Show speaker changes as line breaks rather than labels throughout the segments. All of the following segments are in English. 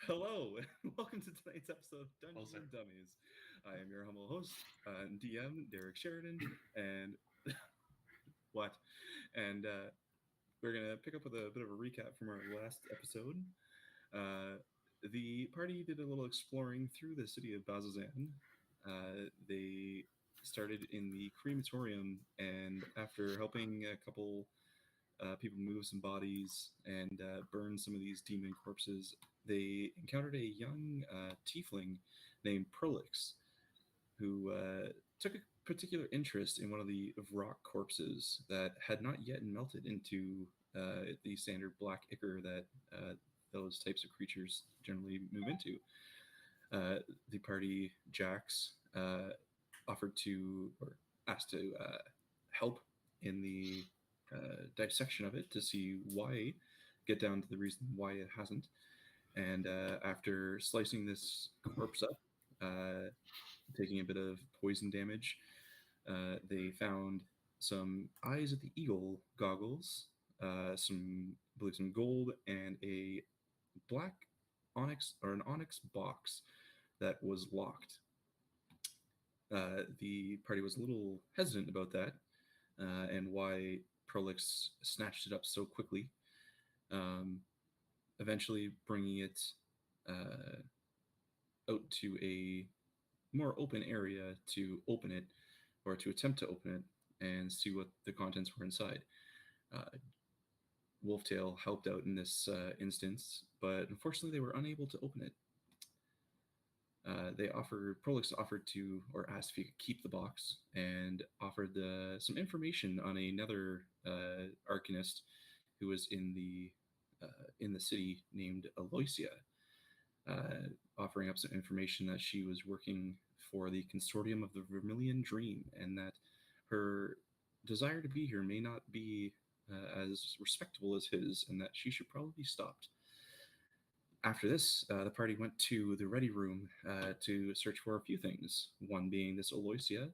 Hello, and welcome to tonight's episode of Dungeons and Dummies. I am your humble host and DM, Derek Sheridan, and what? And we're gonna pick up with a bit of a recap from our last episode. The party did a little exploring through the city of Bazzoxan. They started in the crematorium, and after helping a couple people move some bodies and burn some of these demon corpses, they encountered a young tiefling named Prolix, who took a particular interest in one of the rock corpses that had not yet melted into the standard black ichor that those types of creatures generally move into. The party, Jax, offered to, or asked to help in the dissection of it to see why, get down to the reason why it hasn't. And after slicing this corpse up, taking a bit of poison damage, they found some Eyes of the Eagle goggles, some, I believe, some gold, and a black onyx or an onyx box that was locked. The party was a little hesitant about that and why Prolix snatched it up so quickly, eventually bringing it out to a more open area to open it, or to attempt to open it and see what the contents were inside. Uh, Wolftail helped out in this instance, but unfortunately they were unable to open it. Prolix offered to, or asked if he could keep the box, and offered some information on another arcanist who was in the city named Aloysia, offering up some information that she was working for the Consortium of the Vermilion Dream, and that her desire to be here may not be as respectable as his, and that she should probably be stopped. After this, the party went to the ready room to search for a few things, one being this Aloysia,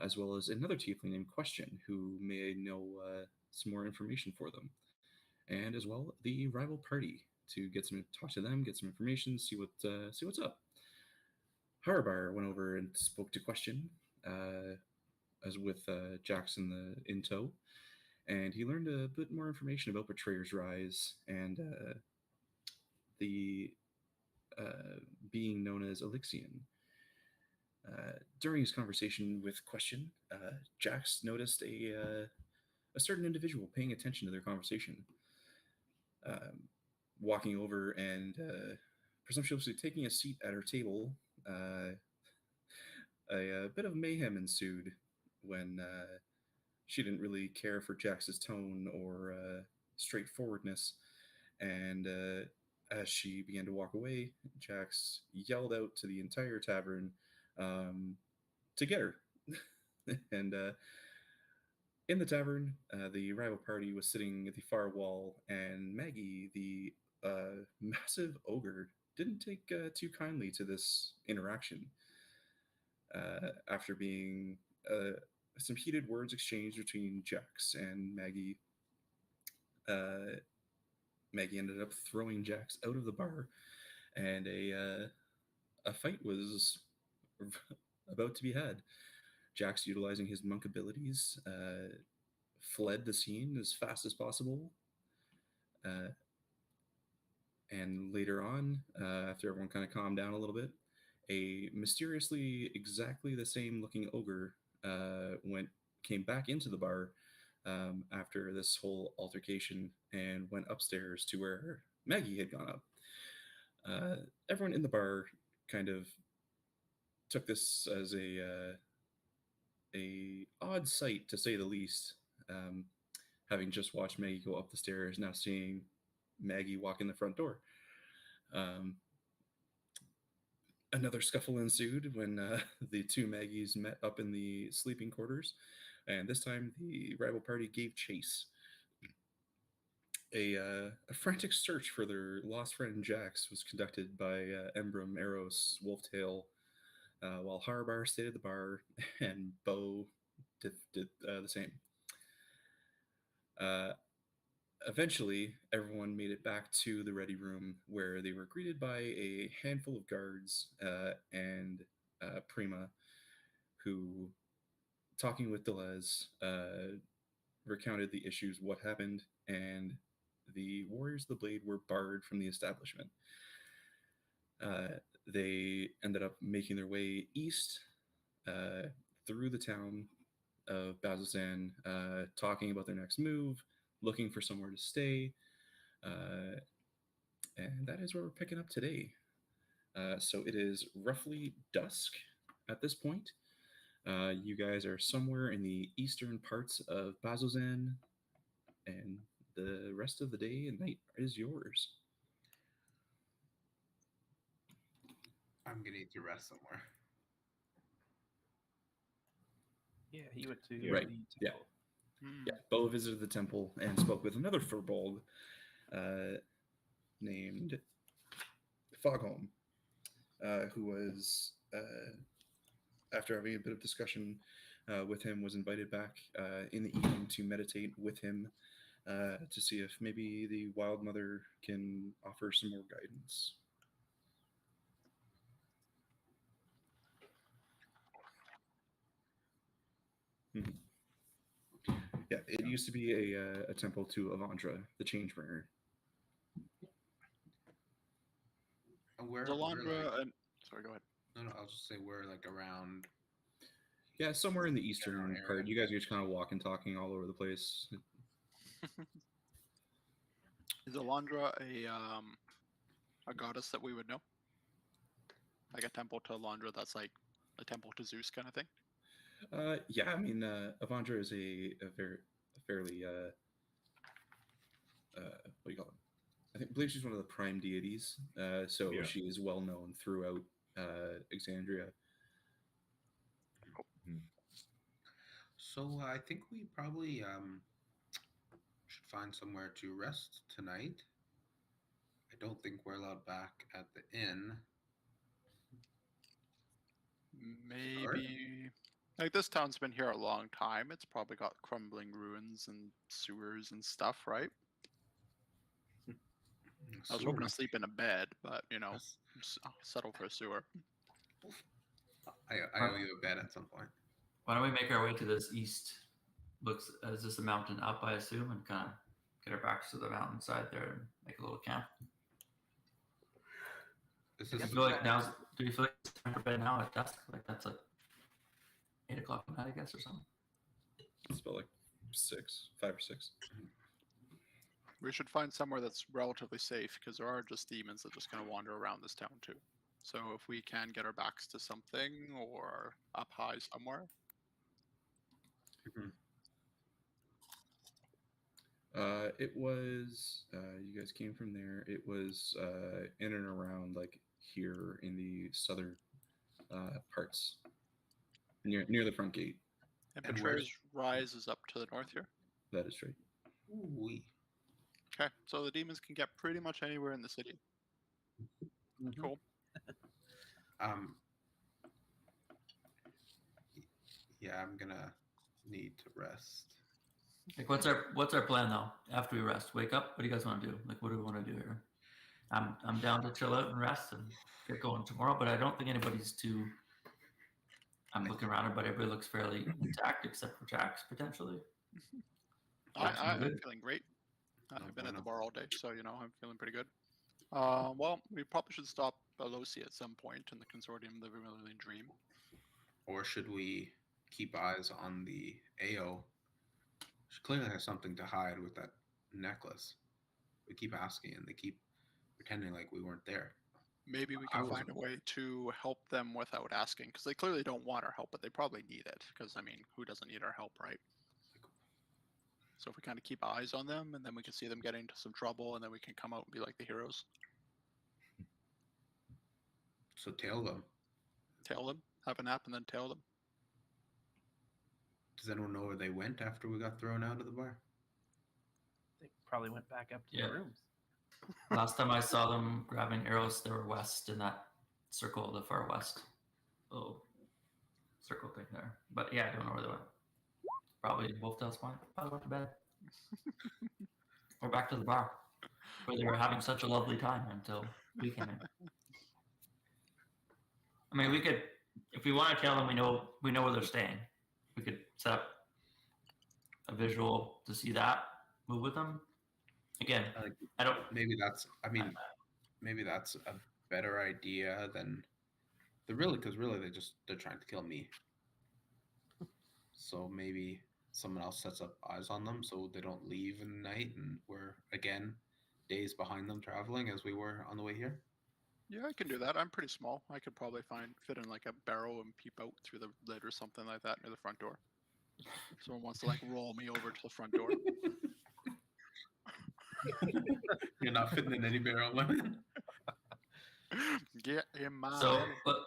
as well as another tiefling named Question, who may know some more information for them, and as well the rival party to talk to them, get some information, see what's up. Harabar went over and spoke to Question, as with Jackson in tow, and he learned a bit more information about Betrayer's Rise and the being known as Elixion. During his conversation with Question, Jax noticed a certain individual paying attention to their conversation, walking over and presumptuously taking a seat at her table. A bit of mayhem ensued when she didn't really care for Jax's tone or straightforwardness, and as she began to walk away, Jax yelled out to the entire tavern to get her. And in the tavern, the rival party was sitting at the far wall, and Maggie, the massive ogre, didn't take too kindly to this interaction. After being some heated words exchanged between Jax and Maggie, Maggie ended up throwing Jax out of the bar, and a fight was about to be had. Jax, utilizing his monk abilities, fled the scene as fast as possible. And later on, after everyone kind of calmed down a little bit, a mysteriously exactly the same looking ogre came back into the bar after this whole altercation and went upstairs to where Maggie had gone up. Everyone in the bar kind of took this as a odd sight, to say the least, having just watched Maggie go up the stairs, now seeing Maggie walk in the front door. Another scuffle ensued when the two Maggies met up in the sleeping quarters, and this time the rival party gave chase. A frantic search for their lost friend Jax was conducted by Embrum, Eros, Wolftail, while Harabar stayed at the bar and Bo did the same. Eventually, everyone made it back to the ready room where they were greeted by a handful of guards and Prima, who, talking with Deleuze, recounted the issues, what happened, and the Warriors of the Blade were barred from the establishment. Uh, they ended up making their way east uh, through the town of Bazzoxan, talking about their next move, looking for somewhere to stay, uh, and that is where we're picking up today. So it is roughly dusk at this point. You guys are somewhere in the eastern parts of Bazzoxan, and the rest of the day and night is yours.
I'm gonna need to rest somewhere.
Yeah, he went to
Right.
the temple.
Yeah, Bo visited the temple and spoke with another furbolg named Fogholm, who was, after having a bit of discussion with him, was invited back in the evening to meditate with him to see if maybe the Wild Mother can offer some more guidance. Mm-hmm. Yeah, it used to be a temple to Avandra, the Changebringer.
Delandra, like, sorry, go ahead.
No, I'll just say we're like around.
Yeah, somewhere in the eastern part. You guys are just kind of walking, talking all over the place.
Is Delandra a goddess that we would know? Like a temple to Alondra that's like a temple to Zeus kind of thing?
Yeah, I mean, Avandra is a fairly what do you call it? I believe she's one of the prime deities, so
Yeah.
she is well known throughout Exandria.
So I think we probably should find somewhere to rest tonight. I don't think we're allowed back at the inn.
Maybe. Like, this town's been here a long time. It's probably got crumbling ruins and sewers and stuff, right? I was hoping to sleep in a bed, but, you know, settle for a sewer.
I owe you a bed at some point.
Why don't we make our way to this east? Looks as this a mountain up, I assume, and kind of get our backs to the mountainside there and make a little camp. Do you feel like it's time for bed now at dusk? Like that's like 8 o'clock at night, I guess, or something.
It's about like 5 or 6.
We should find somewhere that's relatively safe, because there are just demons that just kind of wander around this town too. So if we can get our backs to something or up high somewhere.
Mm-hmm.
It was you guys came from there. It was in and around like here in the southern parts, near the front gate.
And Betrayer's Rise is up to the north here.
That is right.
Ooh-wee.
Okay, so the demons can get pretty much anywhere in the city.
Mm-hmm.
Cool.
Yeah, I'm gonna need to rest.
Like, what's our plan though? After we rest, wake up. What do you guys want to do? Like, what do we want to do here? I'm down to chill out and rest and get going tomorrow, but I don't think anybody's too. I'm looking around, but everybody looks fairly intact except for Jax potentially.
I'm feeling great. I've been at the bar all day, so you know I'm feeling pretty good. Well, we probably should stop Alosi at some point in the Consortium, the Vermilion Dream.
Or should we keep eyes on the AO? She clearly has something to hide with that necklace. We keep asking, and they keep pretending like we weren't there.
Maybe we can find a way to help them without asking, because they clearly don't want our help, but they probably need it. Because I mean, who doesn't need our help, right? So if we kind of keep eyes on them, and then we can see them get into some trouble, and then we can come out and be like the heroes.
So tail them.
Tail them. Have a nap, and then tail them.
Does anyone know where they went after we got thrown out of the bar?
They probably went back up to their rooms.
Last time I saw them grabbing arrows, they were west in that circle, the far west. Little circle thing there. But yeah, I don't know where they went. Probably Wolftail's Point. Probably went to bed. We're back to the bar, where they were having such a lovely time until we came in. I mean, we could, if we want to tell them we know where they're staying, we could set up a visual to see that, move with them. Again, I don't.
Maybe that's a better idea than because really they're trying to kill me. So maybe someone else sets up eyes on them so they don't leave in the night, and we're again days behind them traveling as we were on the way here.
Yeah, I can do that. I'm pretty small. I could probably fit in like a barrel and peep out through the lid or something like that near the front door. Someone wants to like roll me over to the front door.
You're not fitting in any barrel, man.
Get in my
So,
belly.
but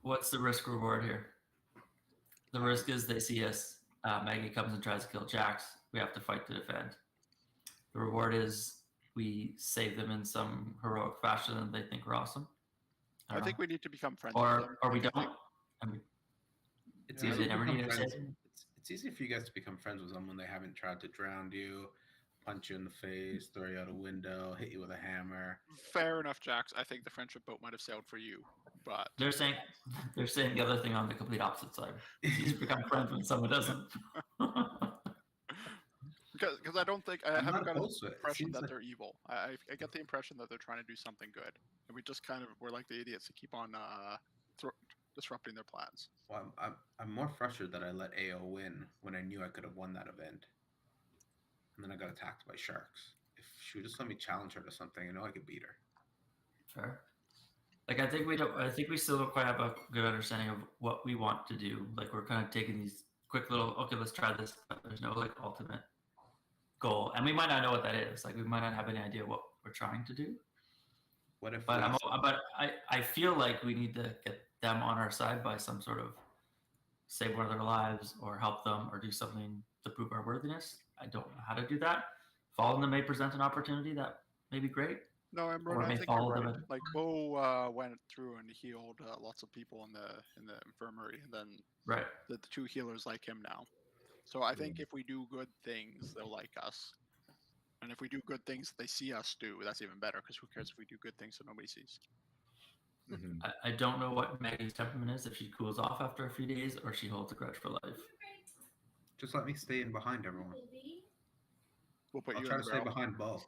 what's the risk reward here? The risk is they see us. Maggie comes and tries to kill Jax. We have to fight to defend. The reward is we save them in some heroic fashion and they think we're awesome.
I think we need to become friends.
Or we don't. I mean,
It's
Yeah,
easy
they
to
never
become
need to
friends.
say-
It's easy for you guys to become friends with them when they haven't tried to drown you, punch you in the face, throw you out a window, hit you with a hammer.
Fair enough, Jax. I think the friendship boat might have sailed for you, but
they're saying the other thing on the complete opposite side. You become friends when someone doesn't.
because I don't think I
I'm
haven't
not
got an
opposed to it. It
impression
seems
that
like-
they're evil. I get the impression that they're trying to do something good, and we just kind of we're like the idiots that keep on disrupting their plans.
Well, I'm more frustrated that I let AO win when I knew I could have won that event, and then I got attacked by sharks. If she would just let me challenge her to something, I know I could beat her.
Sure. Like I think we still don't quite have a good understanding of what we want to do. Like we're kind of taking these quick little, okay, let's try this, but there's no like ultimate goal, and we might not know what that is. Like we might not have any idea what we're trying to do.
What if?
But I feel like we need to get them on our side by some sort of save one of their lives or help them or do something to prove our worthiness. I don't know how to do that. Following them may present an opportunity that may be great.
No, I'm
Or
I
may
think
follow
you're
them
right.
in.
Like Bo went through and healed lots of people in the infirmary, and then
Right.
the two healers like him now. So I think if we do good things, they'll like us. And if we do good things they see us do, that's even better, because who cares if we do good things that nobody sees?
Mhm.
I don't know what Maggie's temperament is, if she cools off after a few days or she holds a grudge for life.
Just let me stay in behind everyone.
We'll put
I'll
you
try
in
to
the
stay
barrel.
behind Bo.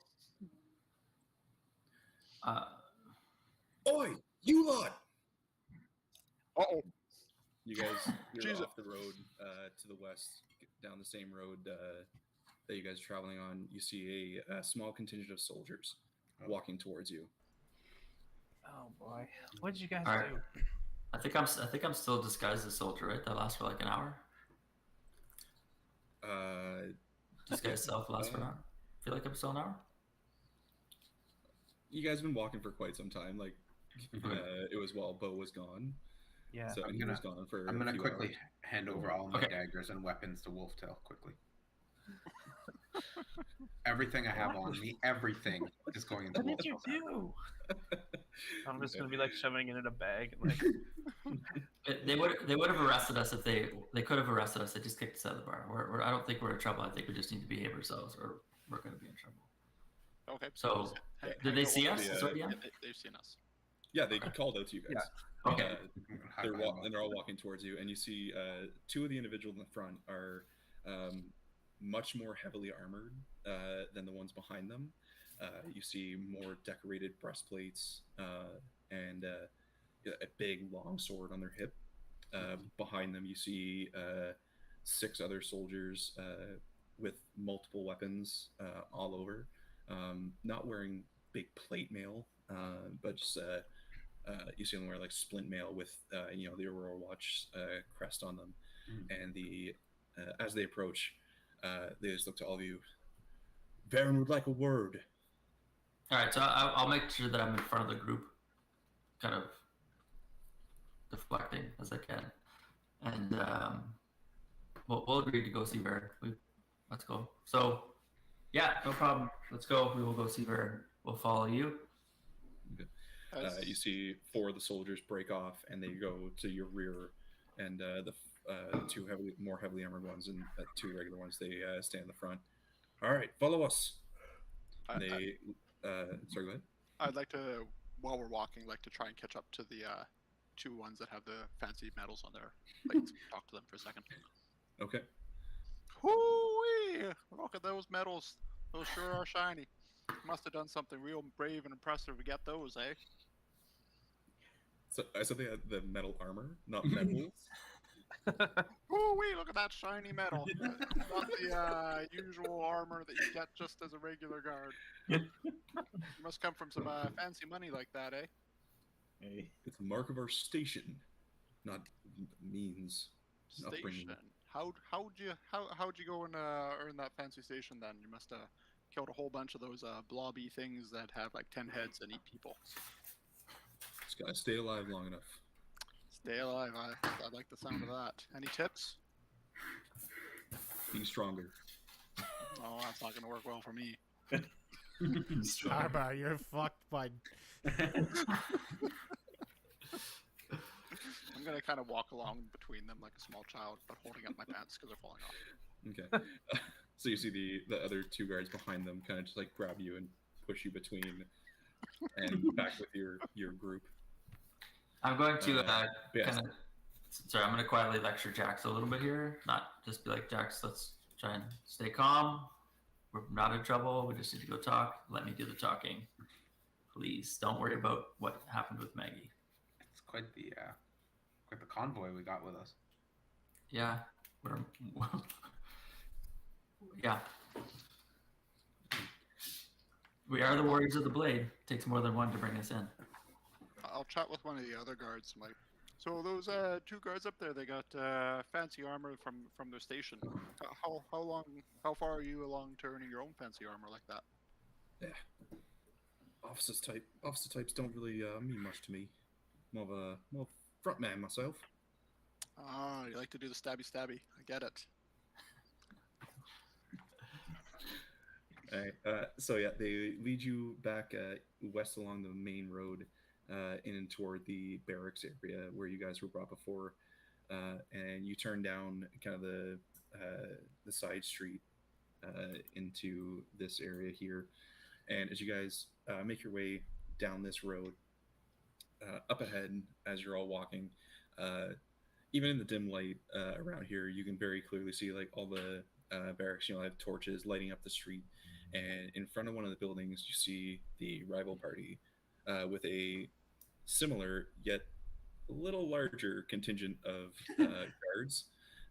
Oi, you lot!
Uh-oh.
You guys, you're
Jesus.
off the road to the west, down the same road that you guys are traveling on. You see a small contingent of soldiers walking towards you.
Oh boy, what did you guys
All right.
do?
I think I'm still disguised as a soldier, right? That lasts for like an hour. Disguise self lasts for an hour. Feel like I'm still an hour.
You guys have been walking for quite some time. Like it was while Bo was gone.
Yeah.
So
I'm
he
gonna-
was gone for.
I'm
a
gonna
few
quickly
hours.
hand over all my
Okay.
daggers and weapons to Wolftail quickly. Everything I have on me, everything is going into
What did you
Wolftail's hand.
do? I'm just gonna be like shoving it in a bag and like.
They would have arrested us if they could have arrested us. They just kicked us out of the bar. I don't think we're in trouble. I think we just need to behave ourselves, or we're going to be in trouble.
Okay.
So,
Hey,
did they see us?
Yeah.
Is what
Yeah,
DM?
they've seen us.
Yeah, they called out to you guys.
Okay.
Hi,
They're
bye,
and they're all walking towards you, and you see two of the individuals in the front are much more heavily armored than the ones behind them. You see more decorated breastplates and a big long sword on their hip. Behind them, you see 6 other soldiers with multiple weapons all over, not wearing big plate mail, but just you see them wear like splint mail with the Aurora Watch crest on them. And the as they approach, they just look to all of you. Varen would like a word.
All right, so I'll make sure that I'm in front of the group, kind of deflecting as I can, and we'll agree to go see Varen. Let's go. So, yeah, no problem. Let's go. We will go see Varen. We'll follow you.
You see 4 of the soldiers break off, and they go to your rear, and the 2 more heavily armored ones and 2 regular ones, they stay in the front. All right, follow us.
I,
They, sorry, go ahead.
I'd like to, while we're walking, like to try and catch up to the two ones that have the fancy medals on their plates. Talk to them for a second.
Okay.
Hoo-wee! Look at those medals. Those sure are shiny. Must have done something real brave and impressive to get those, eh?
So I said they had the metal armor, not medals.
Hoo-wee! Look at that shiny medal. Not the usual armor that you get just as a regular guard. You must come from some fancy money like that, eh?
Hey.
It's a mark of our station, not means. Upbringing.
Station. How'd you go and earn that fancy station then? You must have killed a whole bunch of those blobby things that have like 10 heads and eat people.
Just gotta stay alive long enough.
Stay alive. I like the sound of that. Any tips?
Be stronger.
Oh, that's not gonna work well for me.
Starbar, you're fucked by.
I'm gonna kind of walk along between them like a small child, but holding up my pants because they're falling off.
Okay. So you see the other two guards behind them kind of just like grab you and push you between and back with your group.
I'm going to
yes.
kind of. Sorry, I'm going to quietly lecture Jax a little bit here. Not just be like, Jax, let's try and stay calm. We're not in trouble. We just need to go talk. Let me do the talking. Please don't worry about what happened with Maggie.
It's quite the convoy we got with us.
Yeah. Yeah. We are the warriors of the blade. Takes more than one to bring us in.
I'll chat with one of the other guards. I'm like, so those two guards up there, they got fancy armor from their station. How far are you along to earning your own fancy armor like that?
Yeah. Officer types don't really mean much to me. More of a front man myself.
Ah, you like to do the stabby. I get it.
All right. So yeah, they lead you back west along the main road, in and toward the barracks area where you guys were brought before, and you turn down kind of the side street into this area here. And as you guys make your way down this road, up ahead as you're all walking, even in the dim light around here, you can very clearly see like all the barracks, have torches lighting up the street. And in front of one of the buildings, you see the rival party with a similar yet a little larger contingent of guards.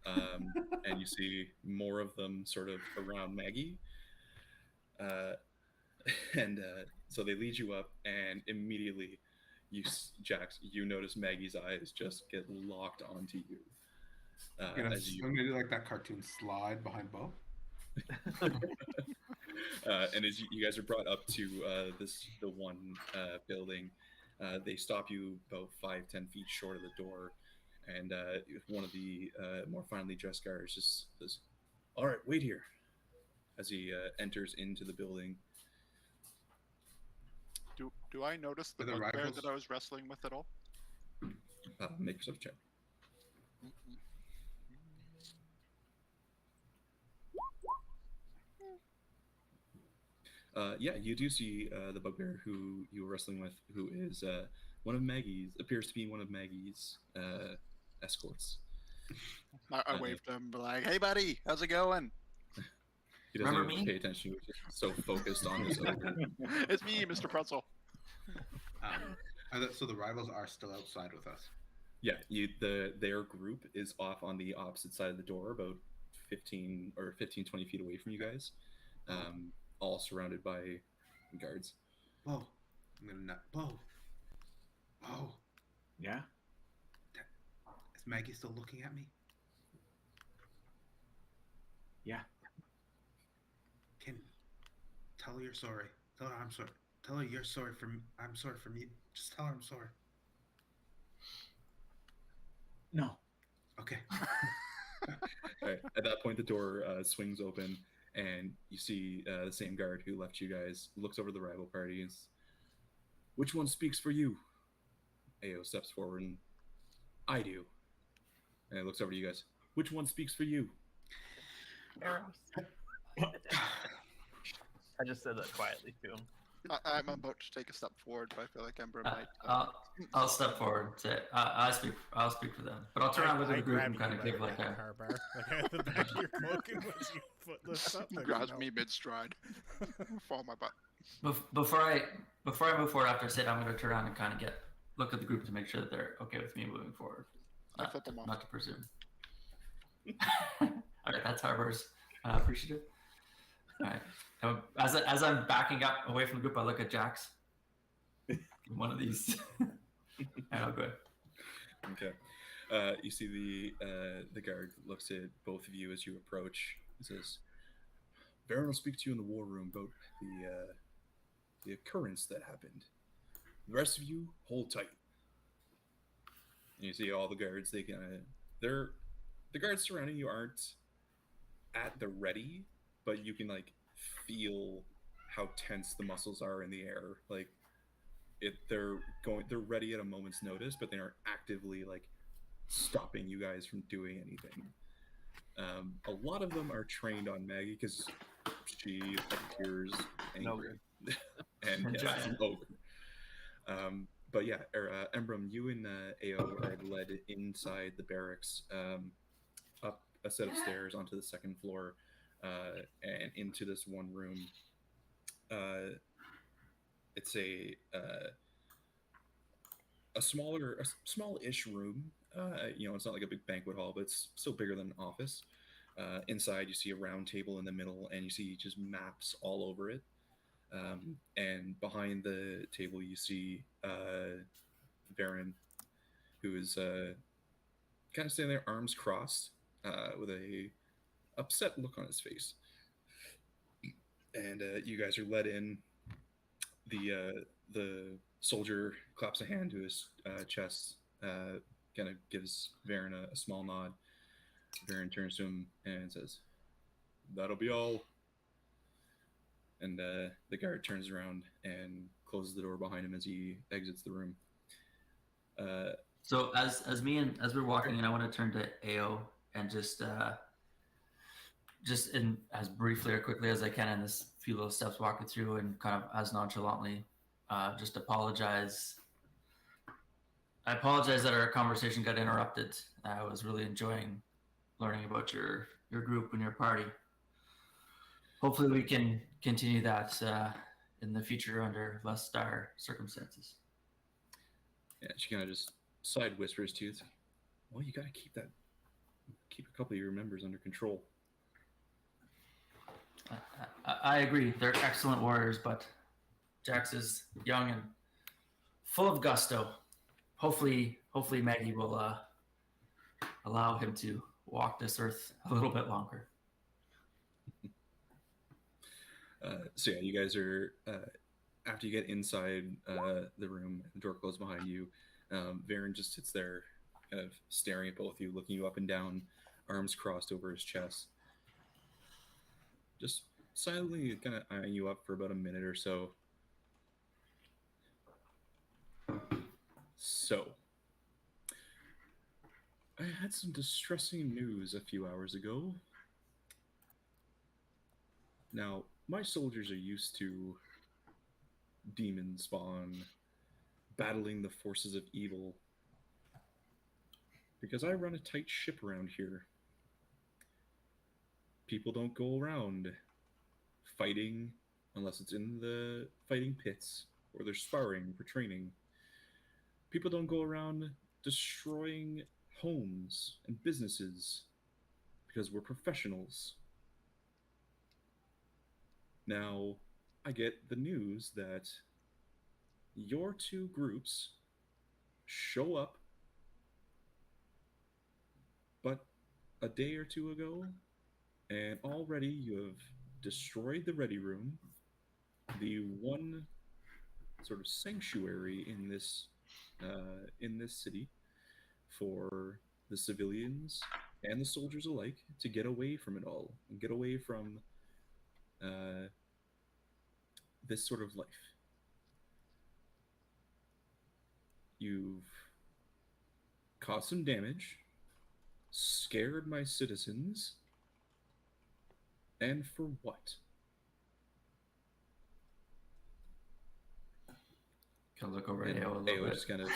And you see more of them sort of around Maggie. So they lead you up, and immediately, Jax, you notice Maggie's eyes just get locked onto you.
I'm gonna do like that cartoon slide behind Bo.
And as you guys are brought up to the one building, they stop you about 5-10 feet short of the door, and one of the more finely dressed guards just says, "All right, wait here," as he enters into the building.
Do I notice the bugbear that I was wrestling with at all?
Make yourself a check. Yeah, you do see the bugbear who you were wrestling with, who is appears to be one of Maggie's escorts.
I waved to him, like, "Hey, buddy, how's it going?"
He doesn't even pay attention. He was just so focused on his own.
It's me, Mr. Pretzel.
So the rivals are still outside with us.
Yeah, their group is off on the opposite side of the door, about 15, 20 feet away from you guys, all surrounded by guards.
Whoa. I'm gonna nut. Whoa.
Yeah?
Is Maggie still looking at me?
Yeah.
Can tell her you're sorry. Tell her I'm sorry. Tell her you're sorry for me. I'm sorry for me. Just tell her I'm sorry.
No.
Okay.
Right. At that point, the door swings open, and you see the same guard who left you guys looks over the rival party and says, "Which one speaks for you?" Ao steps forward and, "I do." And he looks over to you guys. "Which one speaks for you?"
I just said that quietly to him.
I'm about to take a step forward, but I feel like Ember might.
I'll step forward. I'll speak for them, but I'll turn around, look at the group, and kind of give like a.
Carbar, like at the back of your cloak, and once your foot lifts up, like,
Grabs me mid stride. Fall my butt.
Before I move forward after I sit, I'm going to turn around and kind of look at the group to make sure that they're okay with me moving forward.
I flip them off.
Not to presume. Okay, that's Harbor's appreciative. All right. As I'm backing up away from the group, I look at Jax. One of these, and I'll go.
Okay. You see the guard looks at both of you as you approach. He says, "Baron will speak to you in the war room about the occurrence that happened. The rest of you, hold tight." And you see all the guards. The guards surrounding you aren't at the ready, but you can like feel how tense the muscles are in the air. Like they're ready at a moment's notice, but they aren't actively like stopping you guys from doing anything. A lot of them are trained on Maggie because she appears angry and yeah, an ogre. But yeah, Embrum, you and Ao are led inside the barracks, up a set of stairs onto the second floor, and into this one room. It's a small-ish room. It's not like a big banquet hall, but it's still bigger than an office. Inside, you see a round table in the middle, and you see just maps all over it. And behind the table, you see Baron, who is kind of standing there, arms crossed, with a upset look on his face. And you guys are led in. The soldier claps a hand to his chest, kind of gives Varen a small nod. Varen turns to him and says, "That'll be all." And the guard turns around and closes the door behind him as he exits the room.
So as we're walking in, I want to turn to Ao and just in as briefly or quickly as I can in this few little steps, walk it through and kind of as nonchalantly just apologize. I apologize that our conversation got interrupted. I was really enjoying learning about your group and your party. Hopefully we can continue that in the future under less dire circumstances.
Yeah, she kind of just side whispers to you. It's like, well, you got to keep a couple of your members under control.
I agree. They're excellent warriors, but Jax is young and full of gusto. Hopefully Maggie will allow him to walk this earth a little bit longer.
So yeah, you guys are after you get inside the room, the door closed behind you. Varen just sits there, kind of staring at both of you, looking you up and down, arms crossed over his chest, just silently kind of eyeing you up for about a minute or so. So, I had some distressing news a few hours ago. Now, my soldiers are used to demon spawn, battling the forces of evil. Because I run a tight ship around here. People don't go around fighting unless it's in the fighting pits or they're sparring for training. People don't go around destroying homes and businesses because we're professionals. Now, I get the news that your two groups show up, but a day or two ago, and already you have destroyed the Ready Room, the one sort of sanctuary in this city for the civilians and the soldiers alike to get away from it all and get away from this sort of life. You've caused some damage, scared my citizens, and for what?
Can look over
And
at AO a little bit.
just kind of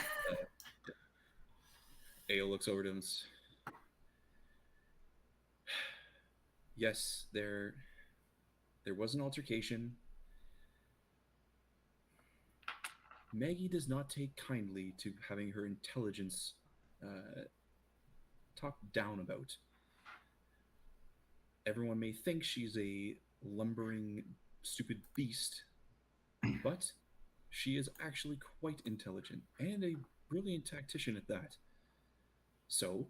AO looks over to him. Yes, there was an altercation. Maggie does not take kindly to having her intelligence talked down about. Everyone may think she's a lumbering, stupid beast, but she is actually quite intelligent and a brilliant tactician at that. So,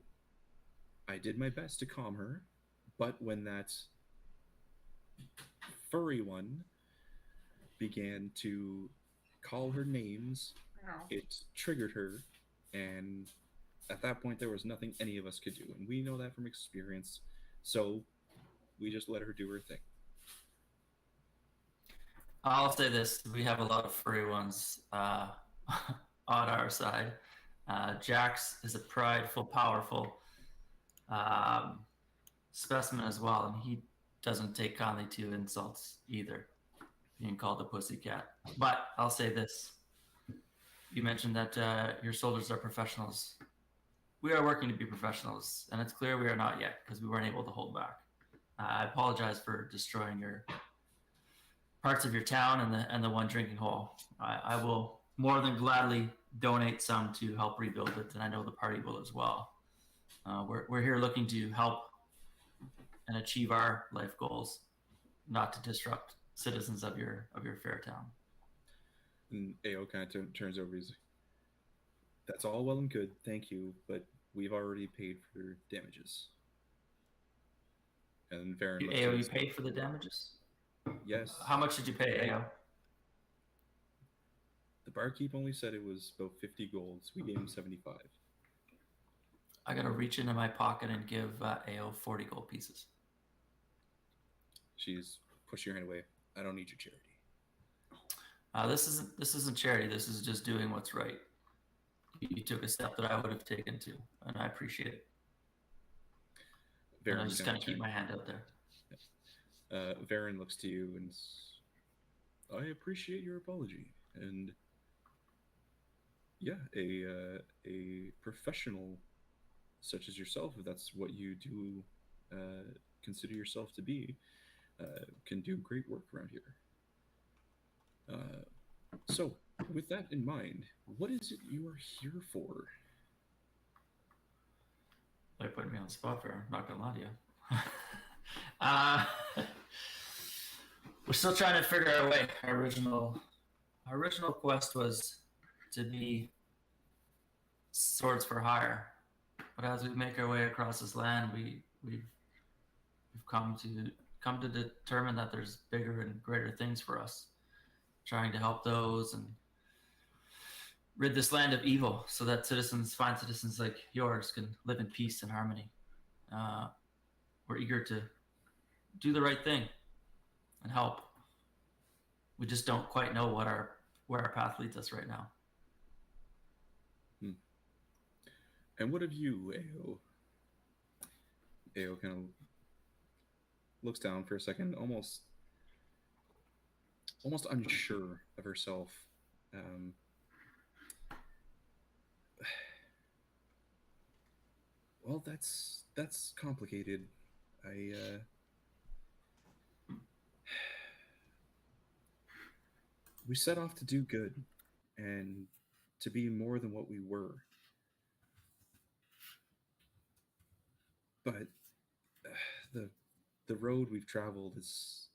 I did my best to calm her, but when that furry one began to call her names, it triggered her, and at that point there was nothing any of us could do, and we know that from experience. So we just let her do her thing.
I'll say this: we have a lot of furry ones on our side. Jax is a prideful, powerful specimen as well, and he doesn't take kindly to insults either, being called a pussycat. But I'll say this: you mentioned that your soldiers are professionals. We are working to be professionals, and it's clear we are not yet because we weren't able to hold back. I apologize for destroying your parts of your town and the one drinking hole. I will more than gladly donate some to help rebuild it, and I know the party will as well. We're here looking to help and achieve our life goals, not to disrupt citizens of your fair town.
And AO kind of turns over. He's like, "That's all well and good, thank you, but we've already paid for damages." And Varen looks at
AO, you
his-
paid for the damages?
Yes.
How much did you pay, AO?
The barkeep only said it was about 50 golds. We gave him 75.
I gotta reach into my pocket and give AO 40 gold pieces.
She's pushing her hand away. I don't need your charity.
This isn't charity. This is just doing what's right. You took a step that I would have taken too, and I appreciate it. And I just kind of keep my hand out there.
Varen looks to you and I appreciate your apology. And yeah, a professional such as yourself, if that's what you do consider yourself to be, can do great work around here. So, with that in mind, what is it you are here for?
They're putting me on the spot there. I'm not gonna lie to you. We're still trying to figure our way. Our original quest was to be swords for hire, but as we make our way across this land, we've come to determine that there's bigger and greater things for us. Trying to help those and rid this land of evil, so that fine citizens like yours can live in peace and harmony. We're eager to do the right thing and help. We just don't quite know where our path leads us right now.
And what of you, AO? AO kind of looks down for a second, almost unsure of herself. Well, that's complicated. We set off to do good and to be more than what we were. But the road we've traveled it's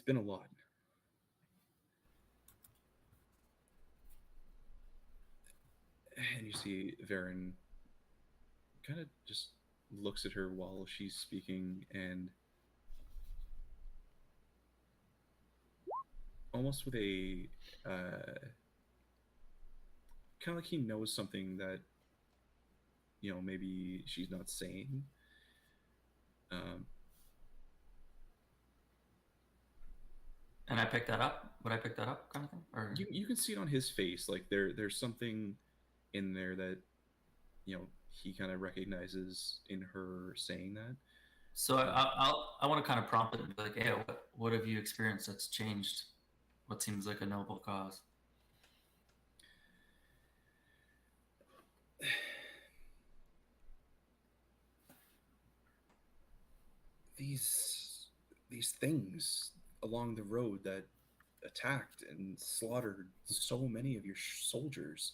been a lot. And you see Varen kind of just looks at her while she's speaking and almost with a kind of like he knows something that maybe she's not saying.
And I picked that up. Would I pick that up, kind of thing? Or
you can see it on his face, like there's something in there that he kind of recognizes in her saying that.
So I want to kind of prompt it and be like, hey, what have you experienced that's changed what seems like a noble cause?
these things along the road that attacked and slaughtered so many of your soldiers,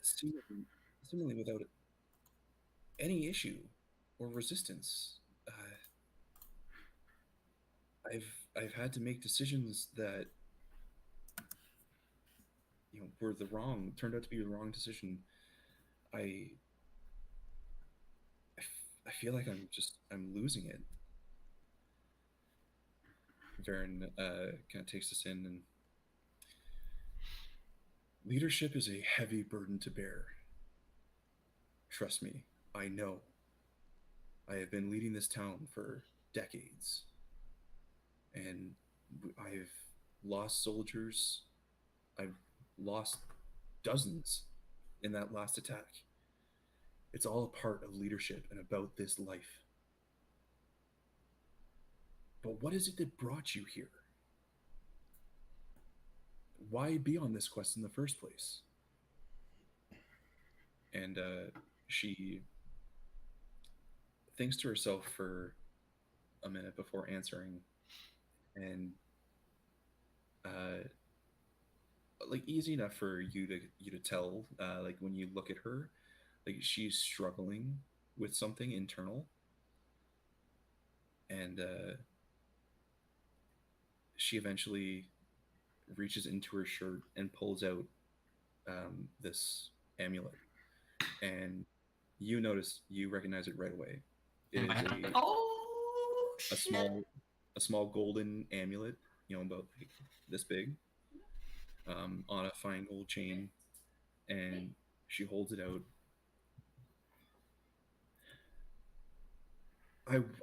seemingly without any issue or resistance. I've had to make decisions that were turned out to be the wrong decision. I feel like I'm losing it. Varen kind of takes this in, and leadership is a heavy burden to bear. Trust me, I know. I have been leading this town for decades, and I've lost soldiers. I've lost dozens in that last attack. It's all a part of leadership and about this life. But what is it that brought you here? Why be on this quest in the first place? And she thinks to herself for a minute before answering, and like easy enough for you to tell, like when you look at her, like she's struggling with something internal, and she eventually reaches into her shirt and pulls out this amulet, and you recognize it right away. It is a small golden amulet, about like this big, on a fine gold chain, and she holds it out.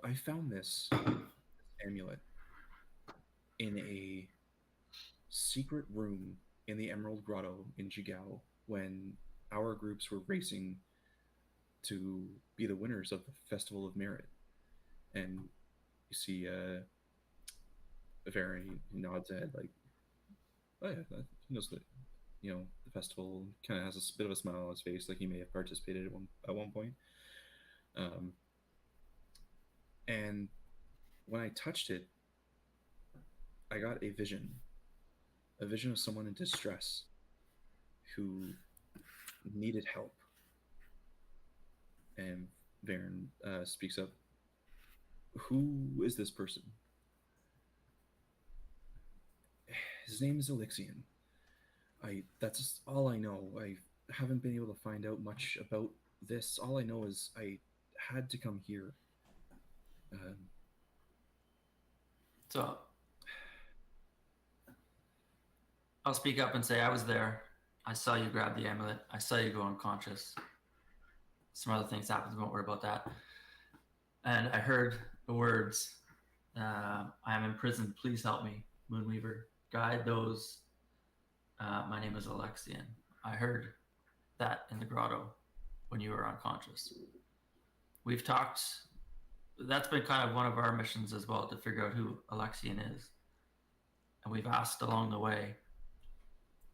I found this amulet in a secret room in the Emerald Grotto in Jigao when our groups were racing to be the winners of the Festival of Merit. And you see Varen nods head like, oh yeah, he knows that, the festival. Kind of has a bit of a smile on his face, like he may have participated at one point. And when I touched it, I got a vision of someone in distress who needed help. And Varen speaks up. Who is this person? His name is Elixion. That's all I know. I haven't been able to find out much about this. All I know is I had to come here.
So I'll speak up and say I was there. I saw you grab the amulet. I saw you go unconscious. Some other things happened. We won't worry about that. And I heard the words, I am in prison. Please help me, Moonweaver. Guide those. My name is Elixion. I heard that in the grotto when you were unconscious. We've talked. That's been kind of one of our missions as well, to figure out who Elixion is. And we've asked along the way.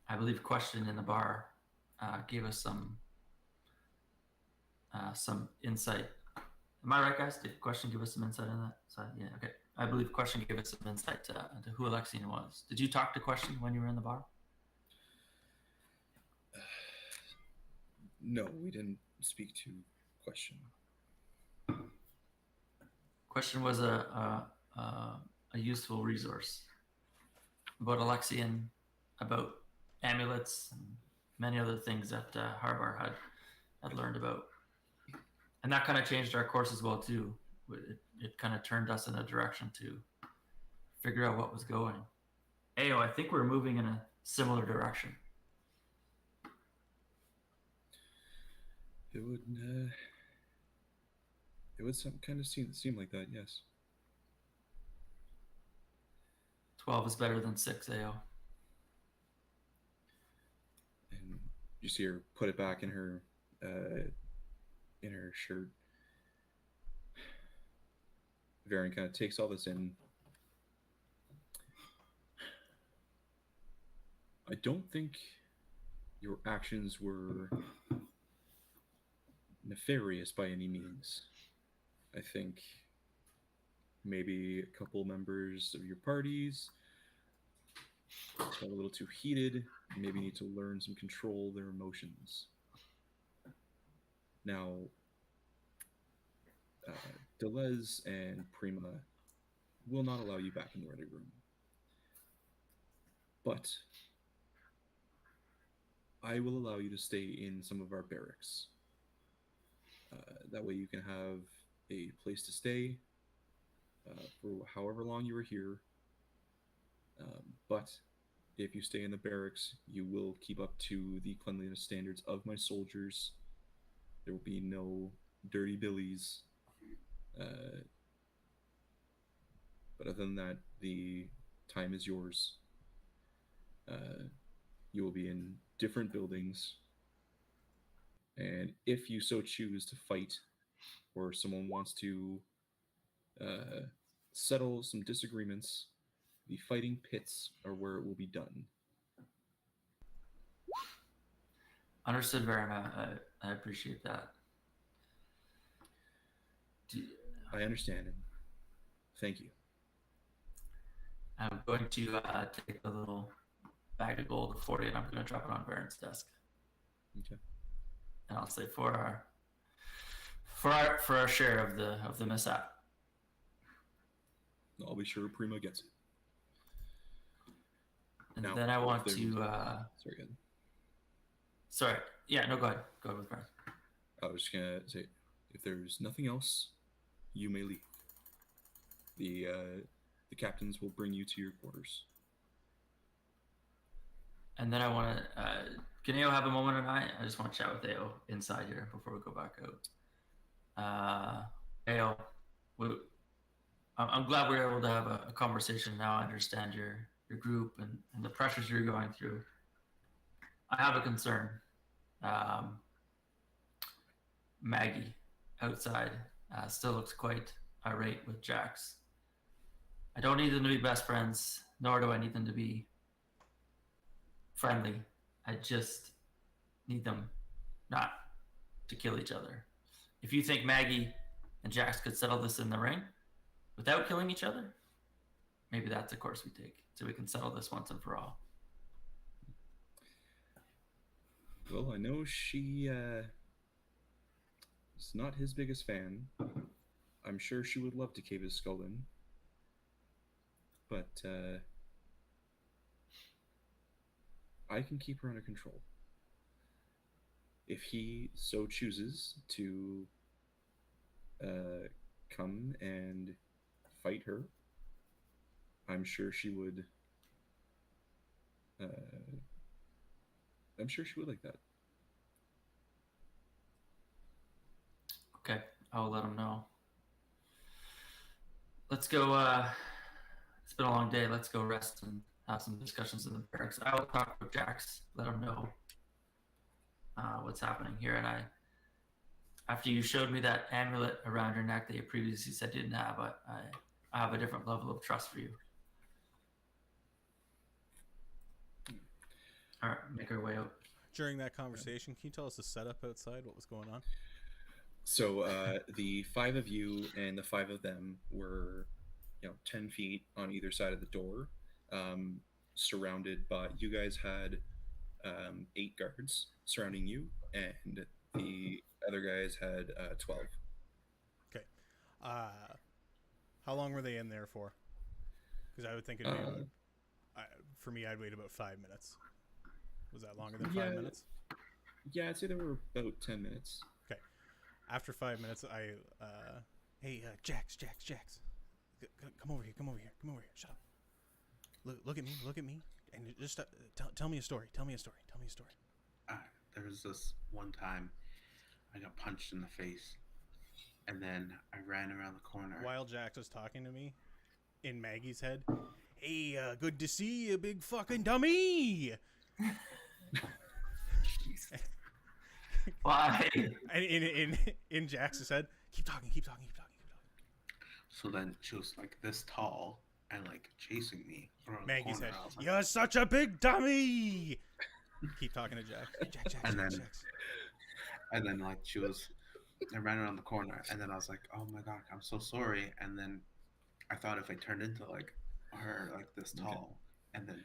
I believe Question in the bar gave us some insight. Am I right, guys? Did Question give us some insight on that side? Yeah, okay. I believe Question gave us some insight into who Elixion was. Did you talk to Question when you were in the bar?
No, we didn't speak to Question.
Question was a useful resource about Elixion, about amulets, and many other things that Harbar had learned about. And that kind of changed our course as well, too. It kind of turned us in a direction to figure out what was going. Ayo, I think we're moving in a similar direction.
It would kind of seem like that, yes.
12 is better than 6, Ayo.
And you see her put it back in her shirt. Varen kind of takes all this in. I don't think your actions were nefarious by any means. I think maybe a couple members of your parties got a little too heated and maybe need to learn some control of their emotions. Now, Deleuze and Prima will not allow you back in the ready room. But I will allow you to stay in some of our barracks. That way you can have a place to stay for however long you are here. But if you stay in the barracks, you will keep up to the cleanliness standards of my soldiers. There will be no dirty billies. But other than that, the time is yours. You will be in different buildings. And if you so choose to fight, or someone wants to settle some disagreements, the fighting pits are where it will be done.
Understood, Verna. I appreciate that.
I understand it. Thank you.
I'm going to take a little bag of gold, 40, and I'm going to drop it on Baron's desk.
Okay.
And I'll say for our share of the mishap.
I'll be sure Prima gets it.
And
Now,
then I want
if
to.
Sorry, go ahead.
Sorry. Yeah. No. Go ahead. Go ahead with Baron.
I was just gonna say, if there's nothing else, you may leave. The captains will bring you to your quarters.
And then I want to. Can Ao have a moment tonight? I just want to chat with Ao inside here before we go back out. Ao, I'm glad we were able to have a conversation now. I understand your group and the pressures you're going through. I have a concern. Maggie outside still looks quite irate with Jax. I don't need them to be best friends, nor do I need them to be friendly. I just need them not to kill each other. If you think Maggie and Jax could settle this in the ring without killing each other, maybe that's the course we take, so we can settle this once and for all.
Well, I know she is not his biggest fan. I'm sure she would love to cave his skull in. But I can keep her under control. If he so chooses to come and fight her, I'm sure she would. I'm sure she would like that.
Okay, I will let him know. Let's go. It's been a long day. Let's go rest and have some discussions in the barracks. I will talk with Jax, let him know what's happening here. And after you showed me that amulet around your neck that you previously said you didn't have, I have a different level of trust for you. All right, make our way out.
During that conversation, can you tell us the setup outside? What was going on?
So the 5 of you and the 5 of them were, 10 feet on either side of the door, surrounded by. You guys had 8 guards surrounding you, and the other guys had 12.
Okay. How long were they in there for? Because I would think it'd be for me, I'd wait about 5 minutes. Was that longer than 5 minutes?
Yeah, I'd say there were about 10 minutes.
Okay. After 5 minutes, hey, Jax. Come over here. Shut up. Look at me. And just tell me a story. Tell me a story.
There was this one time I got punched in the face, and then I ran around the corner.
While Jax was talking to me, in Maggie's head, hey, good to see you, big fucking dummy!
Why?
And in Jax's head, keep talking.
So then she was like this tall and like chasing me around
Maggie's
the
head,
corner. I was like,
you're such a big dummy! Keep talking to Jax. Jax.
And then like I ran around the corner, and then I was like, oh my god, I'm so sorry. And then I thought if I turned into like her like this tall, and then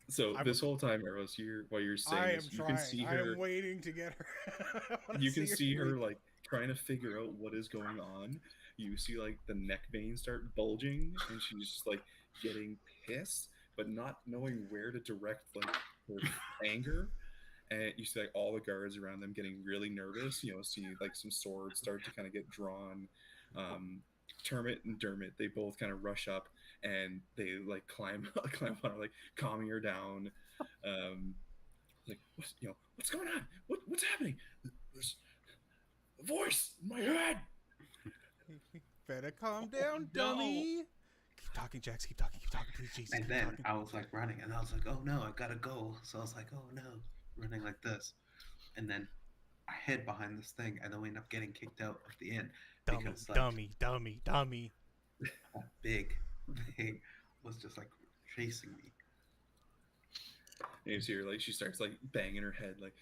So this whole time, Eros, while you're saying this, you can see her.
I'm waiting to get her.
You can see her like trying to figure out what is going on. You see like the neck veins start bulging, and she's just like getting pissed, but not knowing where to direct like her anger. And you see like all the guards around them getting really nervous. See like some swords start to kind of get drawn. Termit and Dermot, they both kind of rush up and they like climb on her, like calming her down. Like what's going on? What's happening? There's a voice in my head.
Better calm down, dummy. Keep talking, Jax. Keep talking, please, Jesus.
And then I was like running, and I was like, oh no, I gotta go. So I was like, oh no, running like this, and then I hid behind this thing, and then we end up getting kicked out of the inn because like,
dummy.
a big thing was just like chasing me.
And you see her like she starts like banging her head like,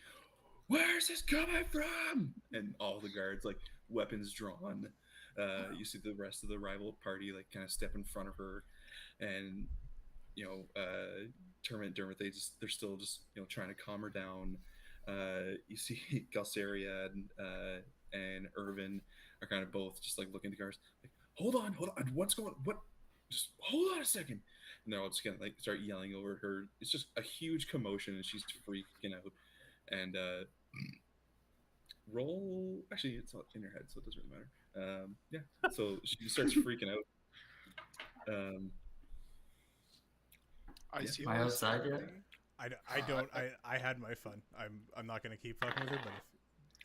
where's this coming from? And all the guards like weapons drawn. You see the rest of the rival party like kind of step in front of her, and Termit and Dermot, they're still just trying to calm her down. You see Galceria and Irvin are kind of both just like looking at the guards like, hold on, what's going on? What? Just hold on a second. And they're all just gonna like start yelling over her. It's just a huge commotion, and she's freaking out. And roll. Actually, it's in her head, so it doesn't really matter. Yeah. So she starts freaking out.
Am I outside yet?
I don't. I had my fun. I'm not gonna keep fucking with her,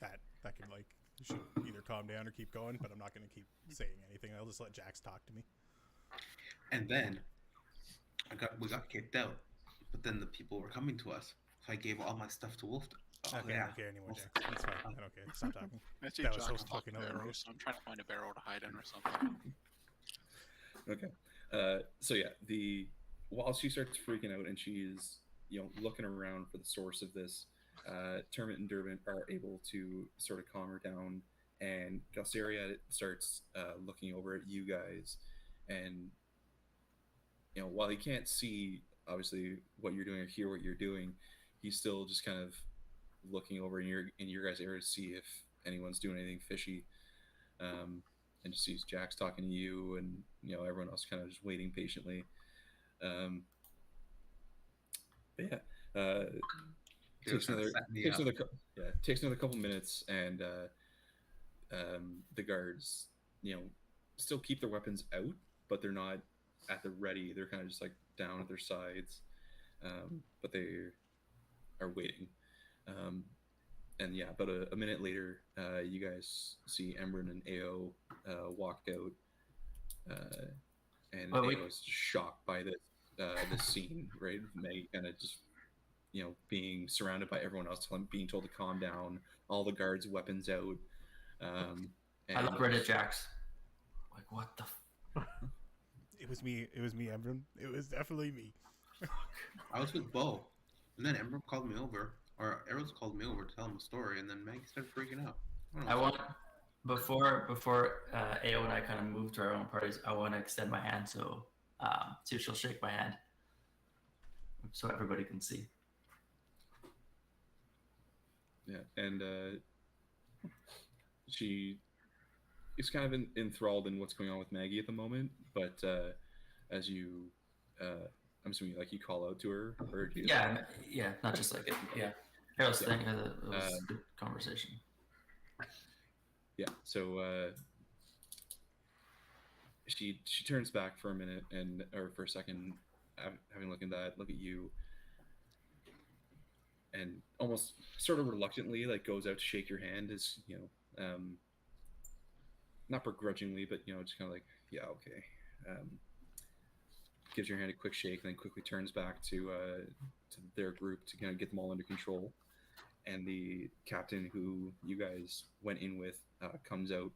but if that can like should either calm down or keep going. But I'm not gonna keep saying anything. I'll just let Jax talk to me.
And then we got kicked out, but then the people were coming to us, so I gave all my stuff to Wolf.
I don't care anymore, Jax. That's fine. I don't care. Stop talking.
I see
That was
Jack
so
talking
fucking
to
over.
arrows. I'm trying to find a barrel to hide in or something.
Okay. So yeah, while she starts freaking out and she is looking around for the source of this, Termit and Dermot are able to sort of calm her down, and Galceria starts looking over at you guys, and while he can't see obviously what you're doing or hear what you're doing, he's still just kind of looking over in your guys' area to see if anyone's doing anything fishy, and just sees Jax talking to you, and everyone else kind of just waiting patiently. But yeah, takes another couple minutes, and the guards still keep their weapons out, but they're not at the ready. They're kind of just like down at their sides, but they are waiting. And yeah, about a minute later, you guys see Emran and Ao walk out, and Ao is shocked by this scene, right? Meg kind of just being surrounded by everyone else, being told to calm down, all the guards' weapons out. And
I look right at Jax. Like, what the?
It was me, Emran. It was definitely me.
I was with Bo, and then Emran called me over, or Arrows called me over to tell him a story, and then Maggie started freaking out.
I want before Ao and I kind of move to our own parties. I want to extend my hand so she'll shake my hand so everybody can see.
Yeah, and she is kind of enthralled in what's going on with Maggie at the moment. But as you, I'm assuming like you call out to her, or do you
yeah, not just like it. Yeah, Harold's thing. It was a good conversation.
Yeah, so she turns back for a minute or for a second, having look at you, and almost sort of reluctantly like goes out to shake your hand, as not begrudgingly, but just kind of like, yeah, okay. Gives your hand a quick shake, and then quickly turns back to their group to kind of get them all under control. And the captain who you guys went in with comes out,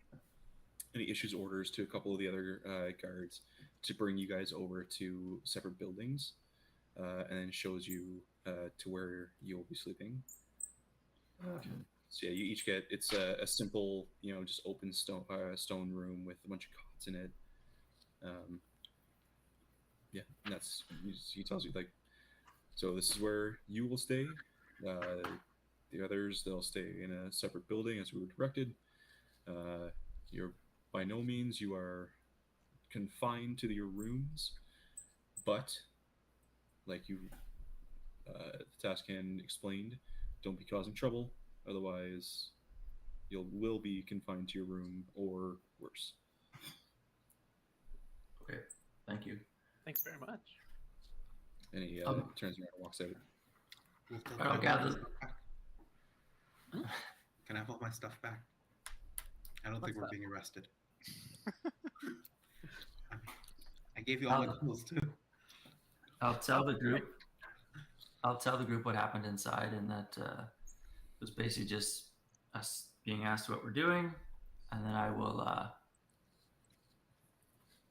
and he issues orders to a couple of the other guards to bring you guys over to separate buildings. and then shows you to where you'll be sleeping. So yeah, you each get it's a simple, just open stone room with a bunch of cots in it. Yeah, and he tells you like, so this is where you will stay. The others, they'll stay in a separate building as we were directed. You're by no means you are confined to your rooms, but like you, Tascan explained, don't be causing trouble. Otherwise, you will be confined to your room or worse.
Okay, thank you.
Thanks very much.
And he turns around and walks out.
I don't gather.
Can I have all my stuff back? I don't think we're being arrested. I gave you all my clothes too.
I'll tell the group. I'll tell the group what happened inside, and that it was basically just us being asked what we're doing, and then I will. I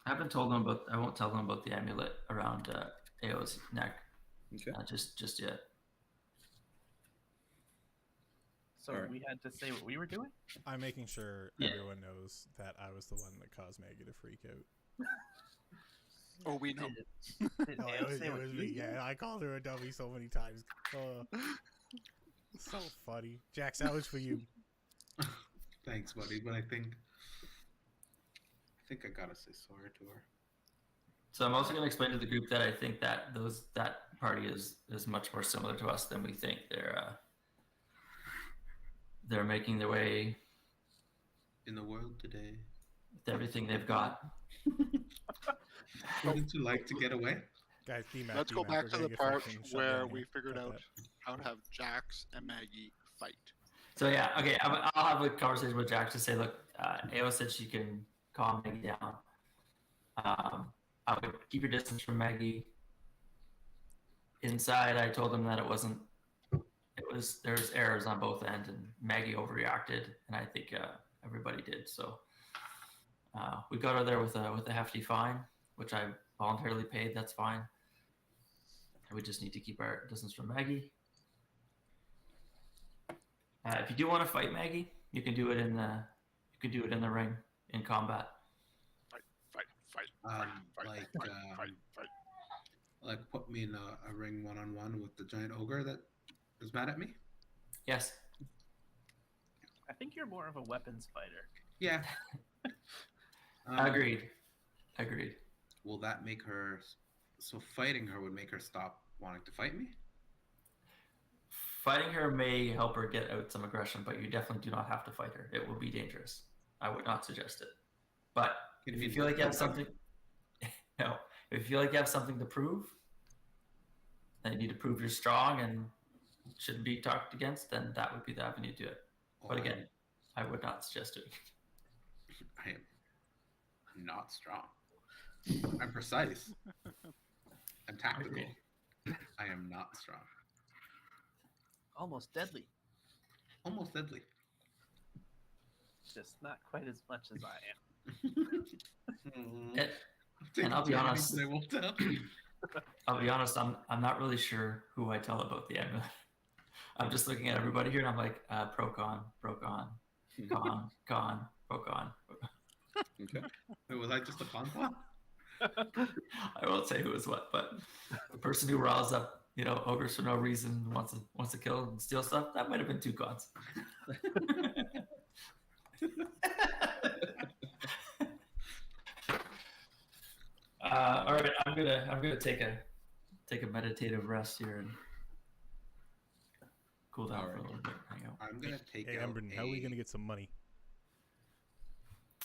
haven't told them about. I won't tell them about the amulet around Ao's neck.
Okay.
Just yet.
So
All right.
we had to say what we were doing?
I'm making sure
Yeah.
everyone knows that I was the one that caused Maggie to freak out.
Oh, we know.
Did
No,
Ao
it
say what
was
he
me.
did?
Yeah, I called her a dummy so many times. So funny. Jax, that was for you.
Thanks, buddy. But I think I gotta say sorry to her.
So I'm also going to explain to the group that I think that that party is much more similar to us than we think. They're making their way
In the world today,
with everything they've got.
wouldn't you like to get away?
Guys, DMAC,
Let's go
DMAC,
back
we're
to
gonna
the
get
part
fucking shut
where
down
we
here.
figured
Cut
out
that.
how to have Jax and Maggie fight.
So yeah, okay, I'll have a conversation with Jack to say, look, Ao said she can calm Maggie down. I would keep your distance from Maggie. Inside, I told him that there's errors on both ends, and Maggie overreacted, and I think everybody did. So we got her there with a hefty fine, which I voluntarily paid. That's fine. And we just need to keep our distance from Maggie. If you do want to fight Maggie, you can do it in the ring in combat.
Like put me in a ring one-on-one with the giant ogre that was mad at me.
Yes.
I think you're more of a weapons fighter.
Yeah.
Agreed.
Will that make her? So fighting her would make her stop wanting to fight me?
Fighting her may help her get out some aggression, but you definitely do not have to fight her. It will be dangerous. I would not suggest it. But if you feel like you have something, no. If you feel like you have something to prove, and you need to prove you're strong and shouldn't be talked against, then that would be the avenue to do it. But again, I would not suggest it.
I'm not strong. I'm precise. I'm tactical.
Agreed.
I am not strong.
Almost deadly.
Almost deadly.
Just not quite as much as I am.
And I'll be honest.
I won't tell.
I'll be honest. I'm not really sure who I tell about the amulet. I'm just looking at everybody here, and I'm like, pro con, pro con, con, pro con.
Okay.
Wait, was I just a con?
I won't say who is what, but the person who riles up, ogres for no reason, wants to kill and steal stuff. That might have been two cons. All right, I'm gonna take a meditative rest here and cool down for a little bit. Hang out.
I'm gonna take
Hey,
out
Ember, how are we gonna get some money?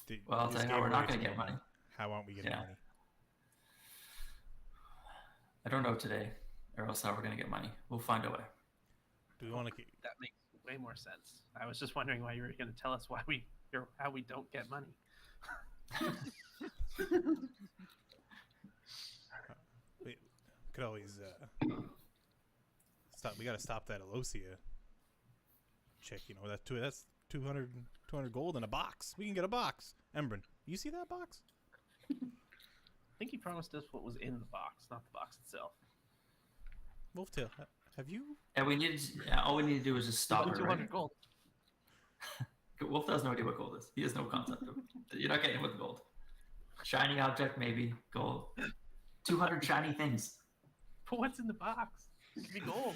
Dude,
Well, I'll
you
tell
just
you how
gave
we're
away
not gonna
some
get money.
How aren't we getting
Yeah.
money?
I don't know today, or else how we're gonna get money. We'll find a way.
Do we want to keep?
That makes way more sense. I was just wondering why you were going to tell us how we don't get money.
We could always stop. We gotta stop that Alosia chick. That's 200 gold in a box. We can get a box. Embrun, you see that box?
I think he promised us what was in the box, not the box itself.
Wolftail, have you?
And we need all we need to do is just stop her.
200
Right?
gold.
Wolf has no idea what gold is. He has no concept of it. You're not getting it with gold. Shiny object, maybe gold. 200 shiny things.
But what's in the box? It could be gold.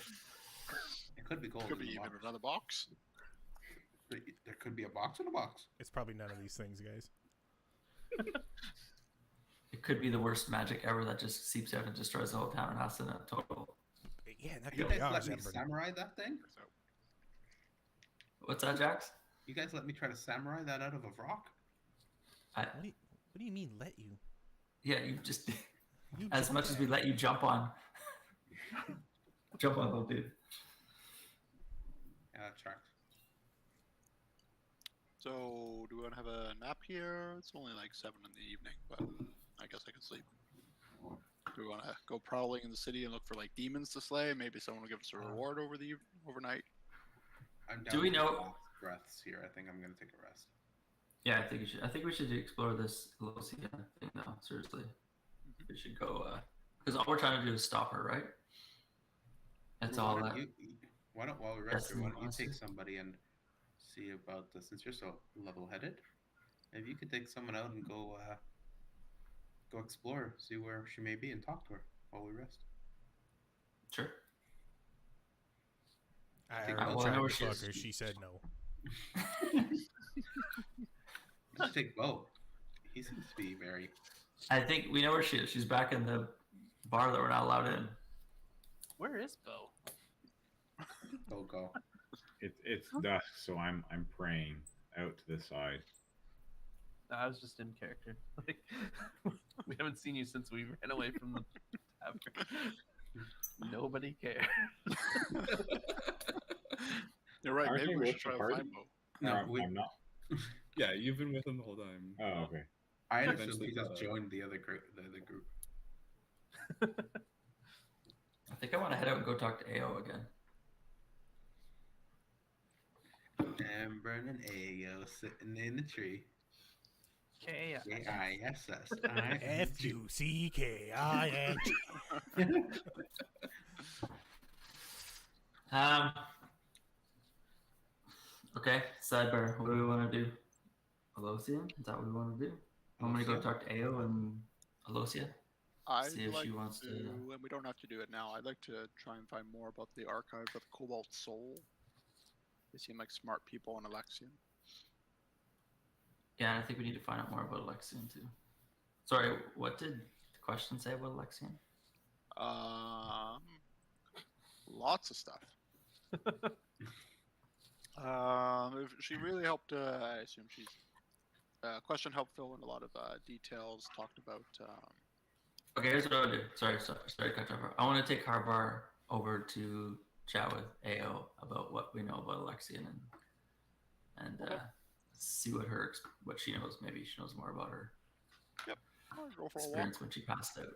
It could be gold.
Could
in
be
the
even
box.
another box.
There could be a box in a box.
It's probably none of these things, guys.
It could be the worst magic ever that just seeps out and destroys the whole town and has in a total.
Yeah, that
You
could be
guys let
ours,
me
Ember.
samurai that thing?
What's that, Jax?
You guys let me try to samurai that out of a rock?
I,
What do you mean, let you?
yeah, you just
You
as much as we let you jump on little dude.
Yeah, that tracks.
So, do we want to have a nap here? It's only like 7 in the evening, but I guess I can sleep. Do we want to go prowling in the city and look for like demons to slay? Maybe someone will give us a reward overnight.
I'm
Do we
down with
know-
the last breaths here. I think I'm gonna take a rest.
Yeah, I think we should explore this Lucia thing now. Seriously, we should go because all we're trying to do is stop her, right? That's
Well,
all
why
that.
don't why don't while we rest
That's
here, why don't you
honestly-
take somebody and see about this? Since you're so level-headed, maybe you could take someone out and go explore, see where she may be, and talk to her while we rest.
Sure.
I
Well, I
already tried
know where
to
she
fuck
is.
her. She said no.
Just take Bo. He seems to be very.
I think we know where she is. She's back in the bar that we're not allowed in.
Where is Bo?
Go.
It's dusk, so I'm praying out to the side.
No, I was just in character. Like, we haven't seen you since we ran away from the tavern. Nobody cares.
You're right.
Aren't
Maybe
you
we
with
should try
the
to
party?
find Bo.
No,
I'm not.
Yeah, you've been with him the whole time.
Oh, okay.
I had
Eventually
assumed he just
got out.
joined the other group.
I think I want to head out and go talk to AO again.
Amber and Ayo sitting in the tree.
Okay.
Fucking.
Okay, sidebar. What do we want to do? Alosia? Is that what we want to do? Want me to go
Alosia?
talk to AO and Alosia?
I'd
See if
like
she wants to.
and we don't have to do it now. I'd like to try and find more about the archive of the Cobalt Soul. They seem like smart people in Alexian.
Yeah, I think we need to find out more about Alexian too. Sorry, what did the question say about Alexian?
Lots of stuff. If she really helped. I assume she's. Question helped fill in a lot of details. Talked about.
Okay, here's what I'll do. Sorry to cut you off. I want to take Harvar over to chat with AO about what we know about Alexian and
Okay.
see what she knows. Maybe she knows more about her
I'll go for a walk.
experience when she passed out.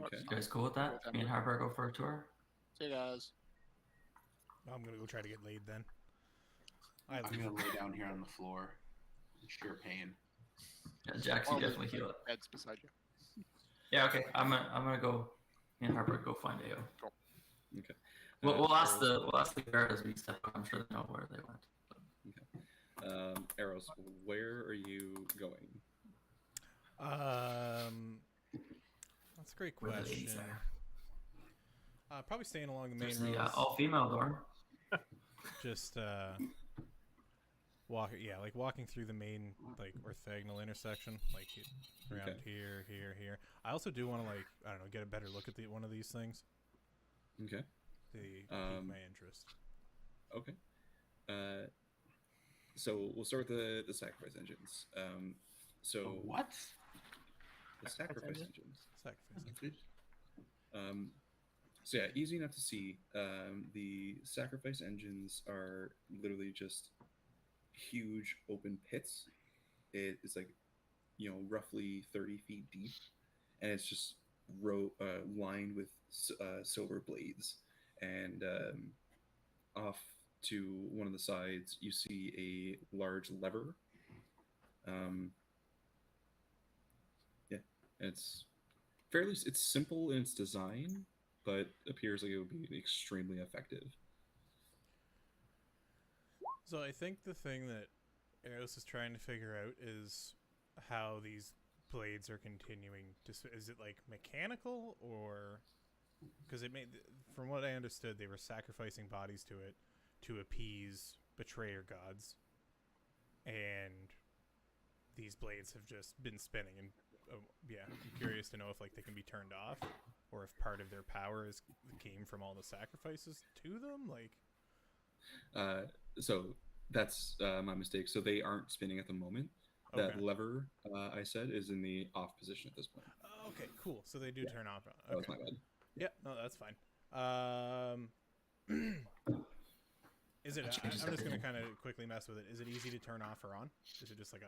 Okay.
You guys cool with that? Me and Harvar go for a tour?
See you guys.
I'm gonna go try to get laid then.
I'm gonna lay down here on the floor in sheer pain.
Yeah, Jackson,
Or
definitely
leave
heal
the
it.
beds beside you.
Yeah, okay. I'm gonna go. Me and Harvar go find AO.
Okay.
We'll ask
Arrows-
the guard as we step up. I'm sure they know where they went.
Arrows, where are you going?
That's a great
Where the
question.
ladies are.
Probably staying along the main
There's the
roads.
all-female dorm.
Just walking through the main like orthogonal intersection, like around
Okay.
here. I also do want to get a better look at one of these things.
Okay.
They pique my interest.
Okay. So we'll start with the sacrifice engines. So
What?
the sacrifice
engine?
engines.
Sacrifice.
So yeah, easy enough to see. The sacrifice engines are literally just huge open pits. It's like, roughly 30 feet deep, and it's just lined with silver blades. And off to one of the sides, you see a large lever. Yeah, it's it's simple in its design, but appears like it would be extremely effective.
So I think the thing that Eros is trying to figure out is how these blades are continuing to. Is it like mechanical or because it made, from what I understood, they were sacrificing bodies to it to appease betrayer gods, and these blades have just been spinning. And yeah, I'm curious to know if like they can be turned off, or if part of their power came from all the sacrifices to them. Like,
So that's my mistake. So they aren't spinning at the moment.
okay.
That lever I said is in the off position at this point.
Okay, cool. So they do turn off. Okay.
That was my bad.
Yeah, no, that's fine. Is it? I'm just gonna kind of quickly mess with it. Is it easy to turn off or on? Is it just like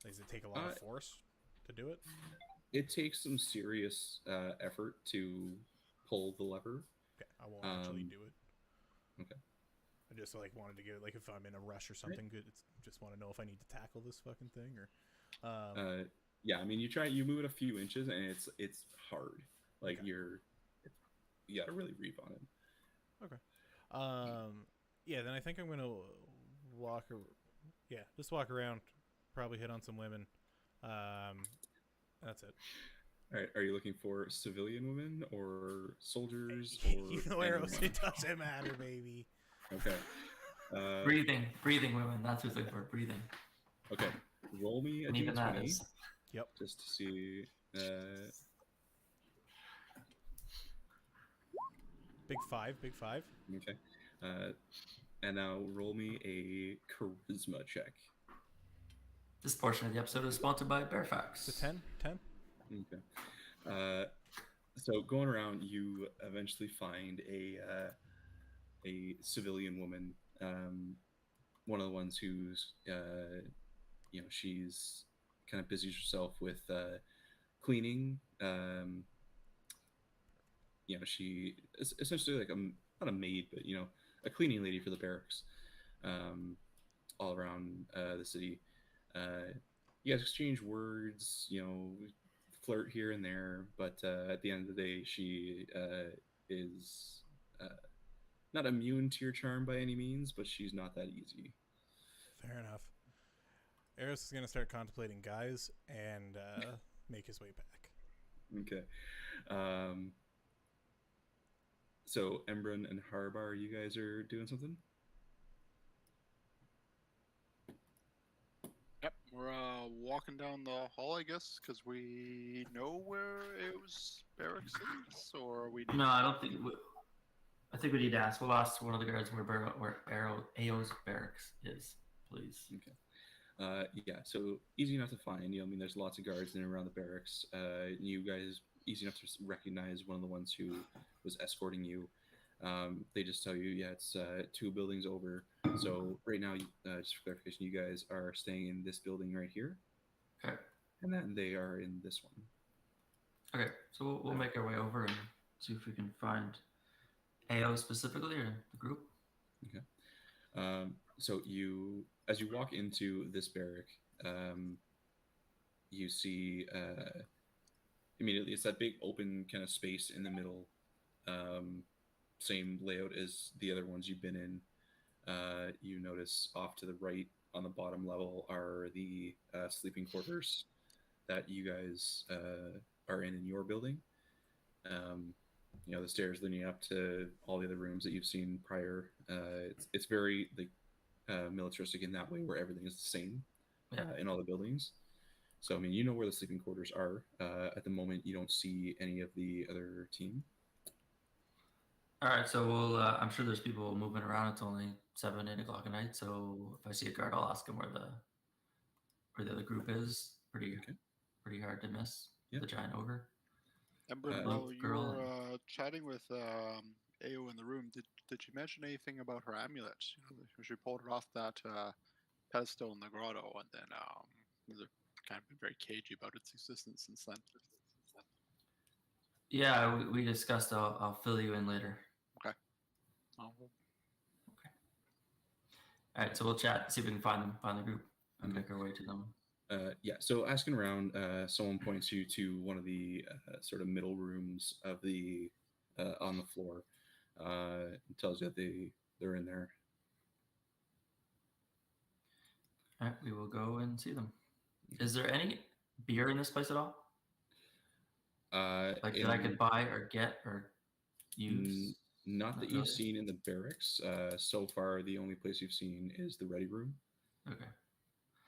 does it take a lot of force to do it?
It takes some serious effort to pull the lever.
Okay, I won't actually do it.
Okay.
I just like wanted to get it, like if I'm in a rush or something. Good. Just want to know if I need to tackle this fucking thing or.
Yeah, I mean, you move it a few inches and it's hard. Like
Okay.
you gotta really reap on it.
Okay. Yeah, then I think I'm gonna just walk around, probably hit on some women. That's it.
All right, are you looking for civilian women or soldiers or
Eros, it doesn't matter, baby.
Okay.
Breathing women. That's what it's like for breathing.
Okay. Roll me a
And even that
d20
is.
Yep.
just to see.
Big five.
Okay. And now roll me a charisma check.
This portion of the episode is sponsored by Bearfax.
It's a 10.
Okay. So going around, you eventually find a civilian woman, one of the ones who's she's kind of busies herself with cleaning. She is essentially like not a maid, but a cleaning lady for the barracks, all around the city. You guys exchange words, flirt here and there, but at the end of the day, she is not immune to your charm by any means, but she's not that easy.
Fair enough. Eros is gonna start contemplating guys and make his way back.
Okay. So Embren and Harbar, you guys are doing something?
Yep, we're walking down the hall, I guess, because we know where Ao's barracks is, or we.
No, I don't think. I think we need to ask. We'll ask one of the guards where Ao's barracks is, please.
Okay. Yeah. So easy enough to find. I mean, there's lots of guards in and around the barracks. You guys easy enough to recognize one of the ones who was escorting you. They just tell you, yeah, it's 2 buildings over. So right now, just for clarification, you guys are staying in this building right here.
Okay.
And then they are in this one.
Okay, so we'll make our way over and see if we can find AO specifically or the group.
Okay. So as you walk into this barrack, you see immediately it's that big open kind of space in the middle. Same layout as the other ones you've been in. You notice off to the right on the bottom level are the sleeping quarters that you guys are in your building. The stairs leading up to all the other rooms that you've seen prior. It's very militaristic in that way, where everything is the same in all the buildings. So I mean, you know where the sleeping quarters are. At the moment, you don't see any of the other team.
All right, so we'll. I'm sure there's people moving around. It's only 7, 8 o'clock at night. So if I see a guard, I'll ask him where the other group is. Pretty hard to miss.
Yeah.
The giant ogre.
Ember, while you were chatting with Ao in the room, did she mention anything about her amulet? She pulled it off that pedestal in the grotto, and then they're kind of been very cagey about its existence since then.
Yeah, we discussed. I'll fill you in later.
Okay.
Okay. All right, so we'll chat, see if we can find the group, and make our way to them.
Yeah. So asking around, someone points you to one of the sort of middle rooms of the on the floor. And tells you that they're in there.
All right, we will go and see them. Is there any beer in this place at all? Like that I could buy or get or use?
Not that you've seen in the barracks. So far, the only place you've seen is the ready room.
Okay.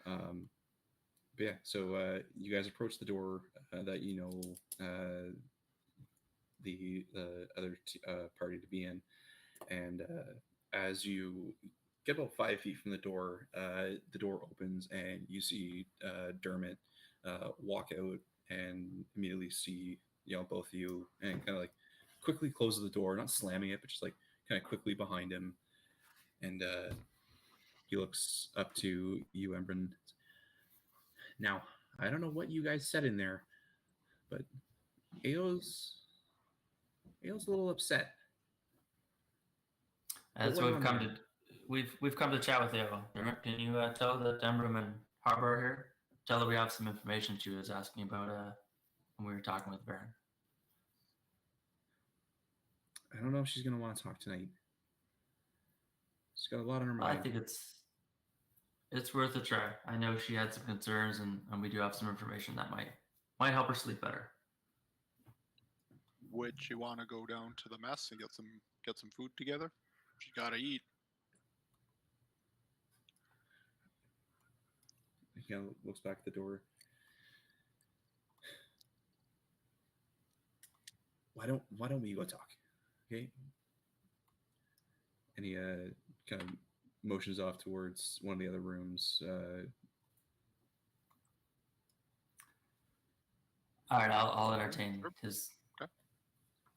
But yeah, so you guys approach the door that you know the other party to be in, and as you get about 5 feet from the door opens and you see Dermot walk out and immediately see both of you and kind of like quickly closes the door, not slamming it, but just like kind of quickly behind him, and he looks up to you, Embrin. Now, I don't know what you guys said in there, but Ao's a little upset.
That's what we've come to chat with Ava. Can you tell that Demram and Harbor are here? Tell her we have some information she was asking about when we were talking with Baron.
I don't know if she's gonna want to talk tonight. She's got a lot on her mind.
I think it's worth a try. I know she had some concerns, and we do have some information that might help her sleep better.
Would she want to go down to the mess and get some food together? She gotta eat.
He looks back at the door. Why don't we go talk? Okay. And he kind of motions off towards one of the other rooms.
All right, I'll entertain his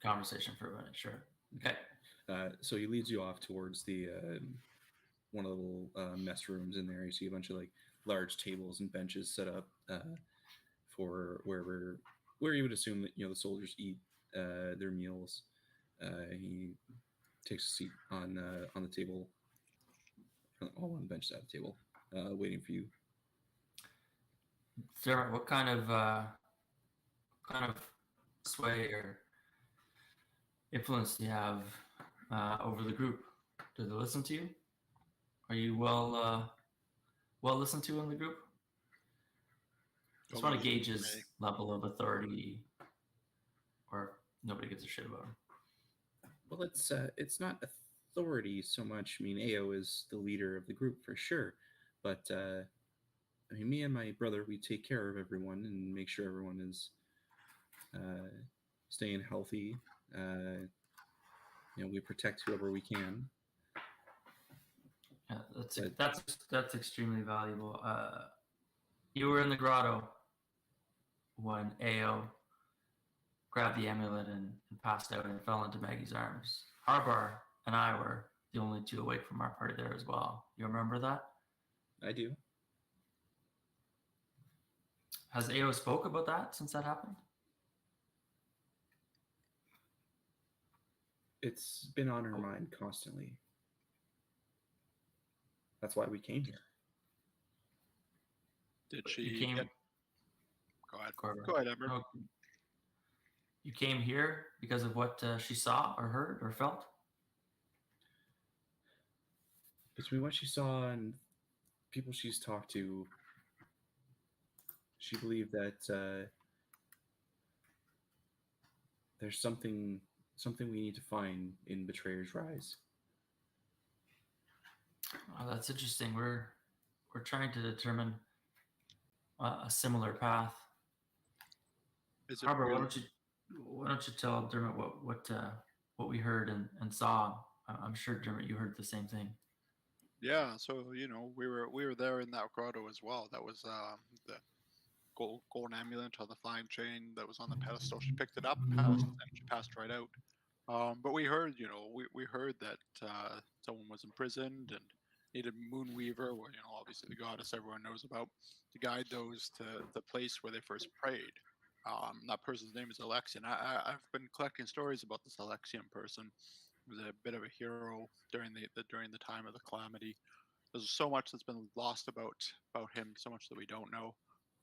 conversation for a minute. Sure. Okay.
So he leads you off towards the one of the little mess rooms in there. You see a bunch of like large tables and benches set up for where you would assume that the soldiers eat their meals. He takes a seat on the table, all on the benches at the table, waiting for you.
Sarah, what kind of sway or influence do you have over the group? Do they listen to you? Are you well listened to in the group? I just want to gauge his level of authority, or nobody gives a shit about him.
Well, it's not authority so much. I mean, Ao is the leader of the group for sure, but I mean, me and my brother, we take care of everyone and make sure everyone is staying healthy. We protect whoever we can.
Yeah, that's extremely valuable. You were in the grotto when Ao grabbed the amulet and passed out and fell into Maggie's arms. Harbar and I were the only two awake from our party there as well. You remember that?
I do.
Has Ao spoke about that since that happened?
It's been on her mind constantly. That's why we came here.
Did she? Go ahead. Go ahead, Ember.
Oh, you came here because of what she saw or heard or felt?
Between what she saw and people she's talked to, she believed that there's something we need to find in Betrayer's Rise.
Oh, that's interesting. We're trying to determine a similar path. Harbour, why don't you tell Dermot what we heard and saw? I'm sure Dermot, you heard the same thing.
Yeah, so we were there in that grotto as well. That was the golden amulet on the flying chain that was on the pedestal. She picked it up, and she passed right out. But we heard, we heard that someone was imprisoned and needed Moonweaver, or obviously the goddess everyone knows about, to guide those to the place where they first prayed. That person's name is Alexian. I've been collecting stories about this Alexian person. He was a bit of a hero during the time of the calamity. There's so much that's been lost about him, so much that we don't know.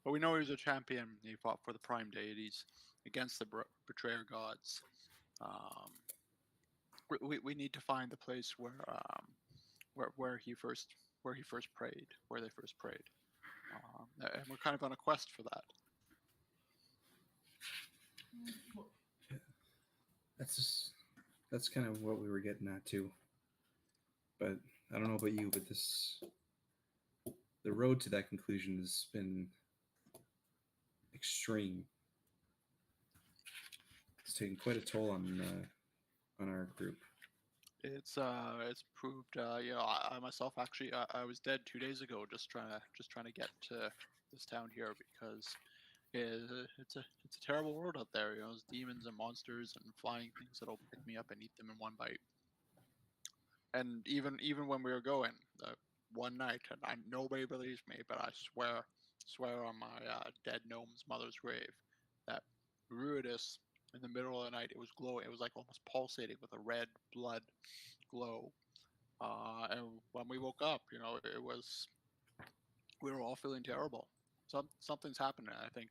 But we know he was a champion. He fought for the prime deities against the betrayer gods. We need to find the place where he first prayed, where they first prayed, and we're kind of on a quest for that.
That's kind of what we were getting at too. But I don't know about you, but the road to that conclusion has been extreme. It's taken quite a toll on our group.
It's proved. I myself actually I was dead 2 days ago just trying to get to this town here because it's a terrible world out there. There's demons and monsters and flying things that'll pick me up and eat them in one bite. And even when we were going one night, and nobody believes me, but I swear on my dead gnome's mother's grave that Ruidus, in the middle of the night, it was glowing. It was like almost pulsating with a red blood glow. And when we woke up, it was, we were all feeling terrible. Something's happening. I think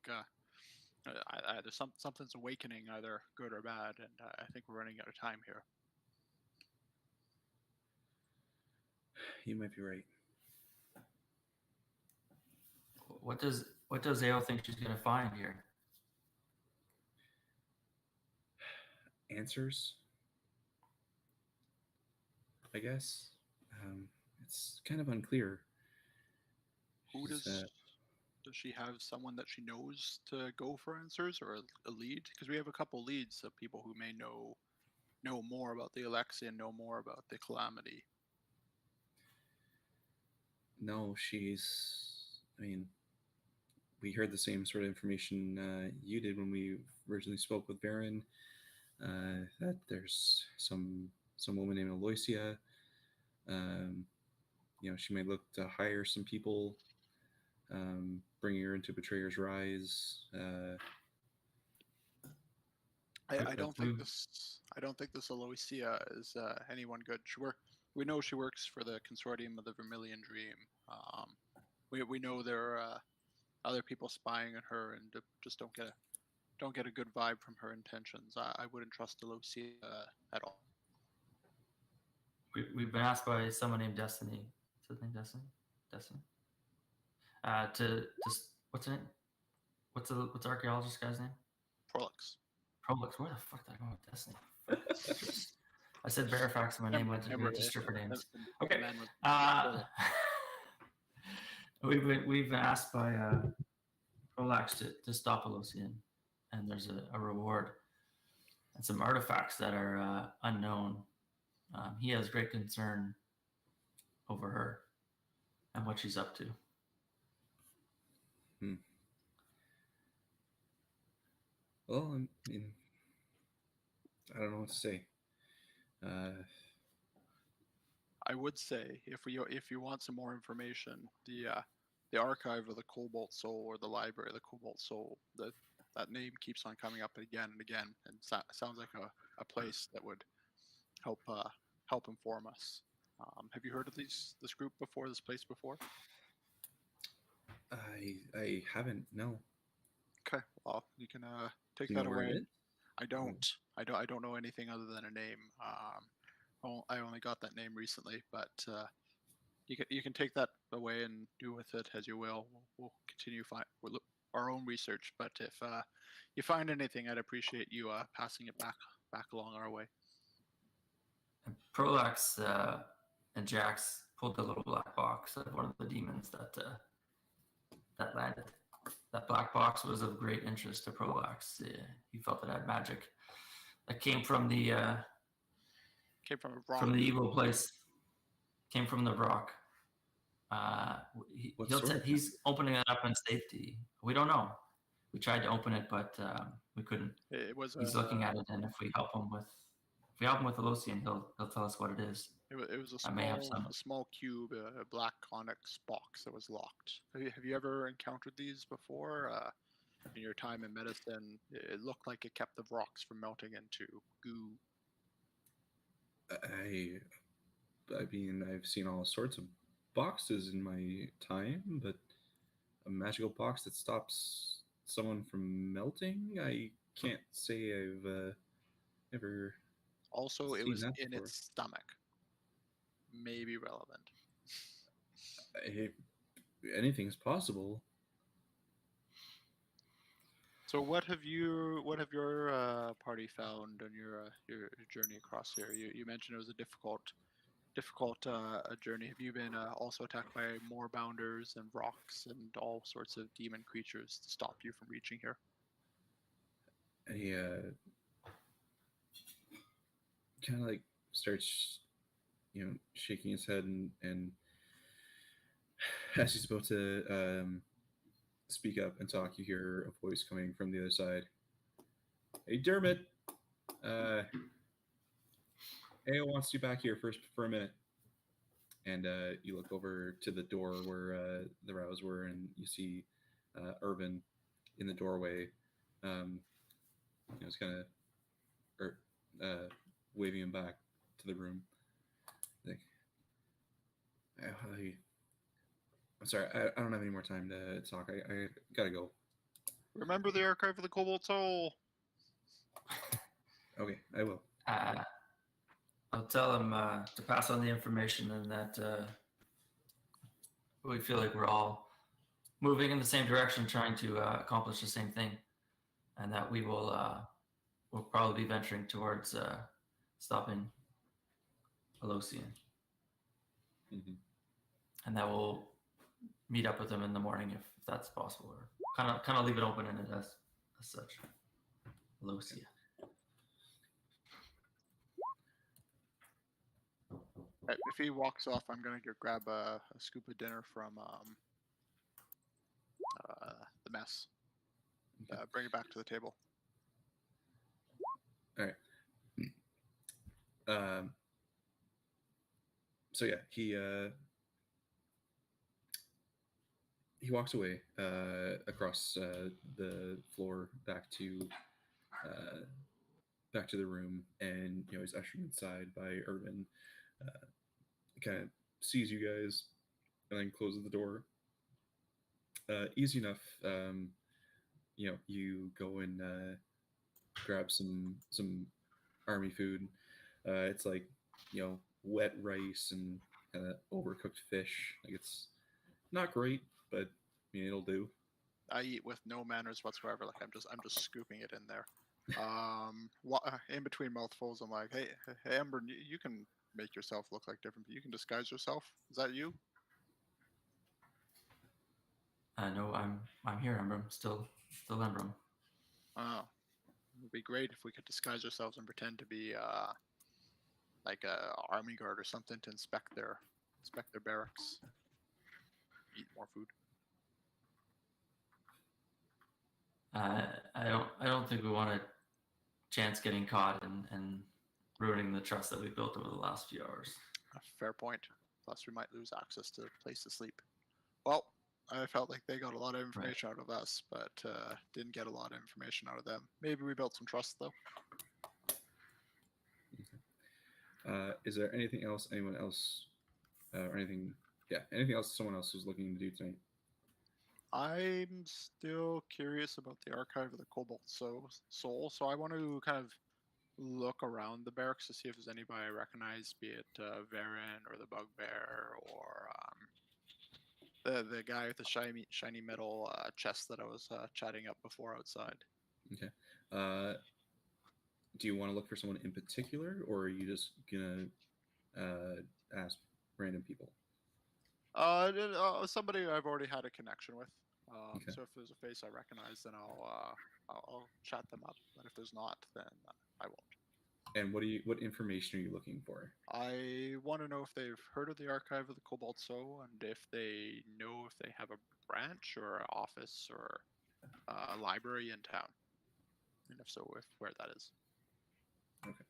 either something's awakening, either good or bad, and I think we're running out of time here.
You might be right.
What does AO think she's gonna find here?
Answers, I guess. It's kind of unclear.
Does she have someone that she knows to go for answers, or a lead? Because we have a couple leads of people who may know more about the Alexian, know more about the Calamity.
No, I mean, we heard the same sort of information you did when we originally spoke with Baron. That there's some woman named Aloysia. She might look to hire some people, bringing her into Betrayer's Rise.
I don't think this Aloysia is anyone good. We know she works for the Consortium of the Vermilion Dream. We know there are other people spying on her, and just don't get a good vibe from her intentions. I wouldn't trust Aloysia at all.
We've been asked by someone named Destiny. Is his name Destiny? Destiny. To just what's her name? What's the archaeologist guy's name?
Prolix.
Prolix. Where the fuck did I go with Destiny? I said Verifax in my name. I just stripper names. Okay. We've been asked by Prolix to stop Aloysian, and there's a reward and some artifacts that are unknown. He has great concern over her and what she's up to.
Well, I mean, I don't know what to say.
I would say if you want some more information, the archive of the Cobalt Soul, or the library of the Cobalt Soul, that name keeps on coming up again and again, and sounds like a place that would help inform us. Have you heard of this group before? This place before?
I haven't. No.
Okay. Well, you can take
You
that
know where it
away.
is?
I don't know anything other than a name. I only got that name recently, but you can take that away and do with it as you will. We'll continue our own research, but if you find anything, I'd appreciate you passing it back along our way.
And Prolax and Jax pulled the little black box of one of the demons that landed. That black box was of great interest to Prolax. He felt it had magic that came from the
from
the evil place. Came from the rock. He's opening it up in safety. We don't know. We tried to open it, but we couldn't. He's looking at it, and if we help him with Aloysian, he'll tell us what it is.
It was a small cube, a black onyx box that was locked. Have you ever encountered these before? In your time in medicine, it looked like it kept the rocks from melting into goo.
I mean, I've seen all sorts of boxes in my time, but a magical box that stops someone from melting. I can't say I've ever
Also, it
seen
was
that
in
before.
its stomach. Maybe relevant.
I, anything's possible.
So what have your party found on your journey across here? You mentioned it was a difficult journey. Have you been also attacked by more bounders and rocks and all sorts of demon creatures to stop you from reaching here?
And he kind of like starts, shaking his head, and as he's about to speak up and talk, you hear a voice coming from the other side. Hey, Dermot. AO wants you back here first for a minute. And you look over to the door where the rows were, and you see Irvin in the doorway. It's kind of waving him back to the room. Like, I'm sorry, I don't have any more time to talk. I gotta go.
Remember the Archive of the Cobalt Soul.
Okay, I will.
I'll tell him to pass on the information, and that we feel like we're all moving in the same direction, trying to accomplish the same thing, and that we will we'll probably be venturing towards stopping Alocian,
Mm-hmm.
and that we'll meet up with them in the morning if that's possible, or kind of leave it open ended as such. Alocia.
If he walks off, I'm gonna go grab a scoop of dinner from the mess.
Okay.
Bring it back to the table.
All right. So yeah, he walks away across the floor back to the room, and he's ushered inside by Irvin. Kind of sees you guys, and then closes the door. Easy enough. You go and grab some army food. It's like wet rice and kind of overcooked fish. Like, it's not great, but it'll do.
I eat with no manners whatsoever. Like I'm just scooping it in there. In between mouthfuls, I'm like, hey, Ember, you can make yourself look like different. You can disguise yourself. Is that you?
No, I'm here, Ember. Still Ember.
Oh, it would be great if we could disguise ourselves and pretend to be like a army guard or something to inspect their barracks. Eat more food.
I don't think we want a chance getting caught and ruining the trust that we built over the last few hours.
Fair point. Plus, we might lose access to a place to sleep. Well, I felt like they got a lot of information out of us, but didn't get a lot of information out of them. Maybe we built some trust, though.
Okay. Is there anything else anyone else, or anything else someone else was looking to do tonight?
I'm still curious about the Archive of the Cobalt Soul, so I want to kind of look around the barracks to see if there's anybody I recognize, be it Varen or the Bugbear or the guy with the shiny metal chest that I was chatting up before outside.
Okay. Do you want to look for someone in particular, or are you just gonna ask random people?
Somebody I've already had a connection with.
Okay.
So if there's a face I recognize, then I'll chat them up. But if there's not, then I won't.
And what information are you looking for?
I want to know if they've heard of the Archive of the Cobalt Soul, and if they know if they have a branch or an office or a library in town, and if so, where that is.
Okay.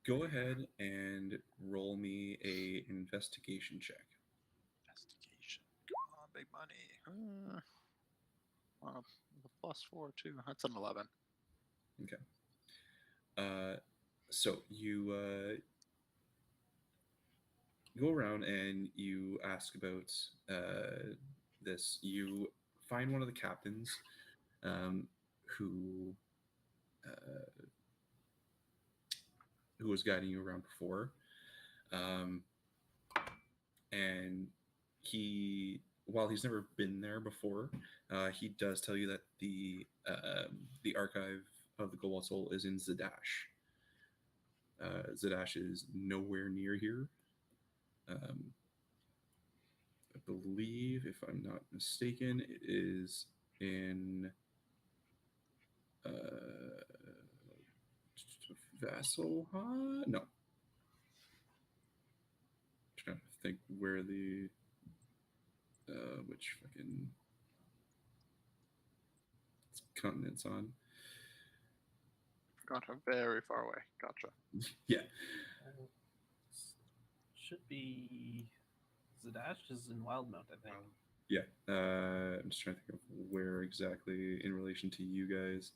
Go ahead and roll me a investigation check.
Investigation. Come on, big money. +4 too. That's an 11.
Okay. So you go around and you ask about this. You find one of the captains um, who uh, who was guiding you around before, um, and while he's never been there before, he does tell you that the archive of the Cobalt Soul is in Zadash. Zadash is nowhere near here. Um, I believe, if I'm not mistaken, it is in Vasselha? No. Trying to think where the which fucking continent's on.
Gotcha. Very far away. Gotcha.
Yeah.
Should be Zadash is in Wildmount, I think.
Yeah. I'm just trying to think of where exactly in relation to you guys.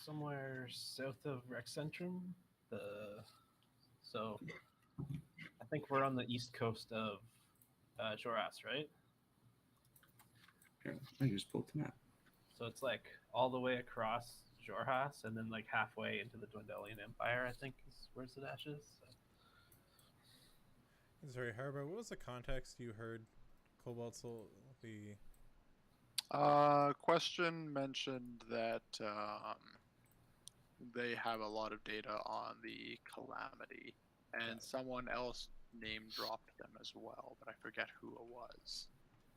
Somewhere south of Rexcentrum. So I think we're on the east coast of Joras, right?
Here, I just pulled the map.
So it's like all the way across Jorhas and then like halfway into the Dwendalian Empire, I think is where Zadash is. So.
Sorry, Harbor, what was the context you heard Cobalt Soul, the...
Question mentioned that they have a lot of data on the Calamity, and someone else name dropped them as well, but I forget who it was.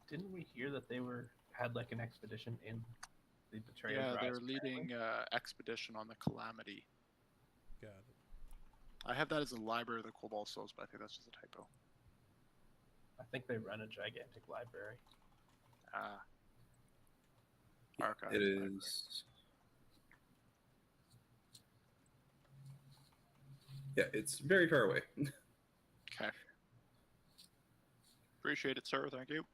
Didn't we hear that they had like an expedition in the Betrayal?
Yeah, they were leading expedition on the Calamity.
Got it.
I have that as a Library of the Cobalt Souls, but I think that's just a typo.
I think they run a gigantic library.
Archives.
It is.
Library.
Yeah, it's very far away.
Okay. Appreciate it, sir. Thank you.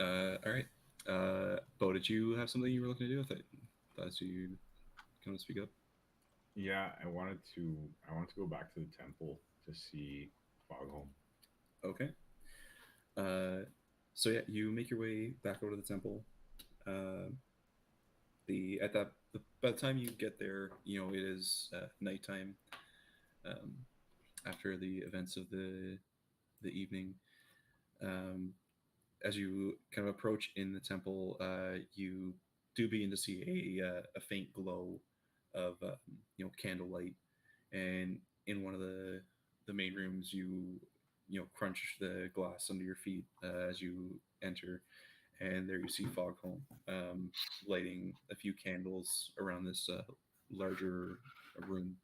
All right. Bo, did you have something you were looking to do? I thought you'd come to speak up.
Yeah, I wanted to go back to the temple to see Fogholm.
Okay. So yeah, you make your way back over to the temple. By the time you get there, it is nighttime. After the events of the evening, as you kind of approach in the temple, you do begin to see a faint glow of candlelight, and in one of the main rooms, you crunch the glass under your feet as you enter, and there you see Fogholm lighting a few candles around this larger room.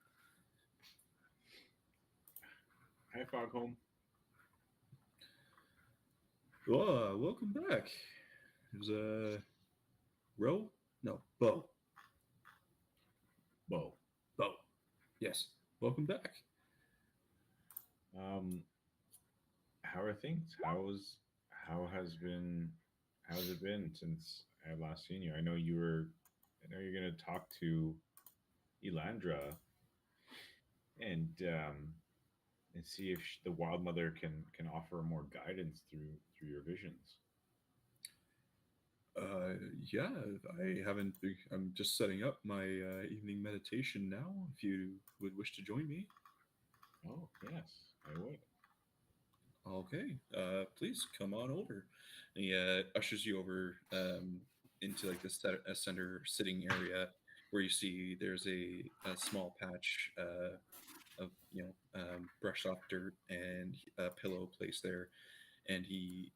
Hi, Fogholm.
Oh, welcome back. It was Ro? No, Bo.
Bo.
Yes. Welcome back.
How are things? How's it been since I last seen you? I know you're gonna talk to Elandra and see if the Wild Mother can offer more guidance through your visions.
Yeah, I haven't. I'm just setting up my evening meditation now. If you would wish to join me.
Oh yes, I would.
Okay. Please come on over. And he ushers you over into like this center sitting area where you see there's a small patch of brushed off dirt and a pillow placed there, and he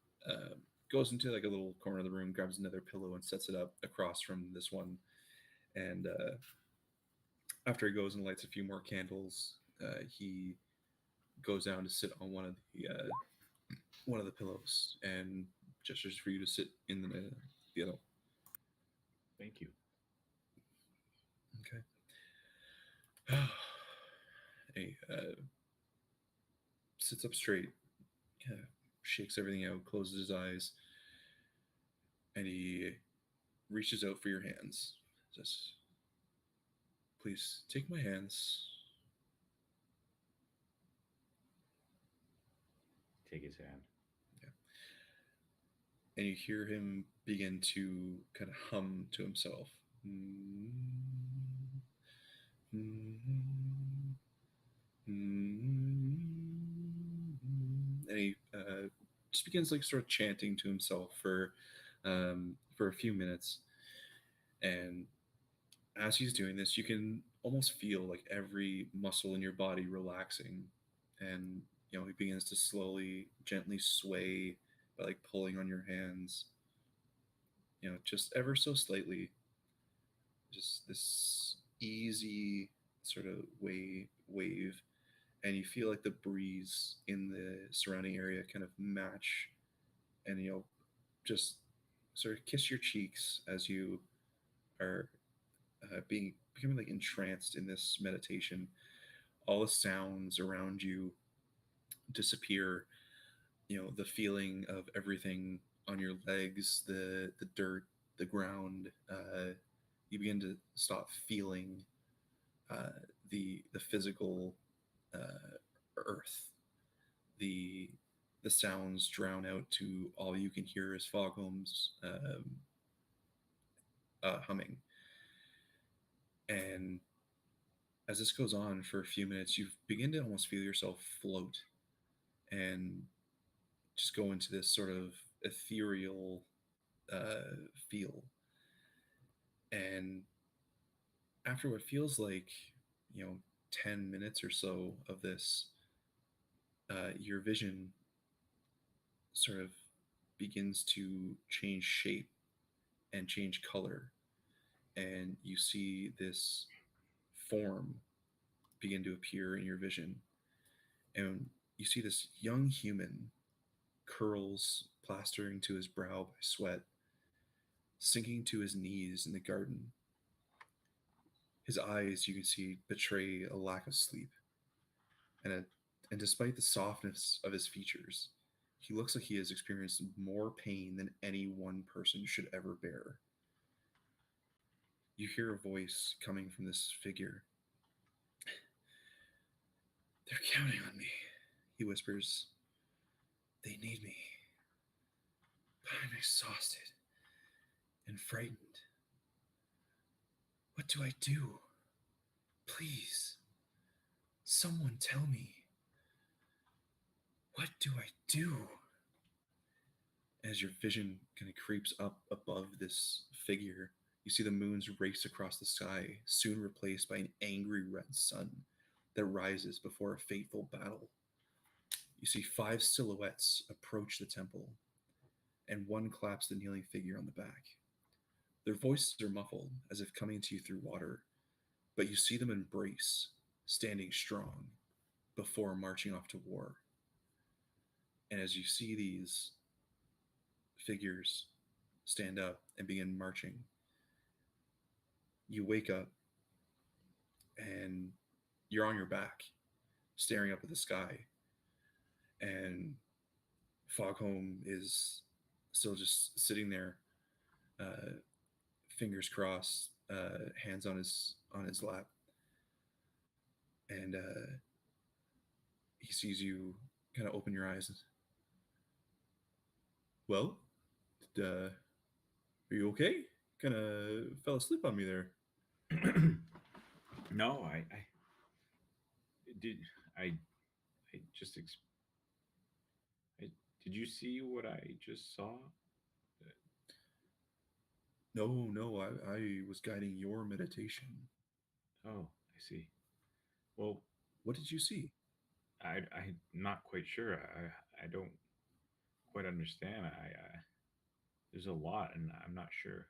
goes into like a little corner of the room, grabs another pillow and sets it up across from this one, and after he goes and lights a few more candles, he goes down to sit on one of the pillows and gestures for you to sit in the other.
Thank you.
Okay. He sits up straight, shakes everything out, closes his eyes, and he reaches out for your hands. Says, Please take my hands.
Take his hand.
And you hear him begin to kind of hum to himself. And he just begins like sort of chanting to himself for a few minutes. And as he's doing this, you can almost feel like every muscle in your body relaxing. And he begins to slowly, gently sway by like pulling on your hands. Just ever so slightly. Just this easy sort of wave, and you feel like the breeze in the surrounding area kind of match, and just sort of kiss your cheeks as you are becoming like entranced in this meditation. All the sounds around you disappear. The feeling of everything on your legs, the dirt, the ground. You begin to stop feeling uh, the physical earth. The sounds drown out to all you can hear is Fogholm's humming. And as this goes on for a few minutes, you begin to almost feel yourself float and just go into this sort of ethereal feel. And after what feels like, 10 minutes or so of this, your vision sort of begins to change shape and change color. And you see this form begin to appear in your vision. And you see this young human, curls plastering to his brow by sweat, sinking to his knees in the garden. His eyes, you can see, betray a lack of sleep. And despite the softness of his features, he looks like he has experienced more pain than any one person should ever bear. You hear a voice coming from this figure. "They're counting on me," he whispers. "They need me. But I'm exhausted and frightened. What do I do? Please, someone tell me. What do I do?" As your vision kind of creeps up above this figure, you see the moons race across the sky, soon replaced by an angry red sun that rises before a fateful battle. You see 5 silhouettes approach the temple, and one claps the kneeling figure on the back. Their voices are muffled, as if coming to you through water, but you see them embrace, standing strong, before marching off to war. And as you see these figures stand up and begin marching, you wake up and you're on your back, staring up at the sky. And Fogholm is still just sitting there, fingers crossed, hands on his lap, and he sees you kind of open your eyes. "Well, are you okay? Kind of fell asleep on me there."
No, I did. I just. Did you see what I just saw?
No, I was guiding your meditation.
Oh, I see. Well,
What did you see?
I'm not quite sure. I don't quite understand. There's a lot, and I'm not sure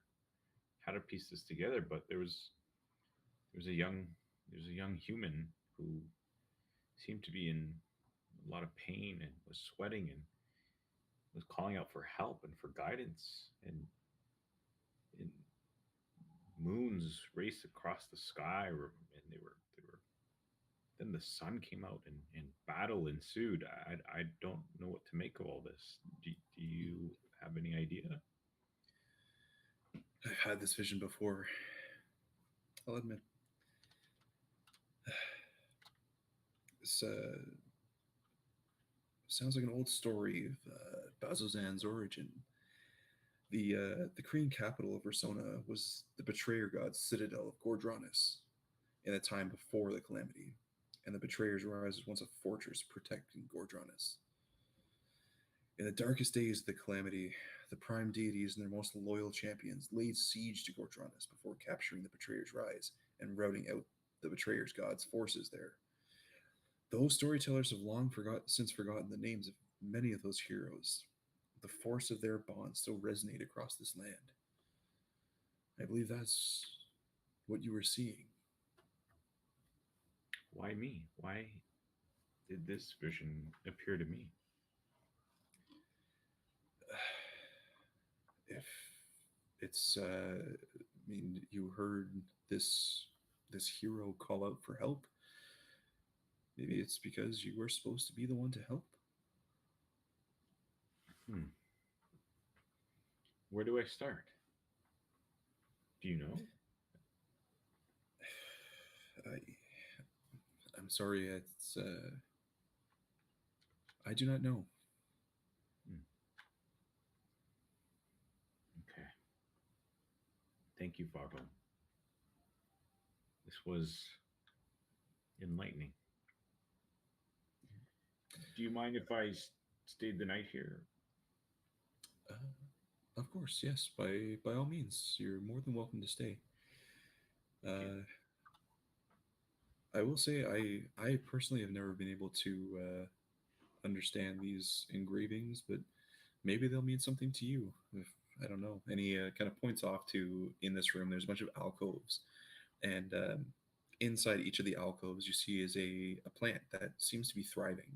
how to piece this together. But there was a young human who seemed to be in a lot of pain and was sweating and was calling out for help and for guidance. And moons raced across the sky, and they were. Then the sun came out, and battle ensued. I don't know what to make of all this. Do you have any idea?
I've had this vision before, I'll admit. This sounds like an old story of Bazozan's origin. The Korean capital of Persona was the betrayer god's citadel of Gordranus in the time before the calamity, and the betrayer's rise was once a fortress protecting Gordranus. In the darkest days of the calamity, the prime deities and their most loyal champions laid siege to Gordranus before capturing the betrayer's rise and routing out the betrayer's god's forces there. Those storytellers have since forgotten the names of many of those heroes. The force of their bonds still resonate across this land. I believe that's what you were seeing.
Why me? Why did this vision appear to me?
If it's, I mean, you heard this hero call out for help. Maybe it's because you were supposed to be the one to help.
Where do I start? Do you know?
I'm sorry. It's I do not know.
Okay. Thank you, Fargo. This was enlightening. Do you mind if I stayed the night here?
Of course, yes. By all means, you're more than welcome to stay. I will say I personally have never been able to understand these engravings, but maybe they'll mean something to you. If I don't know, any kind of points off to in this room. There's a bunch of alcoves, and inside each of the alcoves, you see is a plant that seems to be thriving.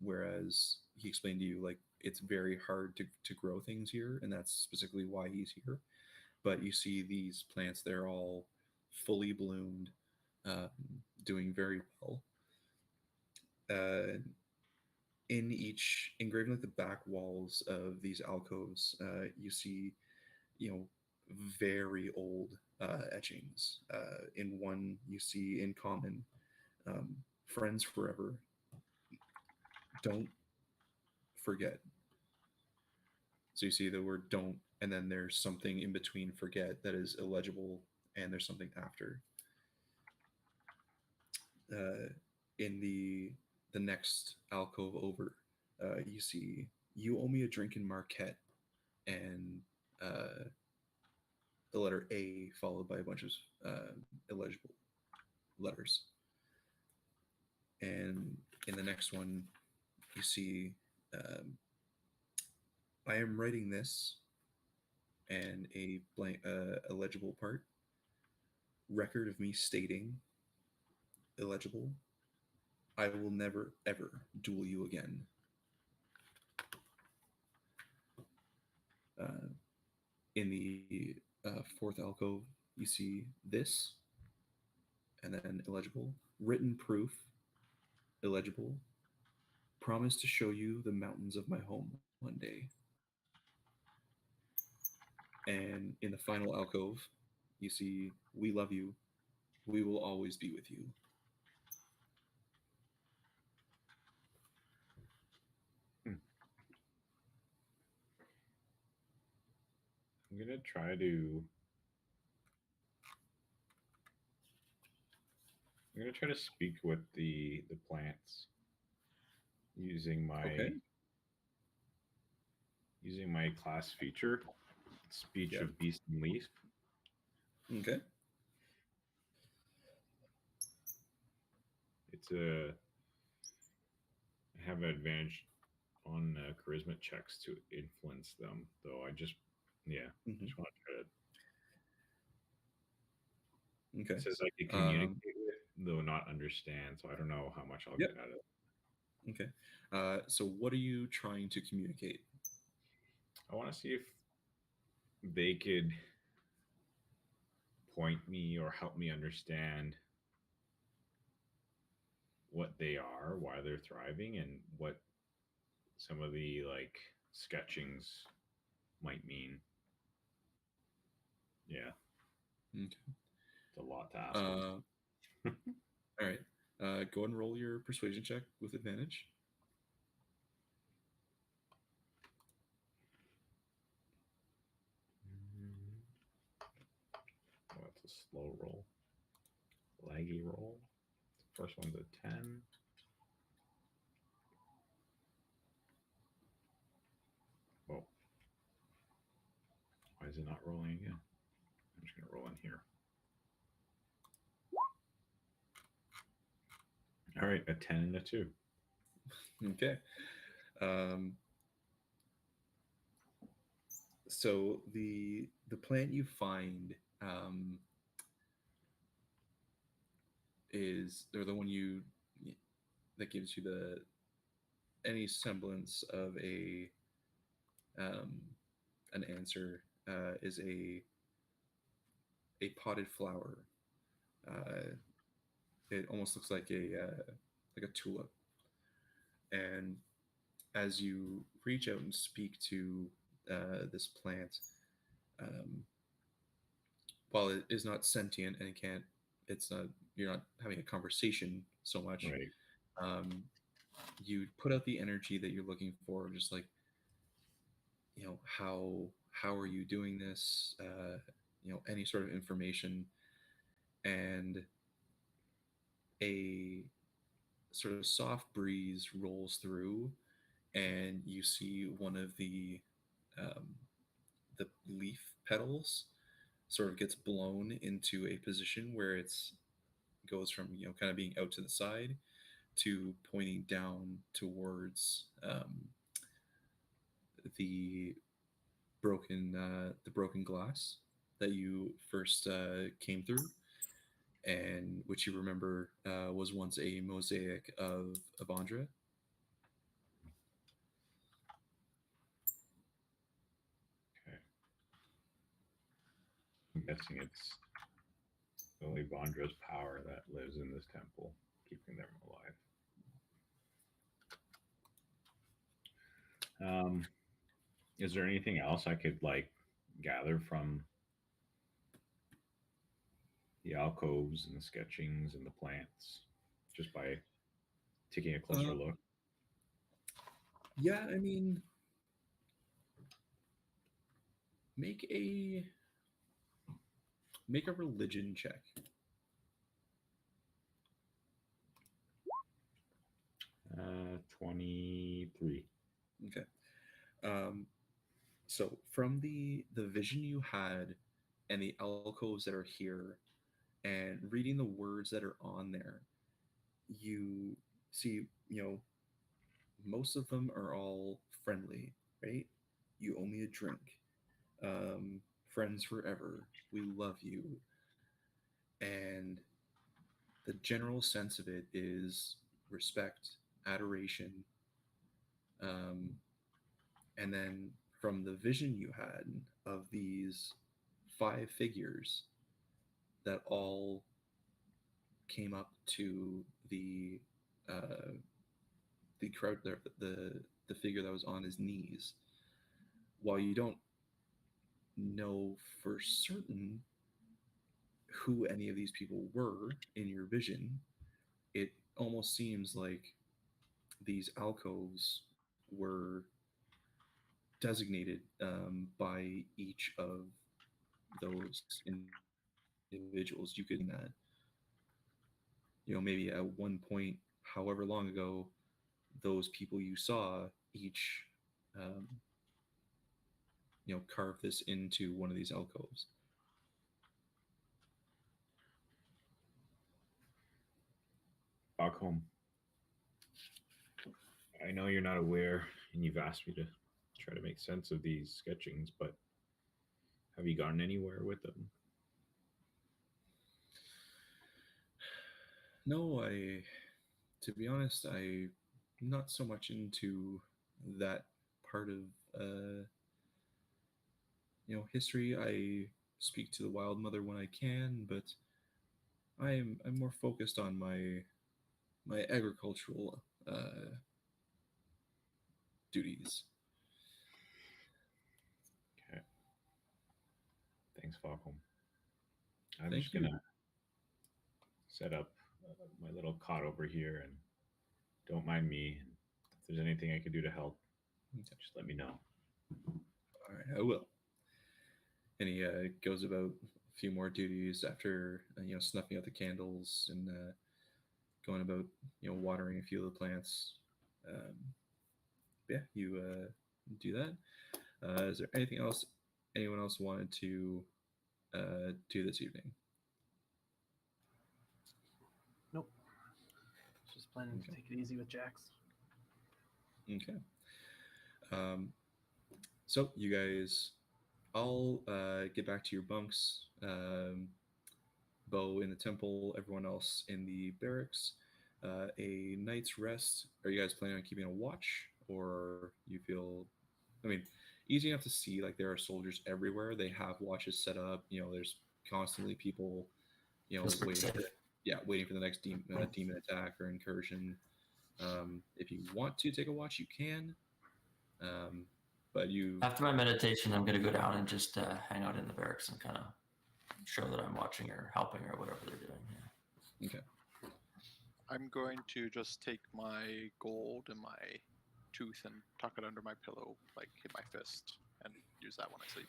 Whereas he explained to you, like, it's very hard to grow things here, and that's specifically why he's here. But you see these plants; they're all fully bloomed, um, doing very well. In each engraving, like the back walls of these alcoves, you see, you know, very old etchings. In one, you see in common, friends forever, don't forget. So you see the word don't, and then there's something in between forget that is illegible, and there's something after. In the next alcove over, you see you owe me a drink in Marquette, and the letter A followed by a bunch of illegible letters. And in the next one, you see I am writing this, and a blank illegible part, record of me stating, illegible, I will never ever duel you again. In the fourth alcove, you see this, and then illegible, written proof, illegible, promise to show you the mountains of my home one day. And in the final alcove, you see, we love you, we will always be with you.
I'm gonna try to. I'm gonna try to speak with the plants using my
Okay.
using my class feature, speech
Yep.
of beast and leaf.
Okay.
It's a. I have an advantage on charisma checks to influence them, though. I just just want to try to.
Okay.
It says I can communicate with, though not understand. So I don't know how much I'll
Yep.
get out of it.
Okay. So what are you trying to communicate?
I want to see if they could point me or help me understand what they are, why they're thriving, and what some of the like sketchings might mean. Yeah.
Okay.
It's a lot to ask.
All right. Go and roll your persuasion check with advantage.
Oh, it's a slow roll. Laggy roll. The first one's a 10. Oh. Why is it not rolling again? I'm just going to roll in here. All right, a 10 and a 2.
Okay. So the plant you find is, or the one you that gives you the any semblance of a an answer is a potted flower. It almost looks like a tulip. And as you reach out and speak to this plant, um, while it is not sentient and it can't, it's not, you're not having a conversation so much.
Right.
Um, you put out the energy that you're looking for, just like, how are you doing this? Any sort of information, and a sort of soft breeze rolls through, and you see one of um, the leaf petals sort of gets blown into a position where it's goes from kind of being out to the side to pointing down towards the broken glass that you first came through, and which you remember was once a mosaic of Avandra.
Okay. I'm guessing it's only Vondra's power that lives in this temple, keeping them alive. Is there anything else I could gather from the alcoves and the sketchings and the plants just by taking a closer look?
Yeah, I mean, make a religion check.
23.
Okay. So from the vision you had and the alcoves that are here, and reading the words that are on there, you see, most of them are all friendly, right? You owe me a drink. Friends forever. We love you. And the general sense of it is respect, adoration. Um, and then from the vision you had of these 5 figures that all came up to uh, the crowd, the figure that was on his knees. While you don't know for certain who any of these people were in your vision, it almost seems like these alcoves were designated by each of those individuals. You could that, maybe at one point, however long ago, those people you saw each, um, carve this into one of these alcoves.
Back home. I know you're not aware, and you've asked me to try to make sense of these sketchings, but have you gotten anywhere with them?
No, to be honest, I'm not so much into that part of, history. I speak to the Wild Mother when I can, but I'm more focused on my agricultural duties.
Okay. Thanks, Falcom. I'm
Thank
just
you.
gonna set up my little cot over here, and don't mind me. If there's anything I can do to help, just let me know.
All right, I will. And he goes about a few more duties after snuffing out the candles and going about watering a few of the plants. Yeah, you do that. Is there anything else anyone else wanted to do this evening?
Nope. Just planning to take it easy with Jax.
Okay. So you guys all get back to your bunks. Bo in the temple, everyone else in the barracks. A night's rest. Are you guys planning on keeping a watch, or you feel? I mean, easy enough to see. Like there are soldiers everywhere. They have watches set up. There's constantly people. Waiting. Waiting for the next demon attack or incursion. If you want to take a watch, you can. But you
after my meditation, I'm gonna go down and just hang out in the barracks and kind of show that I'm watching or helping or whatever they're doing. Yeah.
Okay.
I'm going to just take my gold and my tooth and tuck it under my pillow, like in my fist, and use that when I sleep.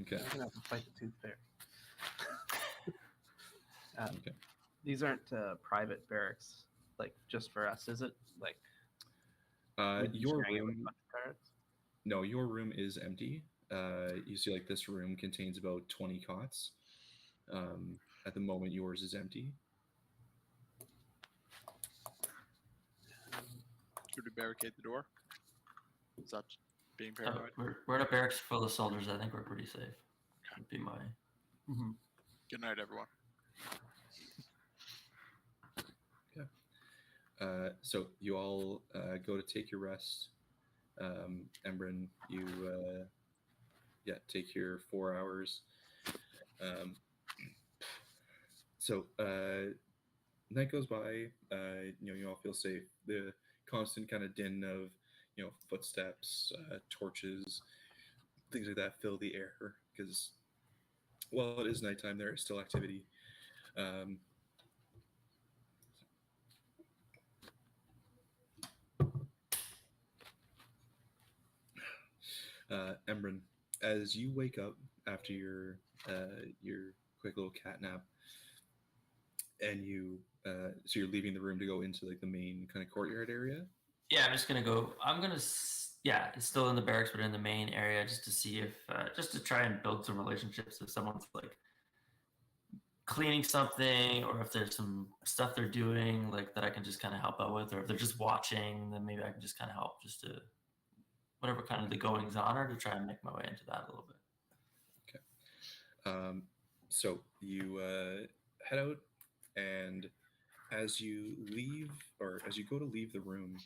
Okay.
You're gonna have to fight the tooth fairy.
Okay.
These aren't private barracks, like just for us, is it? Like
your
sharing it with a
room.
bunch of pirates?
No, your room is empty. You see, like this room contains about 20 cots. At the moment, yours is empty.
Should we barricade the door? Is that being
So
paranoid?
we're in a barracks full of soldiers. I think we're pretty safe. Would be my.
Mm-hmm.
Good night, everyone.
So you all go to take your rest. Embrin, you take your 4 hours. So night goes by. You all feel safe. The constant kind of din of footsteps, torches, things like that fill the air because while it is nighttime, there is still activity. Embrin, as you wake up after your quick little cat nap, and so you're leaving the room to go into like the main kind of courtyard area.
Yeah, I'm just gonna go. It's still in the barracks, but in the main area, just to see if, just to try and build some relationships. If someone's like cleaning something, or if there's some stuff they're doing, like that I can just kind of help out with, or if they're just watching, then maybe I can just kind of help, just to whatever kind of the goings on are, to try and make my way into that a little bit.
Okay. So you head out, and as you leave, or as you go to leave the room,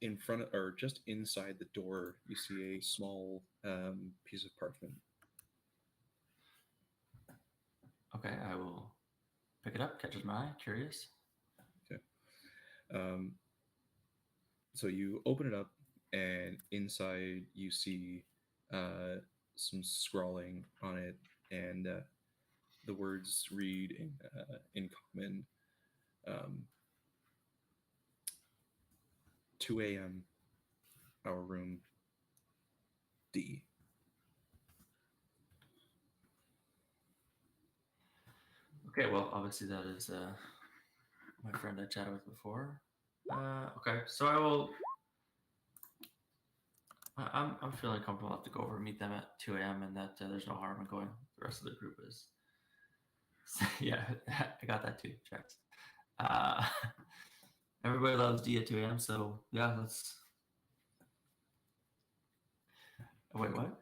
in front of, or just inside the door, you see a small piece of parchment.
Okay, I will pick it up. Catches my eye. Curious.
Okay. So you open it up, and inside you see some scrawling on it, and the words read in common. 2 a.m. Our room D.
Okay, well, obviously that is my friend I chatted with before. Okay, so I will. I'm feeling comfortable enough to go over and meet them at 2 a.m. and that there's no harm in going. The rest of the group is. So, yeah, I got that too, Jax. Everybody loves D at 2 a.m. So yeah, let's. Oh, wait, what?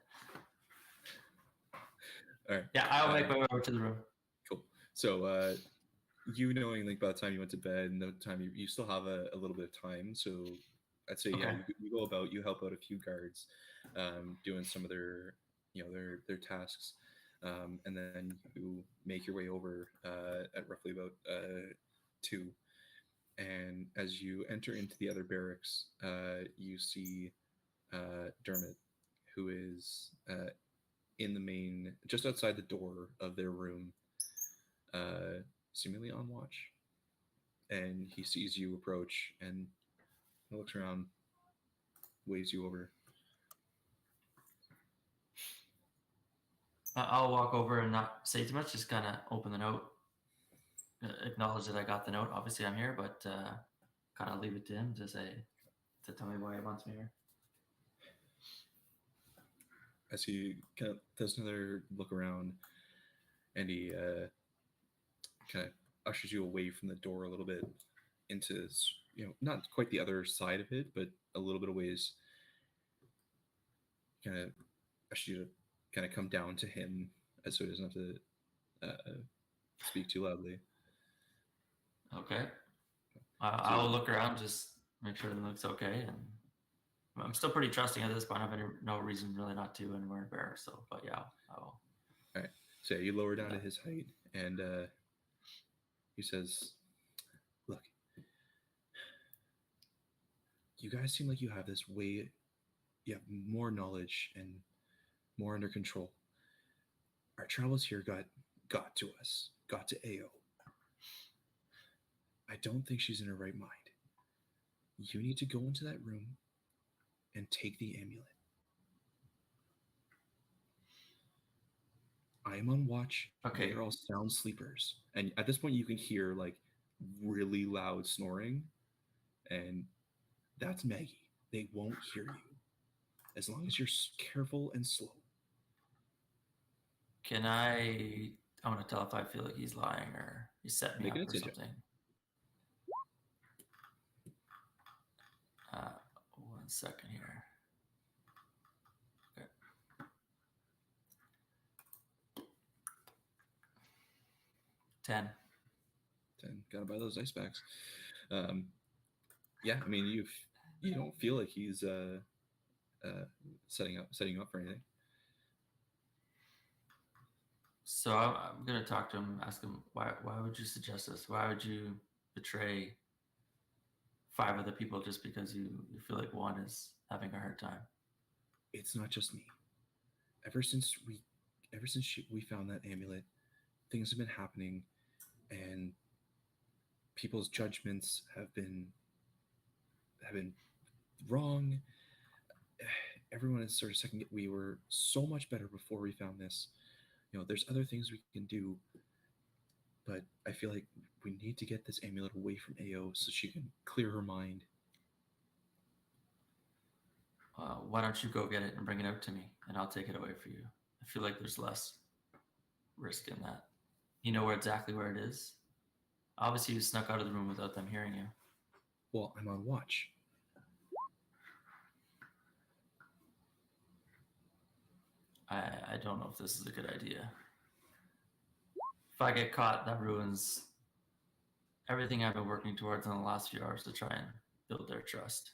All right.
Yeah, I'll make my way over to the room.
Cool. So, knowing like by the time you went to bed and the time you still have a little bit of time, so I'd say
Okay.
you go about, you help out a few guards, doing some of their their tasks, and then you make your way over at roughly about 2. And as you enter into the other barracks, you see Dermot, who is in the main, just outside the door of their room, seemingly on watch, and he sees you approach and looks around, waves you over.
I'll walk over and not say too much. Just kind of open the note, acknowledge that I got the note. Obviously, I'm here, but kind of leave it to him to tell me why he wants me here.
As he kind of does another look around, and he kind of ushers you away from the door a little bit into, not quite the other side of it, but a little bit of ways. Kind of ushers you to kind of come down to him, as so he doesn't have to speak too loudly.
Okay. I'll look around, just make sure everything looks okay, and I'm still pretty trusting at this point. I have no reason really not to, and we're embarrassed. So, but yeah, I will.
All right. So you lower down to his height, and he says, "Look, you guys seem like you have this way. You have more knowledge and more under control. Our travels here got to us, got to AO. I don't think she's in her right mind. You need to go into that room and take the amulet. I am on watch.
Okay.
They're all sound sleepers. And at this point, you can hear like really loud snoring. And that's Maggie. They won't hear you as long as you're careful and slow.
Can I want to tell if I feel like he's lying or he set me
Make an
up or
insight check.
something. 1 second here. Okay. 10.
10. Gotta buy those ice packs. Yeah, I mean, you don't feel like he's setting up for anything.
So I'm gonna talk to him, ask him why would you suggest this? Why would you betray 5 other people just because you feel like one is having a hard time?
It's not just me. Ever since we found that amulet, things have been happening, and people's judgments have been wrong. Everyone is sort of second. We were so much better before we found this. There's other things we can do, but I feel like we need to get this amulet away from AO so she can clear her mind.
Why don't you go get it and bring it out to me, and I'll take it away for you. I feel like there's less risk in that. You know exactly where it is. Obviously, you snuck out of the room without them hearing you.
Well, I'm on watch.
I don't know if this is a good idea. If I get caught, that ruins everything I've been working towards in the last few hours to try and build their trust.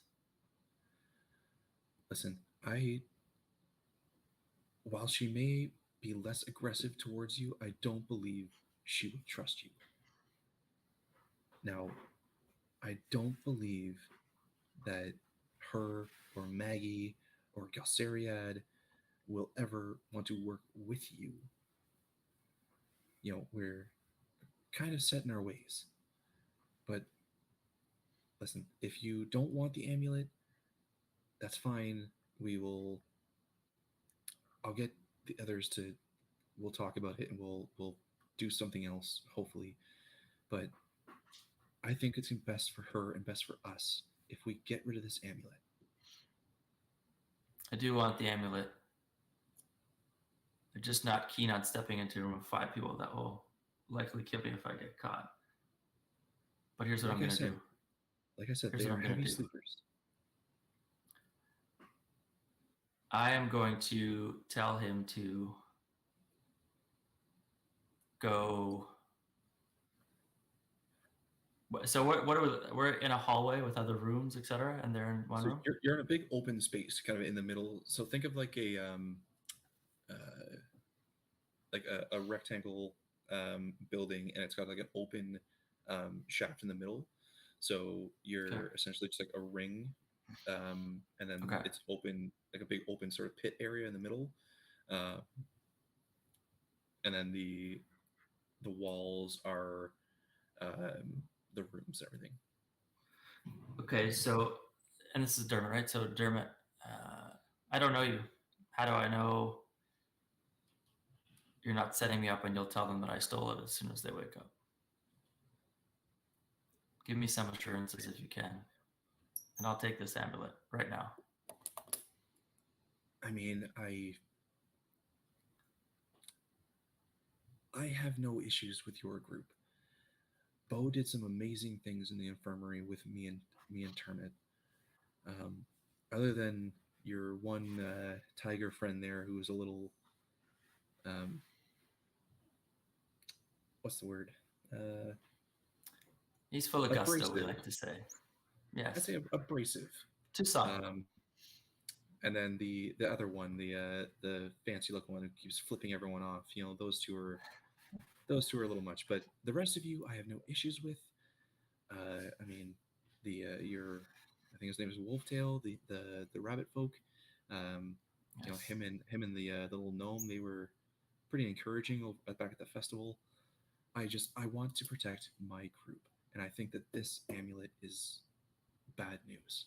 Listen, while she may be less aggressive towards you, I don't believe she would trust you. Now, I don't believe that her or Maggie or Galsariad will ever want to work with you. We're kind of set in our ways. But listen, if you don't want the amulet, that's fine. I'll get the others we'll talk about it, and we'll do something else, hopefully. But I think it's best for her and best for us if we get rid of this amulet.
I do want the amulet. They're just not keen on stepping into a room of 5 people that will likely kill me if I get caught. But here's what I'm going to do.
Like I said,
Here's
they
what
are
I'm gonna
heavy
do.
sleepers.
I am going to tell him to go. So what are we're in a hallway with other rooms, etc., and they're in one room.
You're in a big open space, kind of in the middle. So think of like a rectangle building, and it's got like an open shaft in the middle. So you're essentially just like a ring, and then it's open, like a big open sort of pit area in the middle, and then the walls are the rooms, everything.
Okay, so, and this is Dermot, right? So Dermot, I don't know you. How do I know you're not setting me up and you'll tell them that I stole it as soon as they wake up? Give me some assurances if you can, and I'll take this amulet right now.
I mean, I have no issues with your group. Bo did some amazing things in the infirmary with me and Termit. Other than your one tiger friend there who was a little, what's the word?
He's full of gusto, we
abrasive.
like to say. Yes.
I'd say abrasive.
Too soft.
And then the other one, the fancy looking one who keeps flipping everyone off. You know, those two are a little much. But the rest of you, I have no issues with. I mean, I think his name is Wolftail, the rabbit folk. You know, him and the little gnome, they were pretty encouraging back at the festival. I want to protect my group, and I think that this amulet is bad news.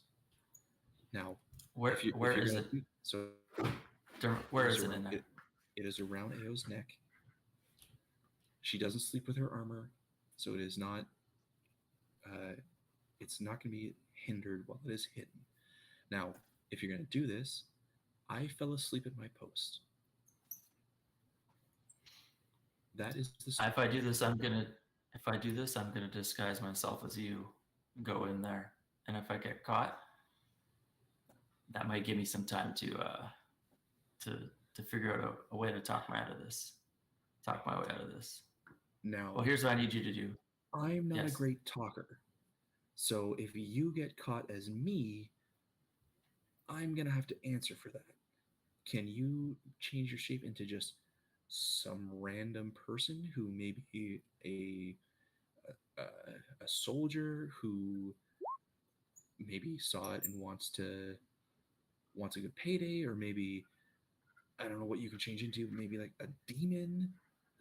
Now,
where is it?
So
Where is it in there?
It is around Ao's neck. She doesn't sleep with her armor, so it is not. It's not going to be hindered while it is hidden. Now, if you're going to do this, I fell asleep at my post. That is the.
If I do this, I'm gonna disguise myself as you. Go in there, and if I get caught, that might give me some time to figure out a way to talk my way out of this.
Now,
well, here's what I need you to do.
I'm not a great talker, so if you get caught as me, I'm gonna have to answer for that. Can you change your shape into just some random person who may be a soldier who maybe saw it and wants a good payday, or maybe I don't know what you could change into, maybe like a demon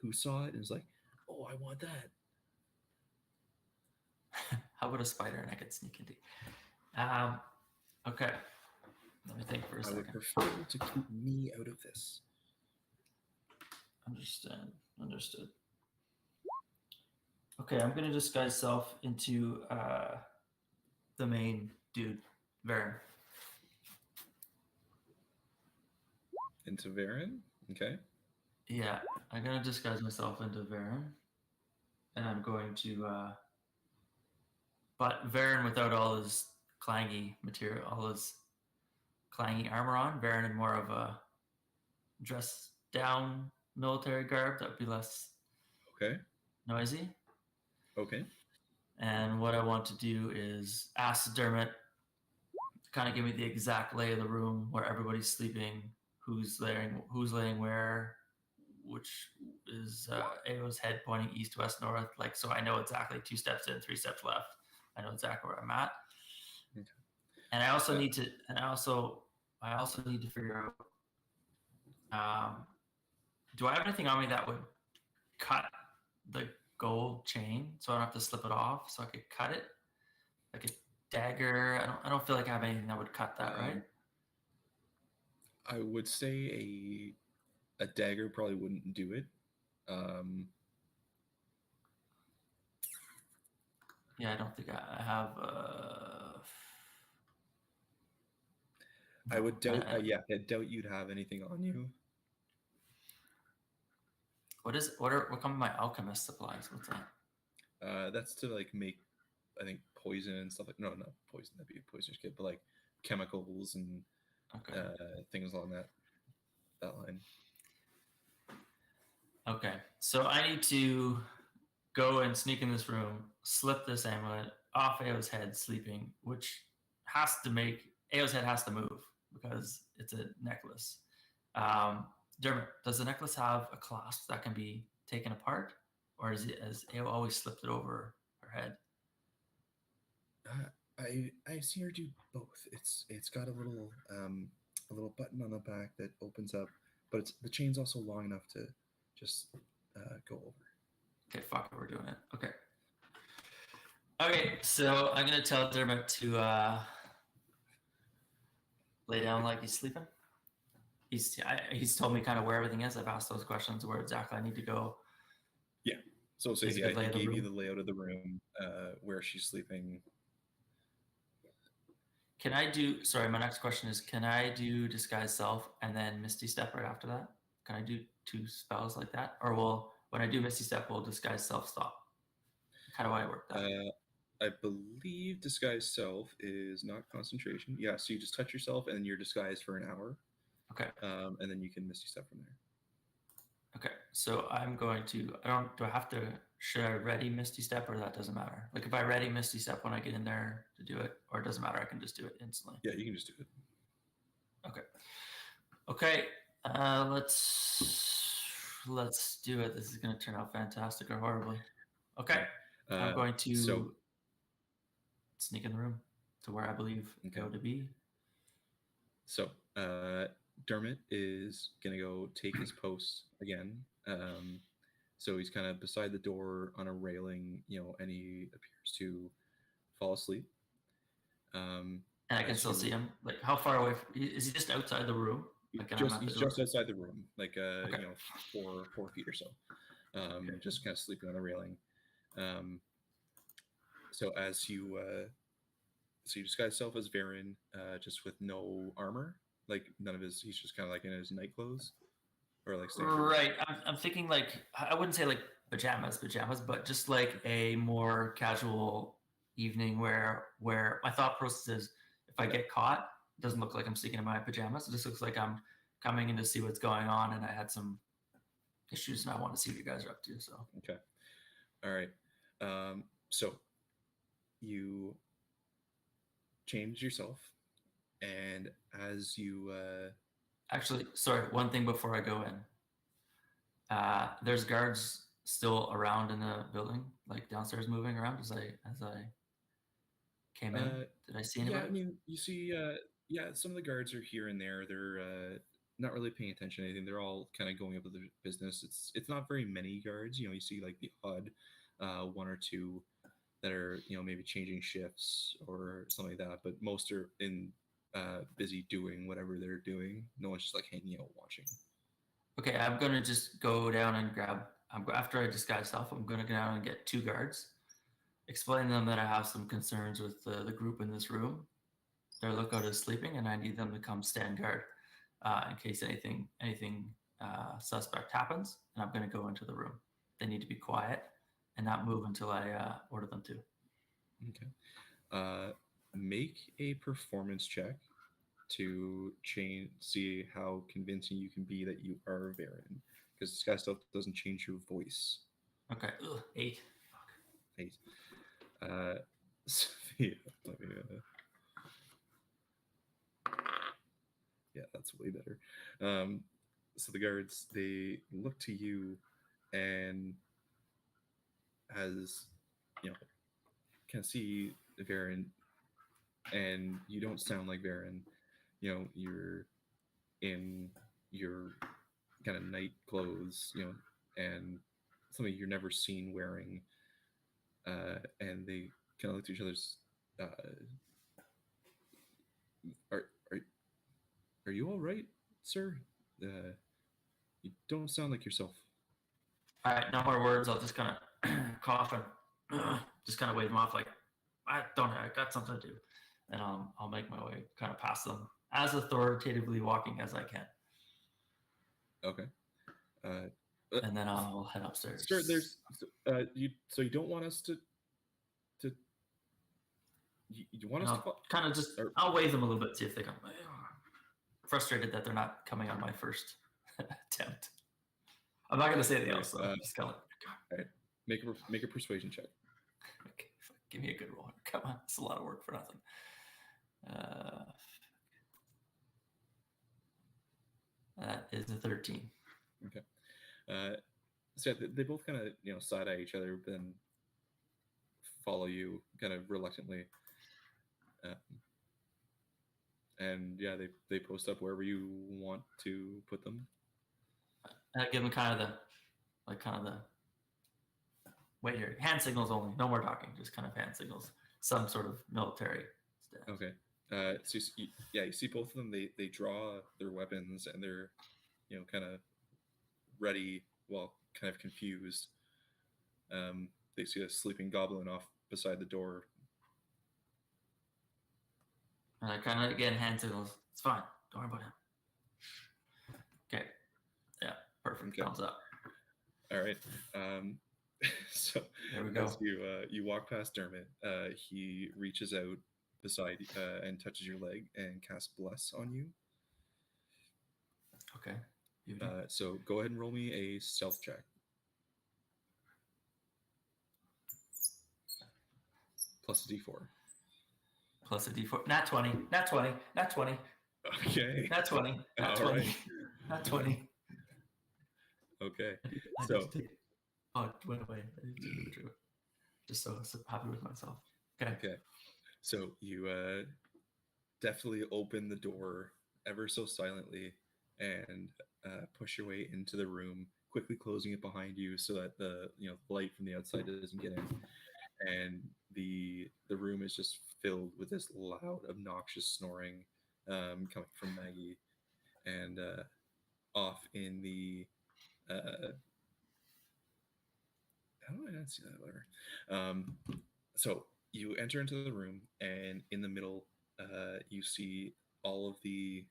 who saw it and is like, oh, I want that.
How about a spider and I could sneak into? Okay. Let me think for a second.
I would prefer to keep me out of this.
Understood. Okay, I'm gonna disguise self into the main dude, Varen.
Into Varen? Okay.
Yeah, I'm gonna disguise myself into Varen, and I'm going to, but Varen without all his clangy material, all his clangy armor on. Varen in more of a dress down military garb that would be less noisy.
Okay.
And what I want to do is ask Dermot to kind of give me the exact lay of the room where everybody's sleeping, who's laying where, which is Ao's head pointing east, west, north, like, so I know exactly 2 steps in, 3 steps left. I know exactly where I'm at. Okay. And I also need to, figure out, do I have anything on me that would cut the gold chain so I don't have to slip it off, so I could cut it like a dagger? I don't feel like I have anything that would cut that, right?
I would say a dagger probably wouldn't do it.
Yeah, I don't think I have.
I would doubt. I doubt you'd have anything on you.
What come my alchemist supplies? What's that?
That's to like make, I think, poison and stuff like. No, not poison. That'd be a poisoner's kit, but like chemicals and things along that line.
Okay, so I need to go and sneak in this room, slip this amulet off Ao's head sleeping, which has to make Ao's head has to move because it's a necklace. Dermot, does the necklace have a clasp that can be taken apart, or has Ao always slipped it over her head?
I've seen her do both. It's got a little button on the back that opens up, but the chain's also long enough to just go over.
Okay, fuck it, we're doing it. Okay. Okay, so I'm gonna tell Dermot to lay down like he's sleeping. He's told me kind of where everything is. I've asked those questions where exactly I need to go.
So
Gives a
yeah,
good lay
he
of the
gave you
room.
the layout of the room, where she's sleeping.
Can I do? Sorry, my next question is: can I do disguise self and then Misty Step right after that? Can I do 2 spells like that, or will when I do Misty Step, will disguise self stop? How do I work that?
I believe disguise self is not concentration. Yeah, so you just touch yourself and you're disguised for an hour.
Okay.
And then you can misty step from there.
Okay, so I'm going to. Do I have to? Should I ready Misty Step, or that doesn't matter? Like if I ready Misty Step when I get in there to do it, or it doesn't matter, I can just do it instantly.
Yeah, you can just do it.
Okay. Okay. Let's do it. This is going to turn out fantastic or horribly. Okay. I'm going to sneak in the room to where I believe go to be.
So Dermot is gonna go take his post again. So he's kind of beside the door on a railing, and he appears to fall asleep.
And I can still see him. Like, how far away? Is he just outside the room? Like,
he's just outside the room, like 4 feet or so. Just kind of sleeping on the railing. So as you disguise yourself as Varen, just with no armor, like none of his. He's just kind of like in his night clothes, or like
right. I'm thinking like I wouldn't say like pajamas, but just like a more casual evening where my thought process is if I get caught, it doesn't look like I'm sneaking in my pajamas. It just looks like I'm coming in to see what's going on, and I had some issues, and I want to see what you guys are up to. So
okay, all right. So you change yourself, and as you
actually, sorry, one thing before I go in. There's guards still around in the building, like downstairs moving around as I came in. Did I see anybody?
Yeah, I mean, you see, some of the guards are here and there. They're not really paying attention to anything. They're all kind of going about their business. It's not very many guards. You see like the odd 1 or 2 that are maybe changing shifts or something like that. But most are in busy doing whatever they're doing. No one's just like hanging out watching.
Okay, I'm gonna just go down and grab. After I disguise self, I'm gonna go down and get 2 guards. Explain to them that I have some concerns with the group in this room. Their lookout is sleeping, and I need them to come stand guard in case anything suspect happens. And I'm gonna go into the room. They need to be quiet and not move until I order them to.
Okay. Make a performance check to see how convincing you can be that you are Varen, because disguise self doesn't change your voice.
Okay. 8. Fuck.
8. Sophia, let me, yeah, that's way better. So the guards, they look to you, and as can see Varen, and you don't sound like Varen. You're in your kind of night clothes, and something you're never seen wearing. And they kind of look at each other's. Are you all right, sir? You don't sound like yourself.
All right, no more words. I'll just kind of cough and just kind of wave them off like, I got something to do. And I'll make my way kind of past them as authoritatively walking as I can.
Okay.
And then I'll head upstairs.
Sir, you don't want us to you want us to
kind of just I'll wave them a little bit, see if they come. Frustrated that they're not coming on my first attempt. I'm not going to say anything else. So just kind of
all right. Make a persuasion check.
Okay, give me a good roll. Come on, it's a lot of work for nothing. That is a 13.
Okay. So they both kind of side eye each other, then follow you kind of reluctantly. And yeah, they post up wherever you want to put them.
I give them kind of the wait here. Hand signals only. No more talking. Just kind of hand signals. Some sort of military stance.
Okay. So you see both of them. They draw their weapons and they're, kind of ready. Well, kind of confused. They see a sleeping goblin off beside the door.
And I kind of again hand signals. It's fine. Don't worry about him. Okay. Yeah. Perfect.
Okay.
Thumbs up.
All right. So
There we go.
as you walk past Dermot, he reaches out beside and touches your leg and casts Bless on you.
Okay. Beauty.
So go ahead and roll me a stealth check. Plus a d4.
Plus a d4. Nat 20. Nat 20. Nat 20.
Okay.
Nat 20. Nat
All
20.
right.
Nat 20.
Okay.
I
So
just did. Oh, it went away. I didn't do the true. Just so happy with myself. Okay.
Okay. So you definitely open the door ever so silently and push your way into the room, quickly closing it behind you so that the light from the outside doesn't get in. And the room is just filled with this loud, obnoxious snoring coming from Maggie. And off in the how do I not see that? Whatever. So you enter into the room, and in the middle, you see all of the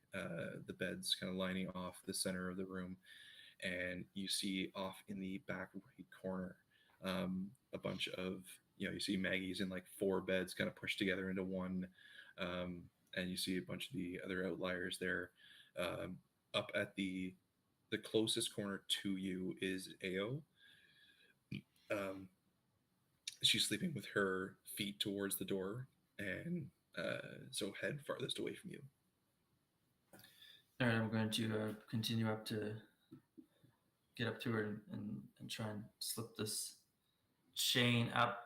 beds kind of lining off the center of the room, and you see off in the back right corner a bunch of you see Maggie's in like 4 beds kind of pushed together into one, and you see a bunch of the other outliers there. Up at the closest corner to you is Ao. She's sleeping with her feet towards the door, and so head farthest away from you.
All right, I'm going to continue up to get up to her and try and slip this chain up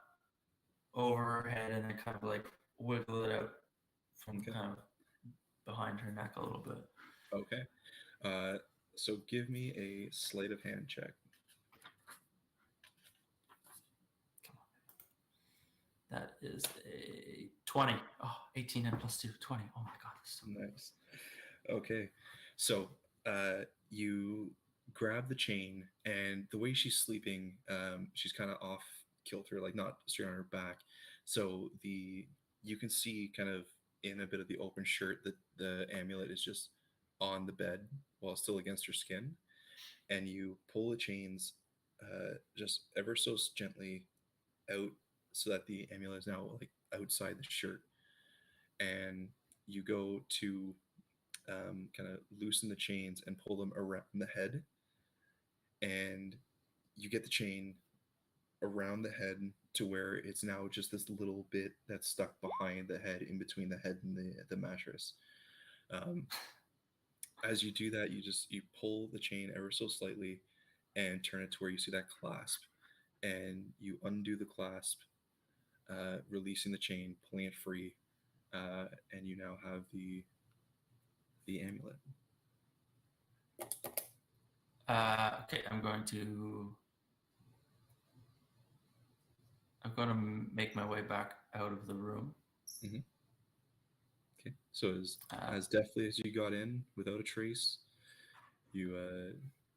over her head and then kind of like wiggle it out from kind of behind her neck a little bit.
Okay. So give me a sleight of hand check.
That is a 20. Oh, 18 and plus 2, 20. Oh my God, that's so
nice. Okay. So you grab the chain, and the way she's sleeping, she's kind of off kilter, like not straight on her back. So you can see kind of in a bit of the open shirt that the amulet is just on the bed while still against her skin. And you pull the chains just ever so gently out, so that the amulet is now like outside the shirt, and you go to kind of loosen the chains and pull them around the head, and you get the chain around the head to where it's now just this little bit that's stuck behind the head, in between the head and the mattress. As you do that, you pull the chain ever so slightly and turn it to where you see that clasp, and you undo the clasp, releasing the chain, pulling it free, and you now have the amulet.
Okay, I'm going to make my way back out of the room.
Mm-hmm. Okay, so as deftly as you got in, without a trace, you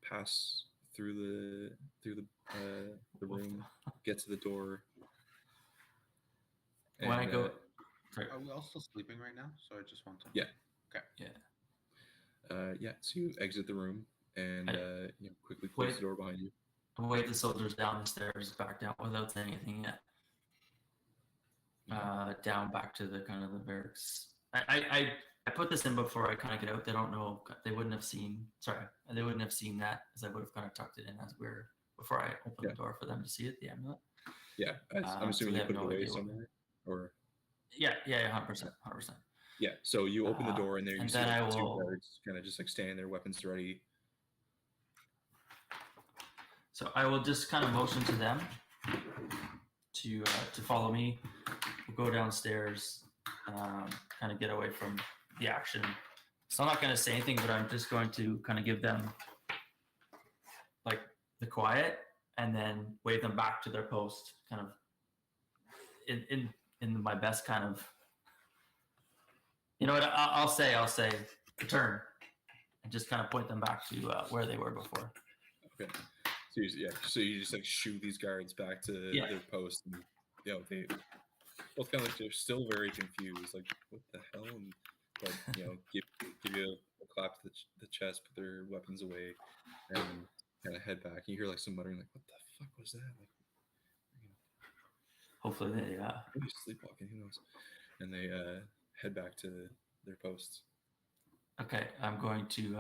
pass through the room, get to the door.
When I go, sorry.
Are we all still sleeping right now? So I just want to.
Yeah.
Okay.
Yeah.
Yeah. So you exit the room and quickly close the door behind you.
I wave the soldiers down the stairs, back down without saying anything yet. Down back to the kind of the barracks. I put this in before I kind of get out. They don't know. They wouldn't have seen. Sorry, they wouldn't have seen that, as I would have kind of tucked it in before I opened the door for them to see it. The amulet.
Yeah, I'm assuming
so
you put
no
it away
idea
somewhere, or.
Yeah, 100%.
Yeah, so you open the door and there you see like, 2 guards kind of just like standing there, weapons ready.
So I will just kind of motion to them to follow me. We'll go downstairs, kind of get away from the action. So I'm not going to say anything, but I'm just going to kind of give them like the quiet and then wave them back to their post, kind of in my best kind of. You know what? I'll say return, and just kind of point them back to where they were before.
Okay. So you just like shoo these guards back to their post, and they both kind of like they're still very confused, like what the hell, and but give you a clap to the chest, put their weapons away, and kind of head back. You hear like some muttering, like what the fuck was that? Like,
hopefully they
maybe sleepwalking, who knows? And they head back to their posts.
Okay, I'm going to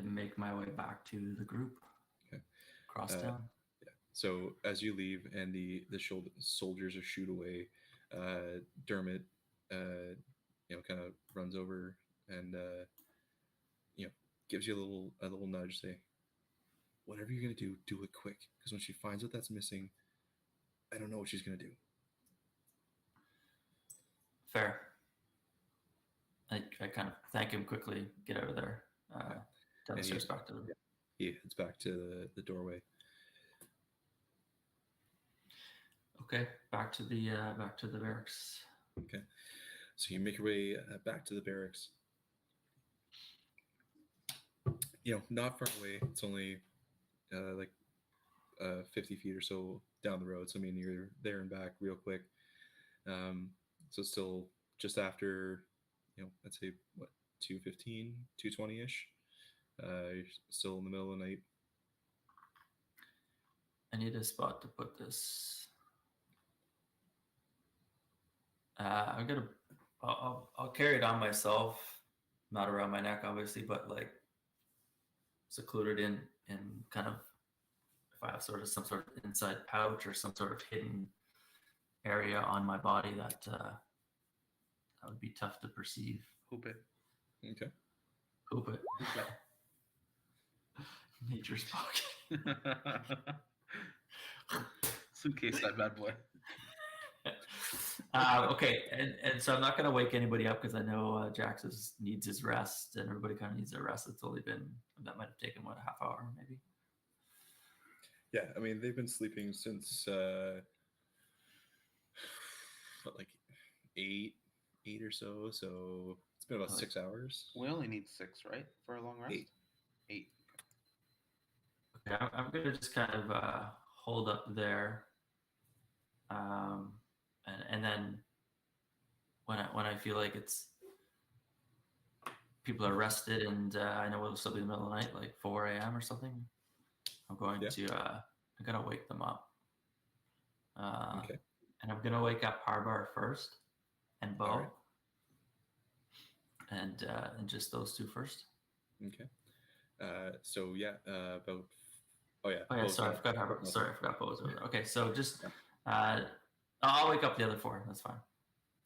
make my way back to the group.
Okay.
Across town.
Yeah. So as you leave and the soldiers are shooed away, Dermot, kind of runs over and gives you a little nudge. Say, whatever you're gonna do it quick, because when she finds out that's missing, I don't know what she's gonna do.
Fair. I kind of thank him quickly, get out of there. Downstairs back to them.
Yeah, he heads back to the doorway.
Okay, back to the barracks.
Okay, so you make your way back to the barracks. Not far away. It's only 50 feet or so down the road. So I mean, you're there and back real quick. So still just after, I'd say what 2:15, 2:20ish. You're still in the middle of the night.
I need a spot to put this. I'll carry it on myself, not around my neck, obviously, but like secluded in kind of, if I have some sort of inside pouch or some sort of hidden area on my body that would be tough to perceive.
Hoop it.
Okay.
Hoop it. Nature's pocket.
Suitcase, that bad boy.
Okay, and so I'm not going to wake anybody up because I know Jax needs his rest, and everybody kind of needs their rest. It's only been, that might have taken, a half hour maybe?
Yeah, I mean, they've been sleeping since, like 8 or so, so it's been about 6 hours.
We only need 6, right, for a long rest? 8.
Okay, I'm going to just kind of hold up there. And then when I feel like it's people are rested and I know it'll still be in the middle of the night, like 4 a.m. or something, I'm going to I'm gonna wake them up.
Okay.
And I'm gonna wake up Harbar first and Bo.
Right.
And just those two first.
Okay. So yeah, about. Oh yeah.
Oh yeah. Sorry, I forgot Harbar. Sorry, I forgot Bo was over there. Okay, so just I'll wake up the other 4. That's fine.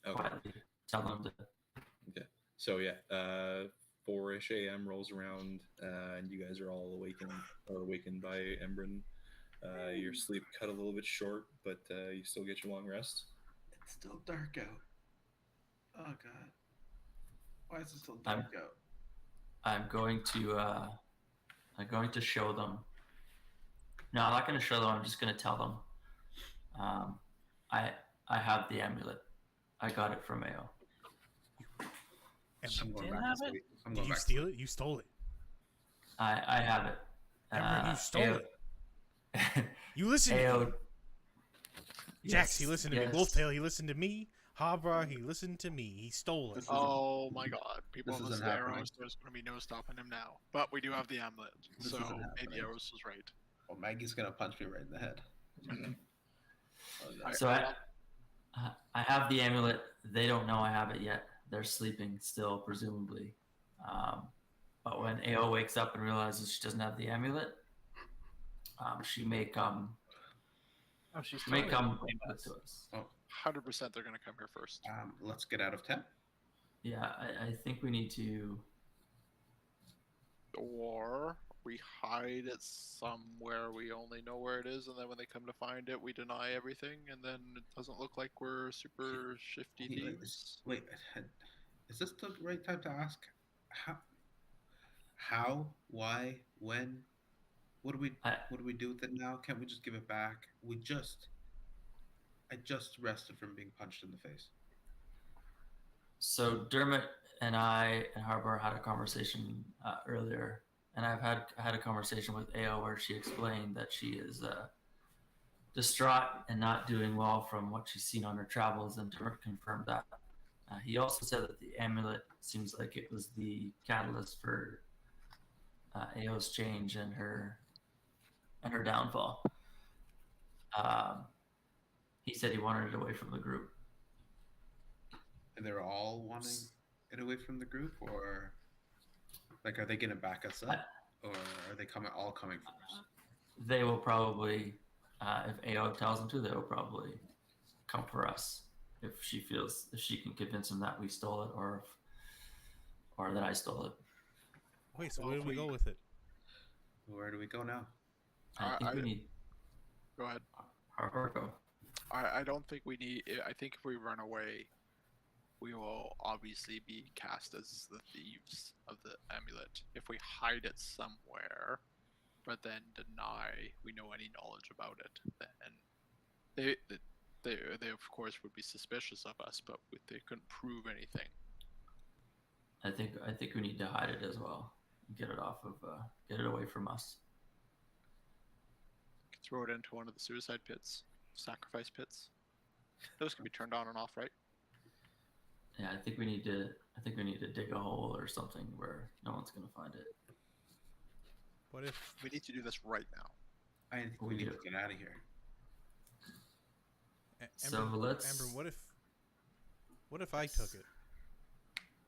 Okay.
Quietly tell them to.
Okay. So yeah, 4-ish a.m. rolls around, and you guys are all awakened by Embrin. Your sleep cut a little bit short, but you still get your long rest.
It's still dark out. Oh god. Why is it still dark out?
I'm going to show them. No, I'm not going to show them. I'm just going to tell them. I have the amulet. I got it from AO.
Did you steal it? You stole it.
I have it.
Ember, you stole it. You listened to me. Jax, he listened to me. Wolftail, he listened to me. Habra, he listened to me. He stole it.
Oh my god. People in the arrows, there's going to be no stopping him now. But we do have the amulet. So maybe Arrows was right.
Well, Maggie's going to punch me right in the head.
So I have the amulet. They don't know I have it yet. They're sleeping still, presumably. But when AO wakes up and realizes she doesn't have the amulet, she may come.
Oh, she's
may come to us.
100% they're going to come here first.
Let's get out of 10.
Yeah, I think we need to.
Or we hide it somewhere we only know where it is, and then when they come to find it, we deny everything, and then it doesn't look like we're super shifty thieves.
Wait, is this the right time to ask? How? Why? When? What do we do with it now? Can't we just give it back? I just rested from being punched in the face.
So Dermot and I and Harbor had a conversation earlier, and I've had a conversation with AO where she explained that she is distraught and not doing well from what she's seen on her travels, and Dermot confirmed that. He also said that the amulet seems like it was the catalyst for AO's change and her downfall. He said he wanted it away from the group.
And they're all wanting it away from the group, or like, are they going to back us up, or are they all coming for us?
They will probably, if AO tells them to, they will probably come for us if she can convince them that we stole it, or that I stole it.
Wait, so where do we go with it?
Where do we go now?
I think we need.
Go ahead.
Harbor, go.
I don't think we need. I think if we run away, we will obviously be cast as the thieves of the amulet. If we hide it somewhere, but then deny we know any knowledge about it, then they of course would be suspicious of us, but they couldn't prove anything.
I think we need to hide it as well. Get it away from us.
Throw it into one of the suicide pits, sacrifice pits. Those can be turned on and off, right?
Yeah, I think we need to dig a hole or something where no one's gonna find it.
What if
We need to do this right now.
I think we need to get out of here.
So let's.
Amber, what if I took it?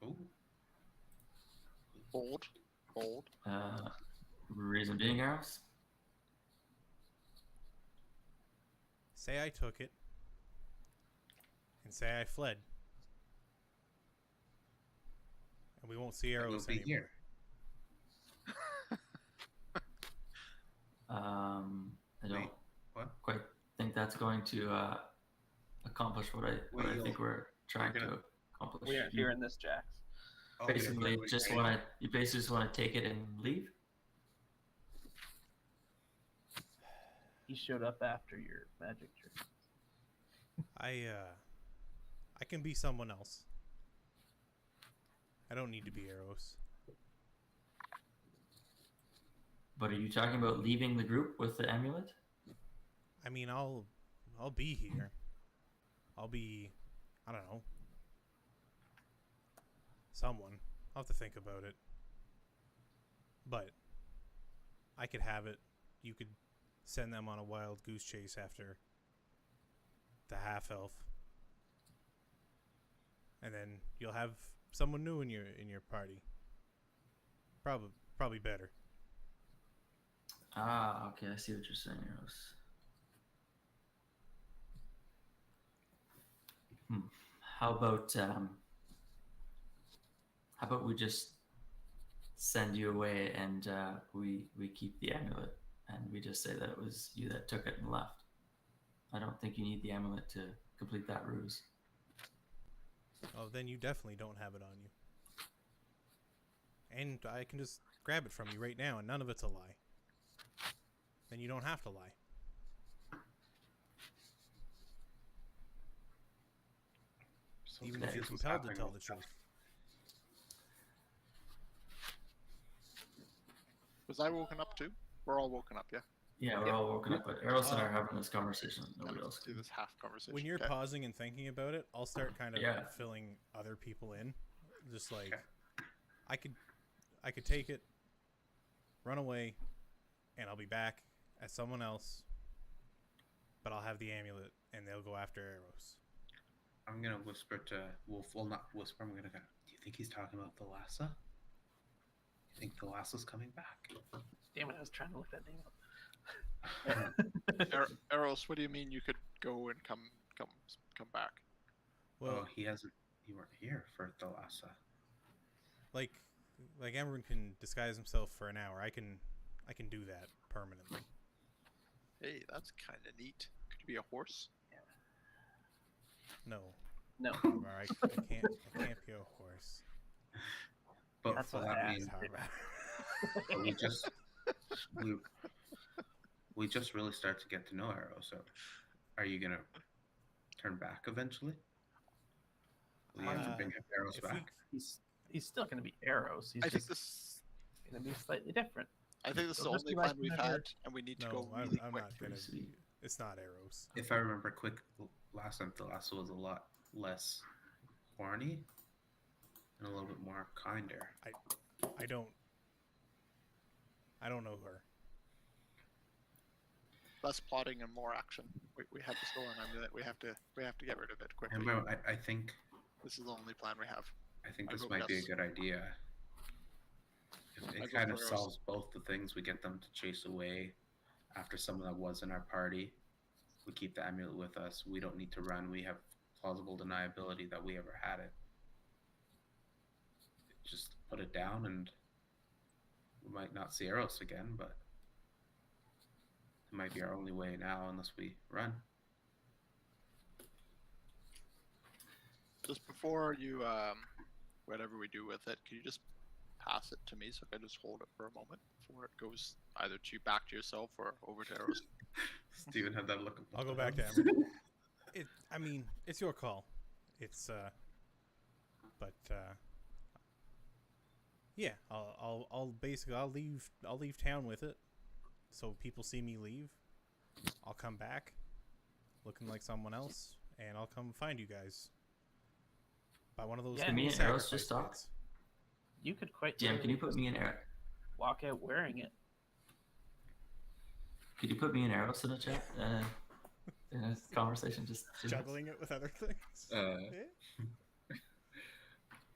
Oh,
Bold.
Reason being, arrows.
Say I took it, and say I fled, and we won't see
we'll
arrows
be
anymore.
here.
I don't
What?
quite think that's going to accomplish what I think we're trying to accomplish.
We aren't hearing this, Jax.
Oh,
Basically,
yeah,
you basically just want to take it and leave.
He showed up after your magic trick.
I can be someone else. I don't need to be Eros.
But are you talking about leaving the group with the amulet?
I mean, I'll be here. I'll be, I don't know, someone. I'll have to think about it. But I could have it. You could send them on a wild goose chase after the half elf, and then you'll have someone new in your party. Probably better.
Ah, okay, I see what you're saying, Rose. How about we just send you away and we keep the amulet and we just say that it was you that took it and left. I don't think you need the amulet to complete that ruse.
Oh, then you definitely don't have it on you. And I can just grab it from you right now, and none of it's a lie. Then you don't have to lie. Even if you're compelled to tell the truth.
Was I woken up too? We're all woken up, yeah?
Yeah, we're all woken up, but Eros and I are having this conversation. Nobody else
Do
can.
this half conversation.
When you're
okay.
pausing and thinking about it, I'll start kind of
Yeah.
filling other people in. Just like,
Okay.
I could take it, run away, and I'll be back as someone else. But I'll have the amulet, and they'll go after Eros.
I'm gonna whisper to Wolf. Well, not whisper. I'm gonna go. Do you think he's talking about Thalassa? You think Thalassa's coming back?
Damn it, I was trying to look that name up.
Eros, what do you mean you could go and come back?
Well,
Oh, he hasn't. You weren't here for Thalassa.
like Emran can disguise himself for an hour. I can do that permanently.
Hey, that's kind of neat. Could you be a horse?
No,
No.
Harvar, I can't be a horse.
But
That's
so
what
that
I
means
Harvar.
we just we just really start to get to know arrows. So, are you gonna turn back eventually? Will you have to bring arrows
if we-
back?
He's still going to be arrows. He's
I think
just
this.
going to be slightly different.
I think this is the
It'll just
only
be like
plan we've
whenever-
had, and we need to
No,
go
I'm,
really
I'm
quick.
not gonna.
Sweet.
It's not arrows.
If I remember last time, the last was a lot less horny and a little bit more kinder.
I don't know her.
Less plotting and more action. We have the stolen amulet. We have to get rid of it quickly.
And I think
This is the only plan we have. I
this
vote
might be a
yes.
good idea.
I
It
vote
kind of
for arrows.
solves both the things. We get them to chase away after someone that was in our party. We keep the amulet with us. We don't need to run. We have plausible deniability that we ever had it. Just put it down, and we might not see Eros again, but it might be our only way now unless we run.
Just before you, whatever we do with it, can you just pass it to me so I can just hold it for a moment before it goes either to back to yourself or over to Eros?
Steven had that look. Of
I'll go
what
back
the
to
hell?
Emmer. I mean, it's your call. It's but yeah, I'll basically I'll leave town with it, so people see me leave. I'll come back, looking like someone else, and I'll come find you guys. By one of those.
Yeah,
little
me and Eros just
sacrifice
talk?
pits.
You could quite.
Jim, can you put me in
walk out wearing it?
Could you put me and Eros in a chat? In a conversation, just
Juggling it with other things.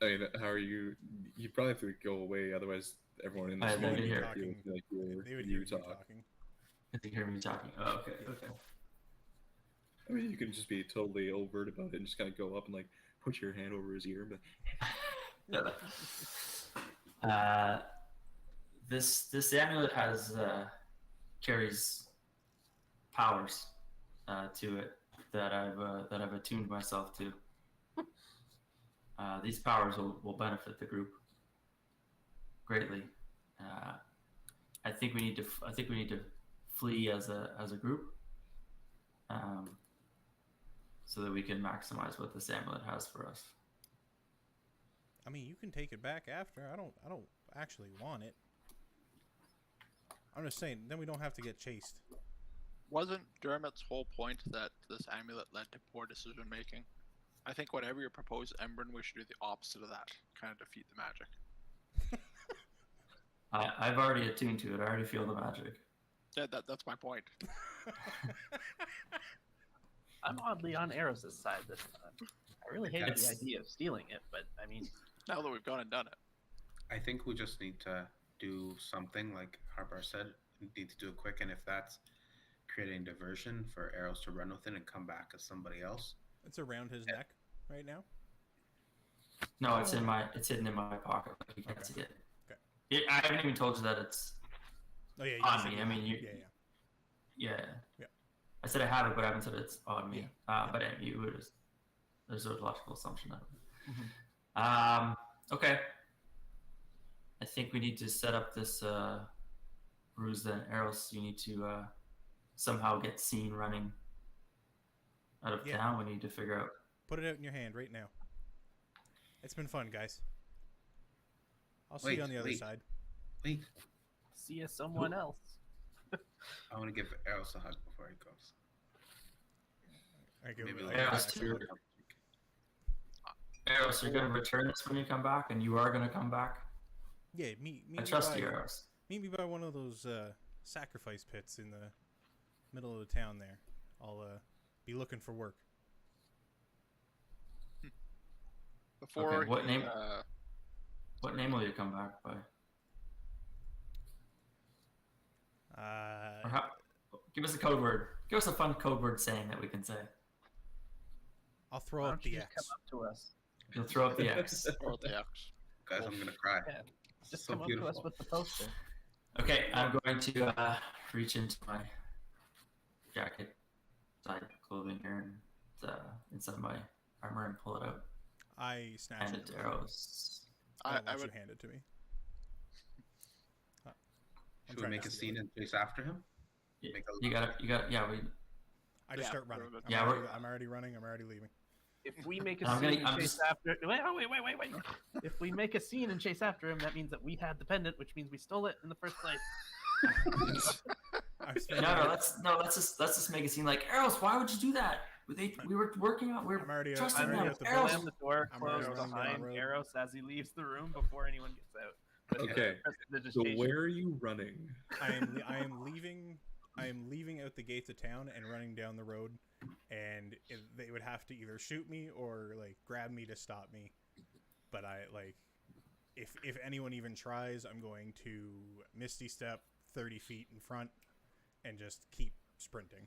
I mean, how are you? You probably have to go away, otherwise everyone in the
I
stream
would
would
hear-
feel like
They would
you
hear you
talk.
talking.
If you hear me talking. Oh, okay.
I mean, you can just be totally overt about it and just kind of go up and like put your hand over his ear, but
This amulet has carries powers to it that I've attuned myself to. These powers will benefit the group greatly. I think we need to flee as a group, so that we can maximize what this amulet has for us.
I mean, you can take it back after. I don't actually want it. I'm just saying, then we don't have to get chased.
Wasn't Dermot's whole point that this amulet led to poor decision making? I think whatever you propose, Embern, we should do the opposite of that. Kind of defeat the magic.
I've already attuned to it. I already feel the magic.
Yeah, that's my point.
I'm oddly on Eros' side this time. I really hated the
It's-
idea of stealing it, but I mean,
Now that we've gone and done it.
I think we just need to do something like Harper said. We need to do it quick, and if that's creating diversion for Eros to run with it and come back as somebody else.
It's around his neck right now.
No, it's hidden in my pocket. Like you can't
Okay.
see it.
Okay.
I haven't even told you that it's
Oh yeah, you
on
said
me.
you
I mean,
had-
you.
yeah.
Yeah. I said I have it, but I haven't said it's on me. But there's a logical assumption of it.
Mhm.
Okay. I think we need to set up this ruse then. Eros, you need to somehow get seen running out of
Yeah.
town. We need to figure out.
Put it out in your hand right now. It's been fun, guys. I'll see
Wait,
you on the other
wait.
side.
Wait,
see you someone else.
I want to give Eros a hug before he goes.
I go,
Maybe
I
like
go
Yeah,
back
let's
to
do
it.
it. Eros, you're gonna return this when you come back, and you are gonna come back.
Yeah, meet
I
me
trust
by,
you, Eros.
meet me by one of those sacrifice pits in the middle of the town there. I'll be looking for work.
Before
Okay, what
he,
name? What name will you come back by? Or how, give us a code word. Give us a fun code word saying that we can say.
I'll throw
Why
up
don't you
the
just
X.
come up to us?
You'll throw up the X.
or the X.
Guys, I'm gonna cry.
Yeah, just
So
come up
beautiful.
to us with the poster.
Okay, I'm going to reach into my jacket, side clothing here, and inside my armor and pull it out.
I snatch
Hand
it.
it to Eros.
I don't
I
want
would.
you hand it to me. I'm
Should we
trying
make
to
a
steal
scene
it.
and chase after him? Make a
You got. Yeah, we.
I just
Yeah,
start running.
we're-
Yeah,
I'm already running. I'm already leaving.
If we make a
I'm
scene
gonna-
and
I'm
chase
just-
after, wait. If we make a scene and chase after him, that means that we had the pendant, which means we stole it in the first place.
I'm spending
No,
my-
let's just make it seem like Eros. Why would you do that? We were working on. We
I'm already.
were trusting
I'm
I'm
already
them.
at the
gonna
Eros.
slam the door
I'm already
closed
running down the
behind
road.
Eros as he leaves the room before anyone gets out. With
Okay. So
prestidigitation.
where are you running?
I am leaving. I am leaving out the gates of town and running down the road, and they would have to either shoot me or like grab me to stop me. But I like, if anyone even tries, I'm going to misty step 30 feet in front and just keep sprinting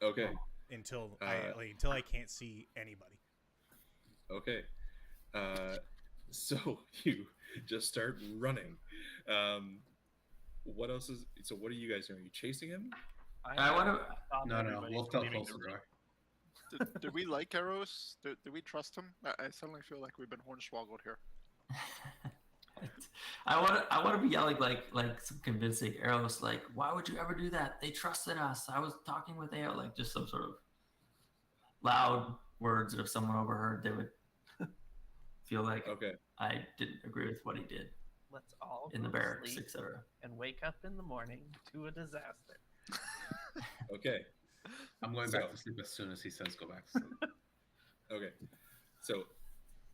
Okay.
until
Uh,
I can't see anybody.
Okay. So you just start running. What else is? So what are you guys doing? Are you chasing him?
I want to.
No. We'll still close the door.
Did we like Eros? Did we trust him? I suddenly feel like we've been hornswoggled here.
I want to be yelling like some convincing Eros, like, why would you ever do that? They trusted us. I was talking with AO, like just some sort of loud words that if someone overheard, they would feel like
Okay.
I didn't agree with what he did
Let's all
in the
go to
barracks,
sleep
etc.
and wake up in the morning to a disaster.
Okay.
I'm going
So-
back to sleep as soon as he says go back to sleep.
Okay. So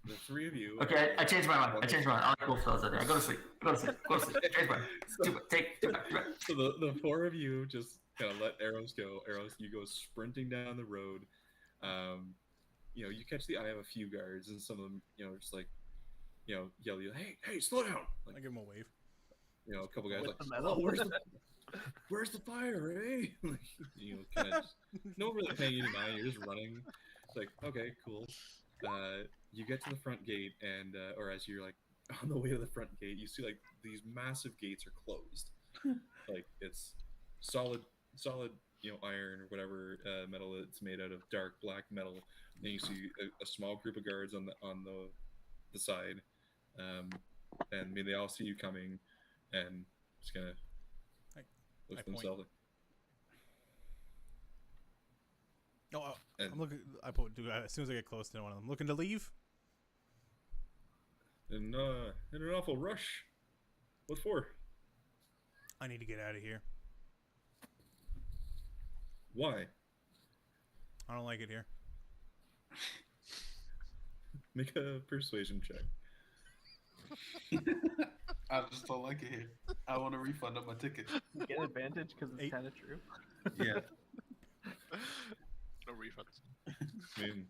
the three of you.
Okay, I changed my mind. I like both those. I go to sleep. Go to sleep. Change my mind.
So,
Take back.
so the four of you just kind of let Arrows go. Arrows, you go sprinting down the road. You catch the eye of a few guards, and some of them, just like, yell you, hey, slow down!
I
Like,
give him a wave.
a couple guys
With
like,
the metal.
oh, where's the fire, eh? Like, kind of just, no one really paying any mind. You're just running. It's like, okay, cool. You get to the front gate, and or as you're like on the way to the front gate, you see like these massive gates are closed. Like it's solid, iron or whatever metal it's made out of, dark black metal. And you see a small group of guards on the side, and they all see you coming, and just gonna look
I
to
point.
themselves.
No,
And-
I'm looking. As soon as I get close to one of them, looking to leave.
In an awful rush. What for?
I need to get out of here.
Why?
I don't like it here.
Make a persuasion check.
I just don't like it here. I want a refund on my ticket.
Get advantage because it's
8.
kind of true.
Yeah.
No refunds.
I mean,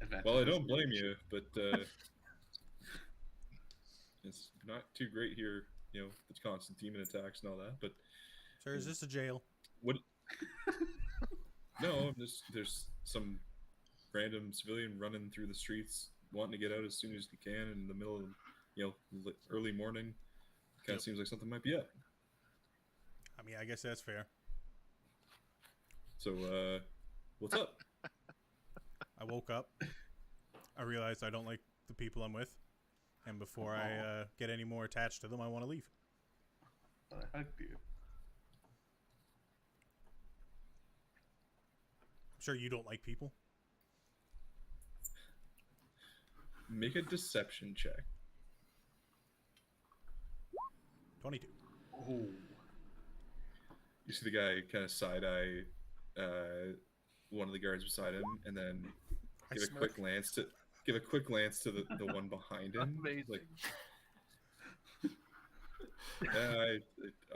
Advantage
well, I
is
don't blame
huge.
you, but it's not too great here. The constant demon attacks and all that. But
Sir, is this a jail?
what? No, there's some random civilian running through the streets, wanting to get out as soon as he can in the middle of early morning. Kind of
Yep.
seems like something might be up.
I mean, I guess that's fair.
So, what's up?
I woke up. I realized I don't like the people I'm with, and before I get any more attached to them, I want to leave.
But I hugged you.
I'm sure you don't like people.
Make a deception check.
22.
Oh.
You see the guy kind of side eye one of the guards beside him, and then
I
give a quick glance to the one behind him.
Amazing.
Like,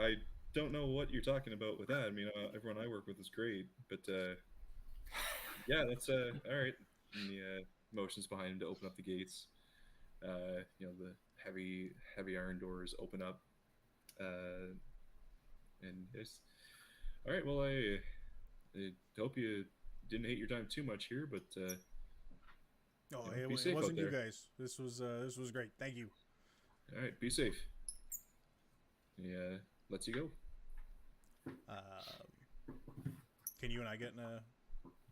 I don't know what you're talking about with that. I mean, everyone I work with is great, but yeah, that's all right. And the motions behind him to open up the gates. The heavy iron doors open up, and yes. All right. Well, I hope you didn't hate your time too much here, but
No,
be
it
safe out
wasn't you
there.
guys. This was great. Thank you.
all right, be safe. Yeah, lets you go.
Can you and I get in a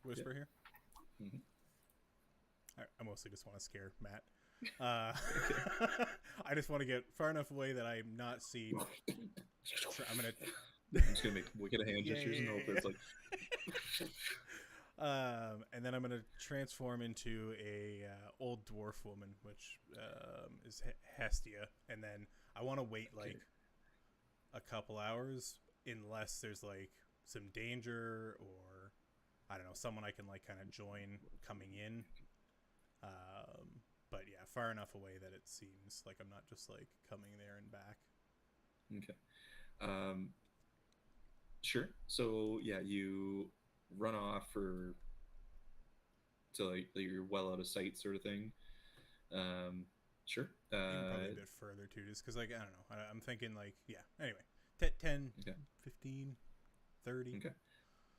whisper here?
Mhm.
I mostly just want to scare Matt. I just want to get far enough away that I'm not seen. I'm gonna
I'm just gonna make wicked hand
Yeah,
gestures and hope
yeah,
it's like.
And then I'm gonna transform into a old dwarf woman, which is Hestia, and then I want to wait like a couple hours, unless there's like some danger or I don't know, someone I can like kind of join coming in. But yeah, far enough away that it seems like I'm not just like coming there and back.
Okay. Sure. So yeah, you run off for to like you're well out of sight, sort of thing. Sure.
Even probably a bit further too, just because like I don't know, I'm thinking like yeah. Anyway, 10,
Okay.
15, 30.
Okay.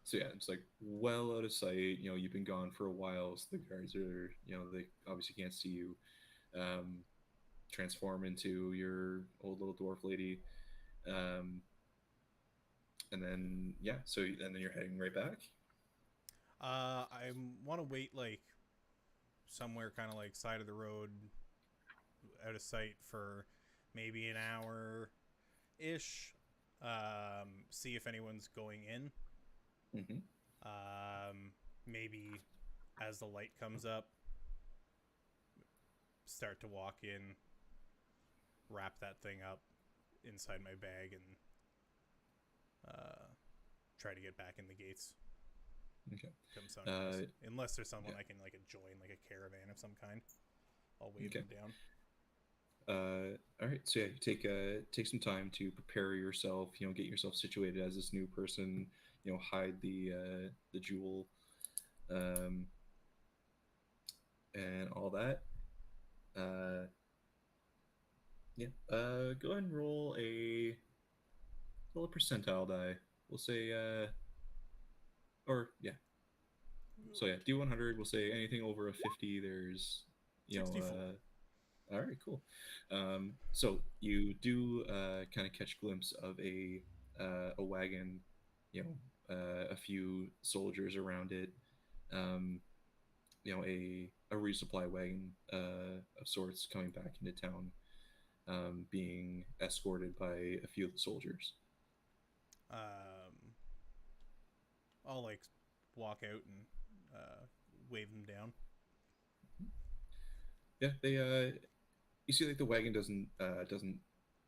So yeah, it's like well out of sight. You know, you've been gone for a while, so the guards are, you know, they obviously can't see you. Transform into your old little dwarf lady, and then yeah, so and then you're heading right back.
I want to wait like somewhere kind of like side of the road, out of sight for maybe an hour ish. See if anyone's going in.
Mm-hmm.
Maybe as the light comes up, start to walk in, wrap that thing up inside my bag, and try to get back in the gates.
Okay.
Come sunrise. Unless there's someone
yeah.
I can like join, like a caravan of some kind. I'll wave
Okay.
them down.
All right. So yeah, you take some time to prepare yourself. You know, get yourself situated as this new person. You know, hide the jewel, and all that. Yeah. Go ahead and roll a percentile die. We'll say or yeah. So yeah, D100. We'll say anything over a 50. There's
64.
All right, cool. So you do kind of catch a glimpse of a wagon, you know, a few soldiers around it, you know, a resupply wagon of sorts coming back into town, being escorted by a few of the soldiers.
I'll like walk out and wave them down.
Yeah, they you see like the wagon doesn't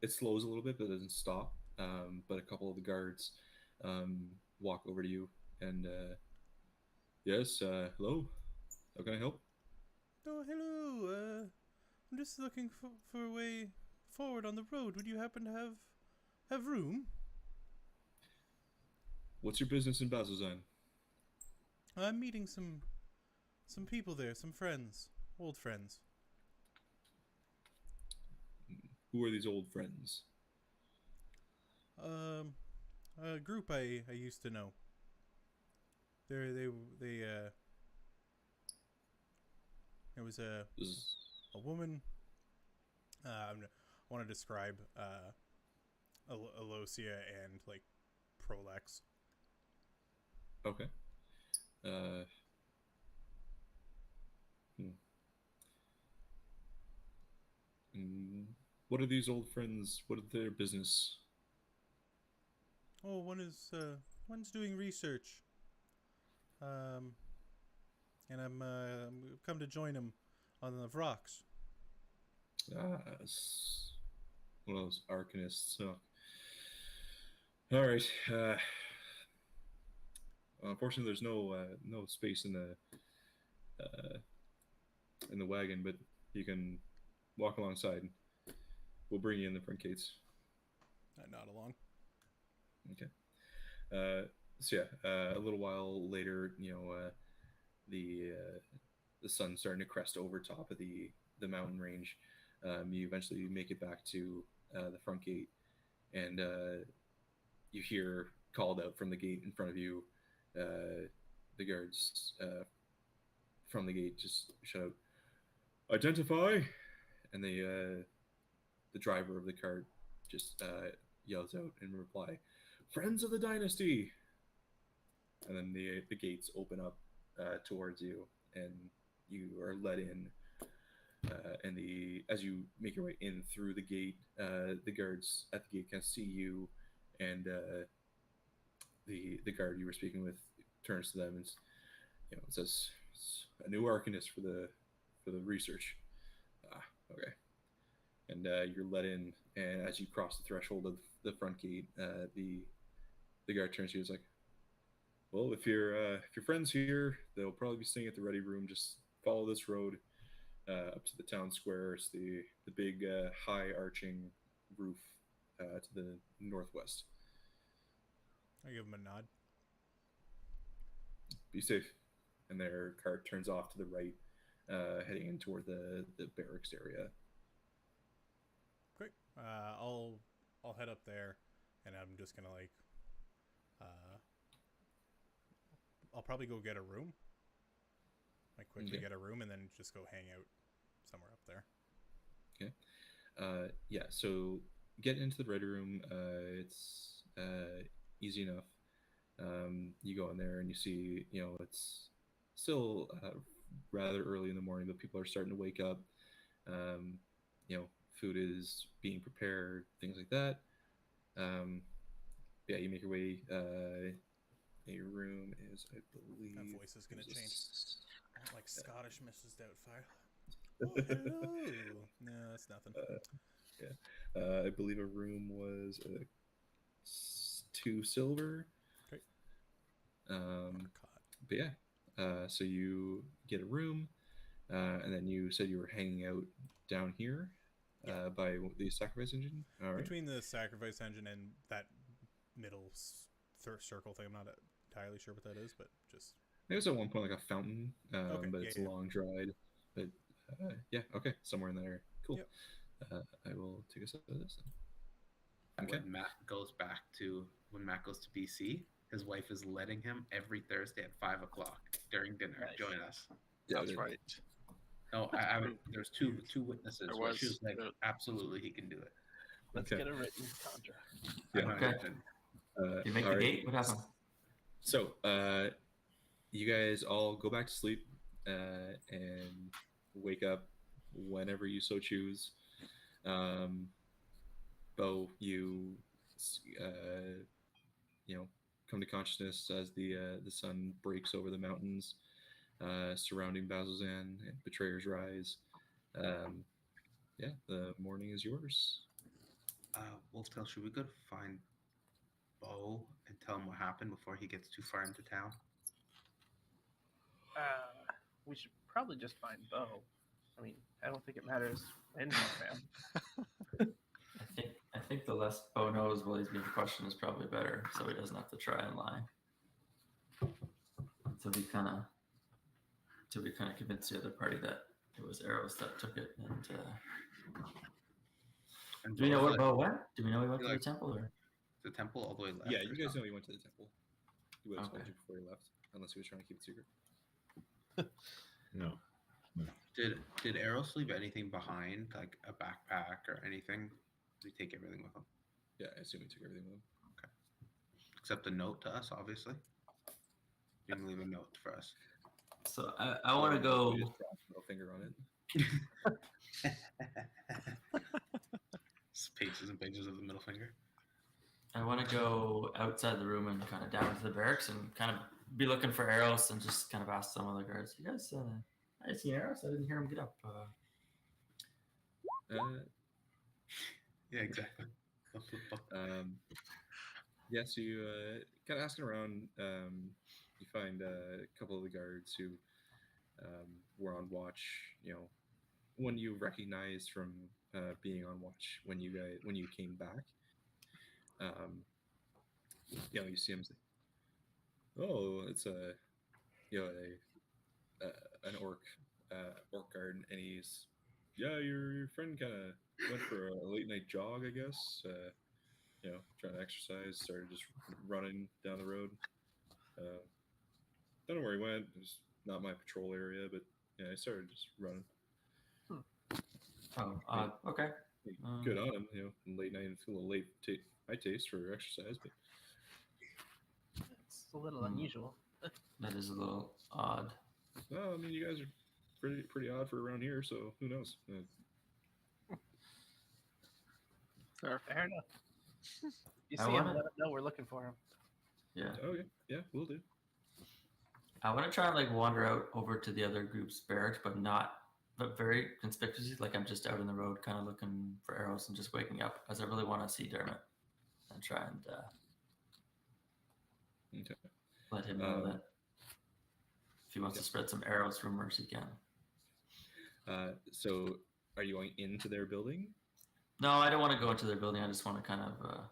it slows a little bit but it doesn't stop. But a couple of the guards walk over to you and yes, hello, how can I help?
Oh, hello. I'm just looking for a way forward on the road. Would you happen to have room?
What's your business in Bazzoxan?
I'm meeting some people there, some friends, old friends.
Who are these old friends?
A group I used to know. They there was a woman. I want to describe Alosia and like Prolex.
Okay. Uh, what are these old friends? What is their business?
Oh, one's doing research. And I'm come to join him on the rocks.
Ah, one of those arcanists. Oh. All right. Unfortunately, there's no space in the wagon, but you can walk alongside. We'll bring you in the front gates.
I nod along.
Okay. So yeah, a little while later, you know, the sun's starting to crest over top of the mountain range. You eventually make it back to the front gate, and you hear called out from the gate in front of you. The guards from the gate just shout, "Identify!" And the driver of the cart just yells out in reply, "Friends of the Dynasty!" And then the gates open up towards you, and you are let in. And as you make your way in through the gate, the guards at the gate can see you, and the guard you were speaking with turns to them and it says it's a new arcanist for the research. Ah, okay. And you're let in, and as you cross the threshold of the front gate, the guard turns to you. Is like, well, if your friends here, they'll probably be staying at the ready room. Just follow this road up to the town square. It's the big high arching roof to the northwest.
I give him a nod.
Be safe. And their cart turns off to the right, heading in toward the barracks area.
Great. I'll head up there, and I'm just gonna like, I'll probably go get a room. Like quickly get a room, and then just go hang out somewhere up there.
Okay. Yeah. So get into the ready room. It's easy enough. You go in there and you see, it's still rather early in the morning, but people are starting to wake up. Food is being prepared, things like that. Yeah, you make your way. Your room is, I believe.
That voice is gonna change. Like Scottish Mrs. Doubtfire. Oh, hello. No, that's nothing.
Yeah, I believe a room was 2 silver.
Okay.
But yeah, so you get a room, and then you said you were hanging out down here by the sacrifice engine. All right.
Between the sacrifice engine and that middle circle thing, I'm not entirely sure what that is, but just.
It was at one point like a fountain,
Okay.
but it's long dried. But yeah, okay, somewhere in that area. Cool.
Yep.
I will take us out of this then. Okay.
When Matt goes to BC, his wife is letting him every Thursday at 5 o'clock during dinner.
Nice.
Join us.
Yeah,
That's right.
No, there's two witnesses. Where she was like, absolutely, he can do it.
Let's get a written contract.
Yeah.
Okay. You make the gate. What happened?
So, you guys all go back to sleep and wake up whenever you so choose. Bo, you come to consciousness as the sun breaks over the mountains surrounding Bazzoxan, and Betrayers rise. Yeah, the morning is yours.
Wolftail, should we go to find Bo and tell him what happened before he gets too far into town?
We should probably just find Bo. I mean, I don't think it matters when he's found.
I think the less Bo knows while he's being questioned is probably better, so he doesn't have to try and lie. So we kind of convince the other party that it was Eros that took it. And do we know where Bo went? Do we know he went to the temple or
the temple all the way left?
Yeah, you guys know he went to the temple. He would have told you before he left, unless he was trying to keep it secret.
No.
Did Eros leave anything behind, like a backpack or anything? Did he take everything with him?
Yeah, I assume he took everything with him.
Okay. Except a note to us, obviously. You can leave a note for us.
So I want to go.
We just dropped no finger on it.
Pages and pages of the middle finger.
I want to go outside the room and kind of down to the barracks and kind of be looking for Eros and just kind of ask some other guards, you guys, I see Eros. I didn't hear him get up.
Yeah, exactly.
Yeah, so you kind of asking around. You find a couple of the guards who were on watch. One you recognized from being on watch when you came back. You see him say, "Oh, it's an orc guard," and he's, your friend kind of went for a late night jog, I guess. Trying to exercise, started just running down the road. Don't know where he went. It was not my patrol area, but I started just running.
Okay.
Good on him. Late night, it's a little late my taste for exercise, but
It's a little unusual.
That is a little odd.
well, I mean, you guys are pretty odd for around here, so who knows?
Fair
enough. You see
I
him,
wanna-
let him know we're looking for him.
Yeah.
Okay. Yeah, we'll do.
I want to try and like wander out over to the other group's barracks, but very conspicuously, like I'm just out in the road, kind of looking for arrows and just waking up, as I really want to see Dermot and try and
Okay.
let him know that if he wants to spread some arrows rumors, he can.
So, are you going into their building?
No, I don't want to go into their building. I just want to kind of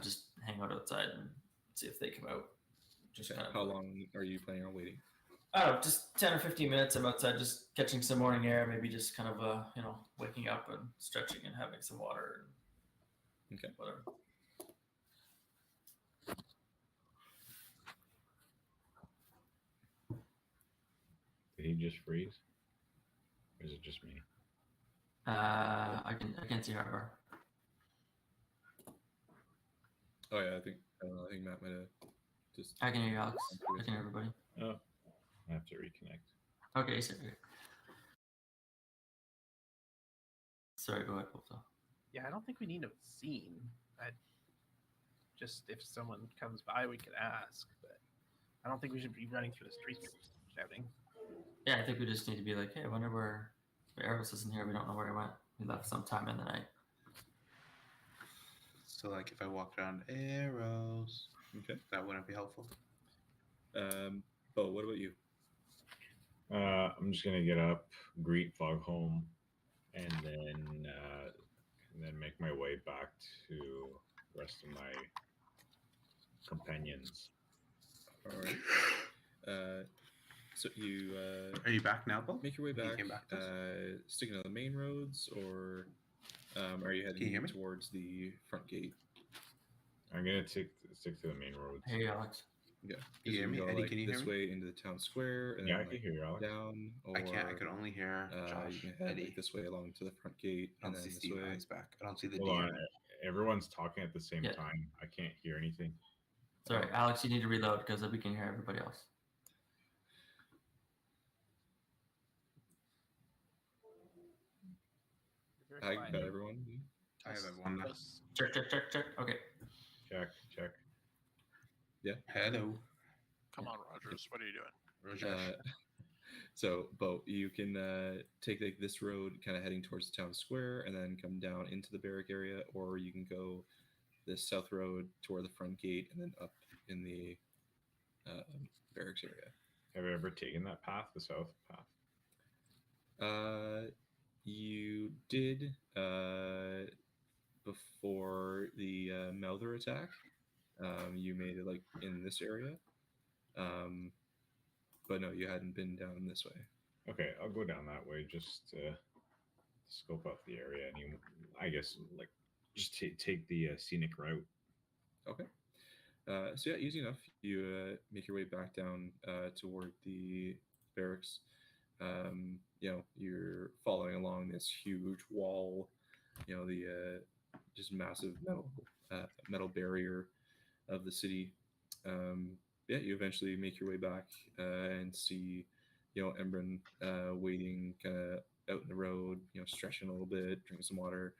just hang out outside and see if they come out. Just
Okay.
kind of.
How long are you planning on waiting?
I don't know, just 10 or 15 minutes. I'm outside just catching some morning air, maybe just kind of, waking up and stretching and having some water. And
Okay.
whatever.
Did he just freeze? Or is it just me?
I can see hardware.
Oh yeah, I think Matt might have just.
I can hear you, Alex. I can hear everybody.
Oh, I have to reconnect.
Okay, so sorry, go ahead, Wolfo.
Yeah, I don't think we need a scene. Just if someone comes by, we could ask, but I don't think we should be running through the streets shouting.
Yeah, I think we just need to be like, hey, I wonder where Eros isn't here. We don't know where he went. He left sometime in the night.
So, like, if I walked around arrows,
Okay.
that wouldn't be helpful.
Bo, what about you?
I'm just gonna get up, greet Foghome, and then make my way back to the rest of my companions.
All right. So you
Are you back now, Bo?
make your way
You
back,
came back to us?
sticking to the main roads, or are you
Can you
heading
hear me?
towards the front gate?
I'm gonna stick to the main roads.
Hey, Alex.
Yeah.
You hear me?
Go,
Eddie,
like,
can you hear
this
me?
way into the town square, and
Yeah,
then
I can hear you, Alex.
down, or
I can't. I could only hear
you
Josh,
can head
Eddie.
like this way along to the front gate,
I
and
don't
then
see
this
Steve
way.
Eyes back. I don't see the
Hold
DM.
on, everyone's talking at the same
Yeah.
time. I can't hear anything.
Sorry,
Oh.
Alex, you need to reload because we can hear everybody else.
Very
I
quiet.
got everyone.
I have everyone now.
Just-
Check. Okay.
Check.
Hello.
Come on, Rogers. What are you doing?
Roger.
So, Bo, you can take like this road, kind of heading towards the town square, and then come down into the barrack area, or you can go this south road toward the front gate, and then up in the barracks area.
Have I ever taken that path, the south path?
You did before the Melther attack. You made it like in this area, but no, you hadn't been down this way.
Okay, I'll go down that way just to scope out the area, and I guess like just take the scenic route.
Okay. So yeah, easy enough. You make your way back down toward the barracks. You're following along this huge wall. The just massive metal barrier of the city. You eventually make your way back and see, Embren waiting kind of out in the road, stretching a little bit, drinking some water.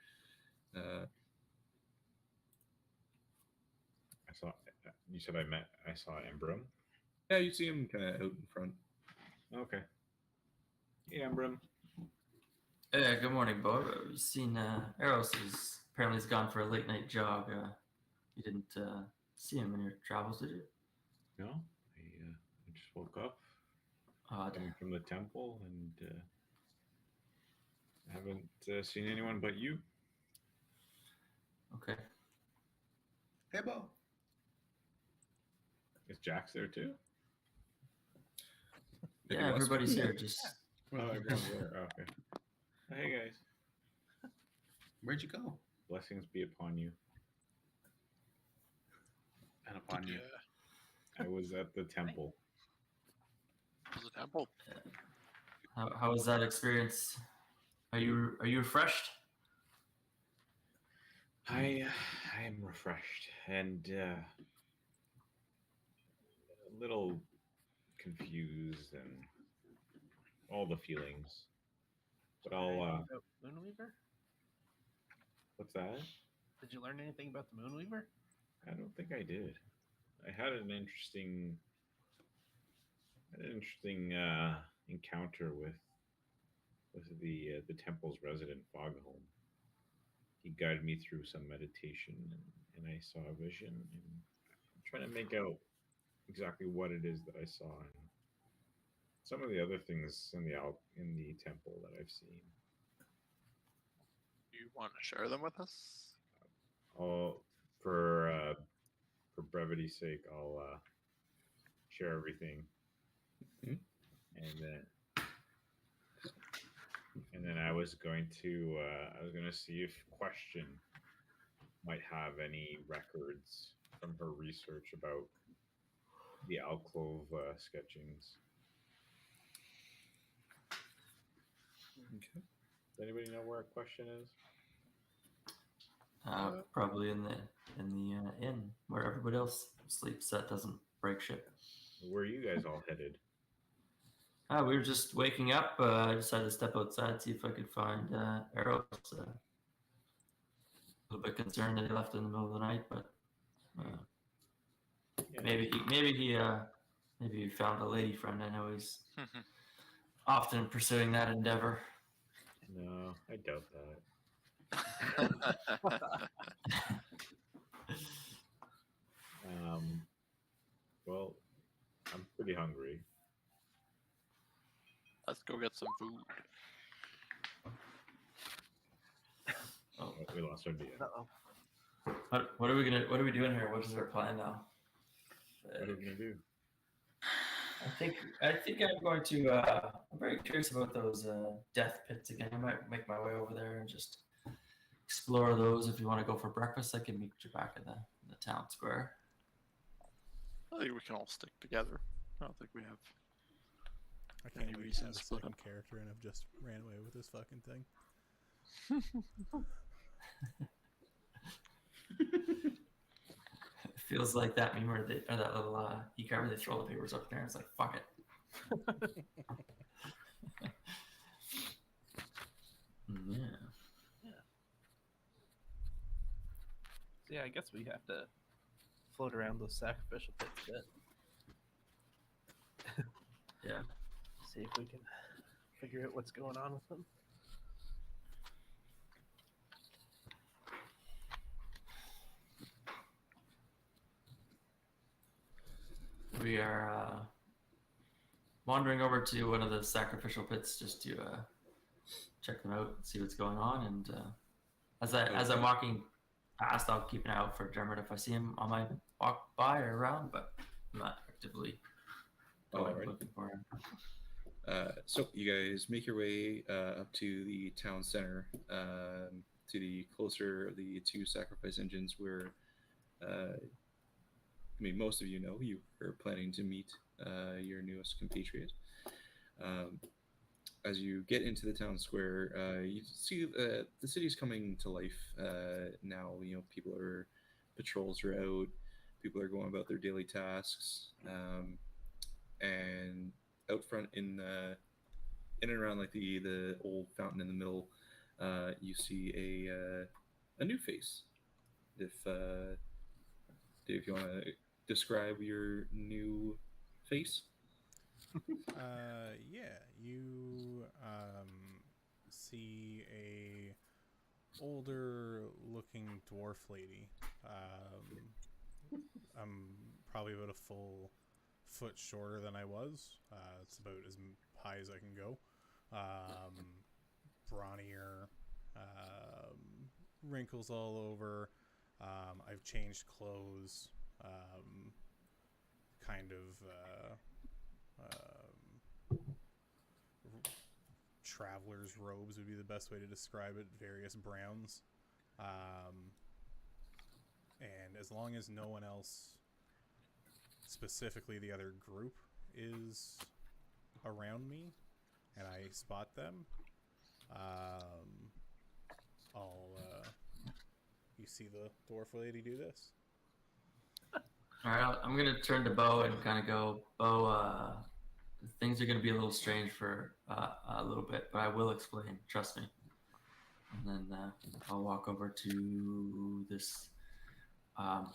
You said I saw Embrum.
Yeah, you see him kind of out in front.
Okay. Hey, Embrum.
Hey, good morning, Bo. We've seen Eros apparently has gone for a late night jog. You didn't see him in your travels, did you?
No, I just woke up
Odd.
coming from the temple and haven't seen anyone but you.
Okay.
Hey, Bo.
Is Jax there too?
If he
Yeah,
wants to.
everybody's here. Just
Oh, everyone's there. Oh, okay. Hey guys,
Where'd you go?
blessings be upon you.
And upon you.
Yeah.
I was at the temple.
There's a temple.
how was that experience? Are you refreshed?
I am refreshed and a little confused and all the feelings. But I'll.
About Moonweaver?
What's that?
Did you learn anything about the Moonweaver?
I don't think I did. I had an interesting encounter with the temple's resident Foghome. He guided me through some meditation, and I saw a vision. And I'm trying to make out exactly what it is that I saw, and some of the other things in the temple that I've seen.
Do you want to share them with us?
I'll for brevity's sake, I'll share everything,
Mhm.
and then I was going to see if Question might have any records from her research about the alcove sketchings.
Okay.
Does anybody know where Question is?
Probably in the inn where everybody else sleeps. That doesn't break ship.
Where are you guys all headed?
We were just waking up. I decided to step outside, see if I could find arrows. A little bit concerned that he left in the middle of the night, but
Yeah.
maybe he found a lady friend. I know he's often pursuing that endeavor.
No, I doubt that. Well, I'm pretty hungry.
Let's go get some food.
Oh,
We lost our DM.
Uh-oh.
what are we doing here? What is our plan now?
What are we gonna do?
I think I'm going to. I'm very curious about those death pits again. I might make my way over there and just explore those. If you want to go for breakfast, I can meet you back in the town square.
I think we can all stick together. I don't think we have.
I can't
Any
wait to
reasons
have a
split
second
up?
character and I've just ran away with this fucking thing.
It feels like that meme or that little e-cover. They throw all the papers up there. And it's like fuck it. Yeah.
So yeah, I guess we have to float around those sacrificial pits a bit.
Yeah.
See if we can figure out what's going on with them.
We are wandering over to one of the sacrificial pits just to check them out, see what's going on, and as I'm walking past, I'll keep an eye out for Dermot if I see him on my walk by or around, but I'm not actively going
Alright.
looking for him.
So you guys make your way up to the town center, to the closer of the two sacrifice engines where, most of you know you are planning to meet your newest compatriot. As you get into the town square, you see the city's coming to life now. Patrols are out, people are going about their daily tasks, and out front in and around like the old fountain in the middle, you see a new face. If Dave, you want to describe your new face?
Yeah, you see a older looking dwarf lady. I'm probably about a full foot shorter than I was. It's about as high as I can go. Brawnier, wrinkles all over. I've changed clothes. Kind of traveler's robes would be the best way to describe it. Various browns. And as long as no one else, specifically the other group, is around me and I spot them, you see the dwarf lady do this.
All right, I'm gonna turn to Bo and kind of go, Bo. Things are gonna be a little strange for a little bit, but I will explain. Trust me. And then I'll walk over to this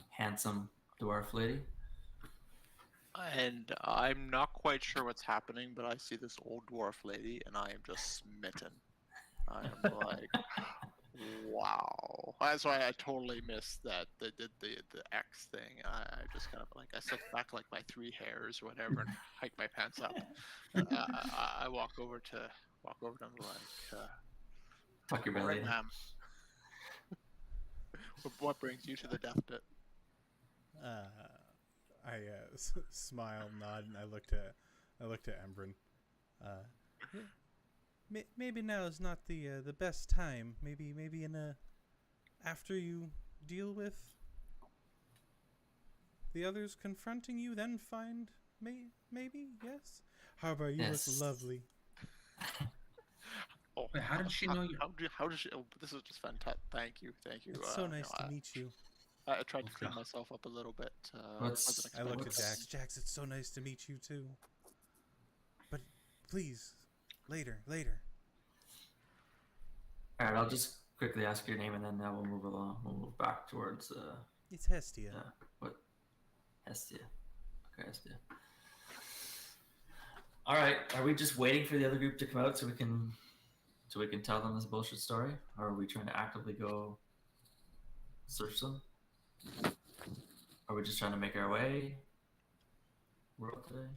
handsome dwarf lady.
And I'm not quite sure what's happening, but I see this old dwarf lady, and I am just smitten. I am like, wow. That's why I totally missed that they did the X thing. I just kind of like I slicked back like my 3 hairs or whatever and hiked my pants up. I walk over to them like,
Tuck your
all
belly
right,
in.
ma'am. What brings you to the death pit?
I smile, nod, and I looked at Embrin. Maybe now is not the best time. Maybe in a after you deal with the others confronting you, then find maybe yes. However, you
Yes.
look lovely.
Oh,
Wait, how did she know you?
How did she? Oh, this is just fantastic. Thank you.
It's so nice to meet you.
I tried to clean
Okay.
myself up a little bit.
What's-
Wasn't
I looked at
expecting
Jax. Jax, it's so nice to meet you too. But please, later.
All right, I'll just quickly ask your name, and then we'll move along. We'll move back towards.
It's Hestia.
What? Hestia. Okay, Hestia. All right. Are we just waiting for the other group to come out so we can tell them this bullshit story, or are we trying to actively go search them? Are we just trying to make our way? World today.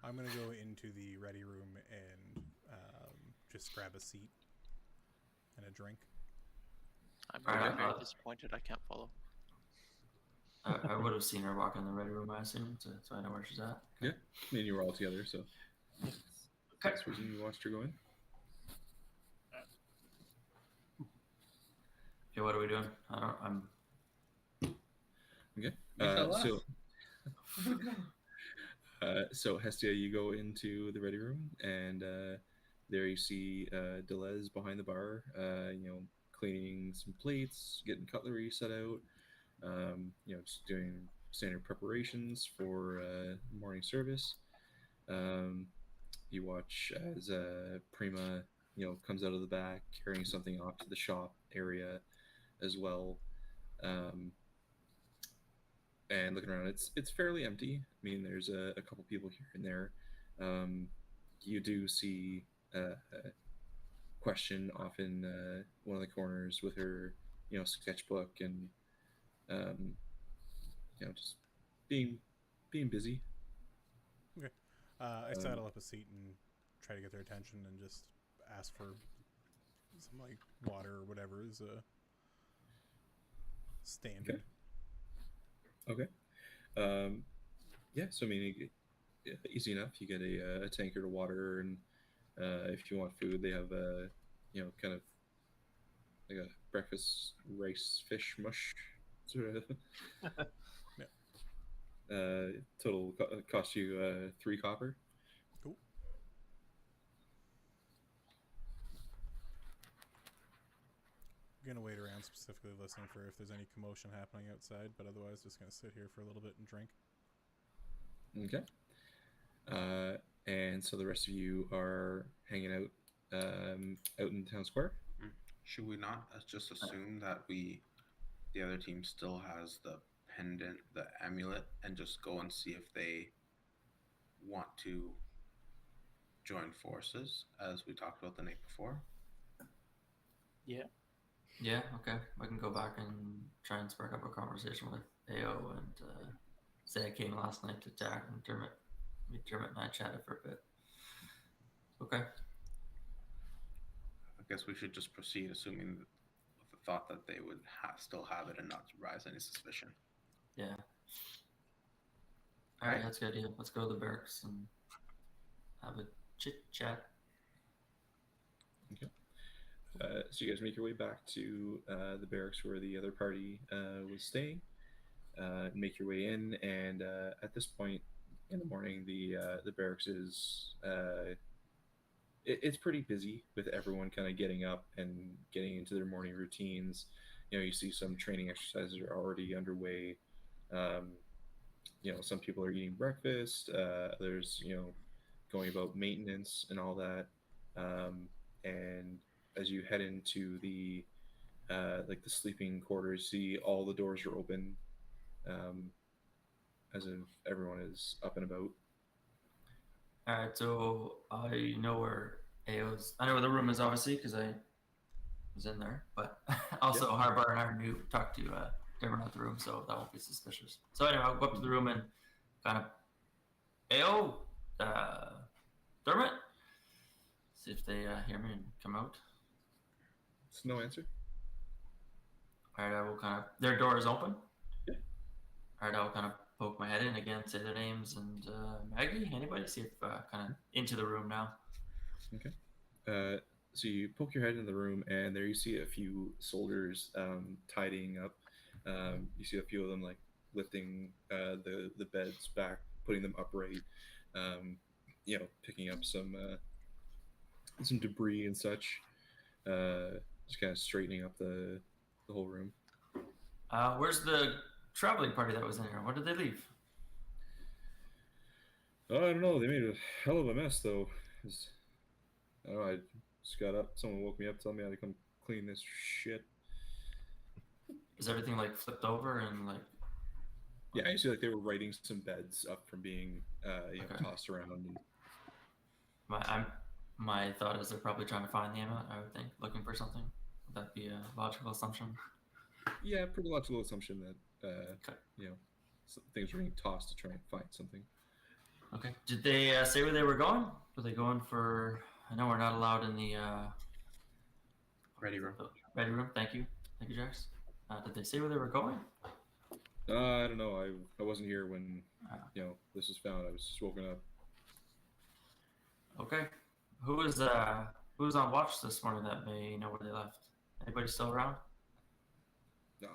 I'm gonna go into the ready room and just grab a seat and a drink.
I'm
Alright,
very disappointed. I can't follow.
I would have seen her walk in the ready room, I assume, so I know where she's at.
Yeah, me and you were all together, so
Okay.
that's the reason you watched her go in.
Okay, what are we doing? I'm
Okay.
fell off.
So Hestia, you go into the ready room, and there you see Deleuze behind the bar. Cleaning some plates, getting cutlery set out. Just doing standard preparations for morning service. You watch as Prima, comes out of the back carrying something off to the shop area as well. And looking around, it's fairly empty. I mean, there's a couple people here and there. You do see Question off in one of the corners with her, sketchbook and just being busy.
Okay. I saddle up a seat and try to get their attention and just ask for some like water or whatever is standard.
Okay. Yeah. So I mean, easy enough. You get a tankard of water, and if you want food, they have a kind of like a breakfast rice fish mush sort of. Total cost you 3 copper.
Cool. I'm gonna wait around, specifically listening for if there's any commotion happening outside, but otherwise just gonna sit here for a little bit and drink.
Okay. And so the rest of you are hanging out out in the town square.
Should we not just assume that the other team still has the pendant, the amulet, and just go and see if they want to join forces, as we talked about the night before?
Yeah.
Yeah, okay. I can go back and try and spark up a conversation with AO and say I came last night to Jack and Dermot. Dermot and I chatted for a bit. Okay.
I guess we should just proceed, assuming with the thought that they would still have it and not raise any suspicion.
Yeah. All right, that's a good idea. Let's go to the barracks and have a chit chat.
Okay. So you guys make your way back to the barracks where the other party was staying. Make your way in, and at this point in the morning, the barracks is it's pretty busy with everyone kind of getting up and getting into their morning routines. You see some training exercises are already underway. Some people are eating breakfast. Others, going about maintenance and all that. And as you head into the like the sleeping quarters, see all the doors are open. as if everyone is up and about.
All right, so I know where AO's. I know where the room is, obviously, because I was in there. But also, Harbar and I talked to Dermot at the room, so that won't be suspicious. So anyway, I'll go up to the room and kind of, AO, Dermot, see if they hear me and come out.
It's no answer.
All right, I will kind of. Their door is open.
Yeah.
All right, I'll kind of poke my head in again, say their names, and Maggie, anybody, see if kind of into the room now.
Okay. So you poke your head in the room, and there you see a few soldiers tidying up. You see a few of them like lifting the beds back, putting them upright. Picking up some debris and such. Just kind of straightening up the whole room.
Where's the traveling party that was in here? When did they leave?
I don't know. They made a hell of a mess, though. I don't know. I just got up. Someone woke me up, telling me I had to come clean this shit.
Is everything like flipped over and like?
Yeah, I see like they were righting some beds up from being tossed around. And...
My thought is they're probably trying to find the amulet. I would think, looking for something. Would that be a logical assumption?
Yeah, pretty logical assumption that things were being tossed to try and find something.
Okay. Did they say where they were going? Were they going for? I know we're not allowed in the
ready room.
Ready room. Thank you, Jax. Did they say where they were going?
I don't know. I wasn't here when this was found. I was just woken up.
Okay. Who was on watch this morning that may know where they left? Anybody still around?
No,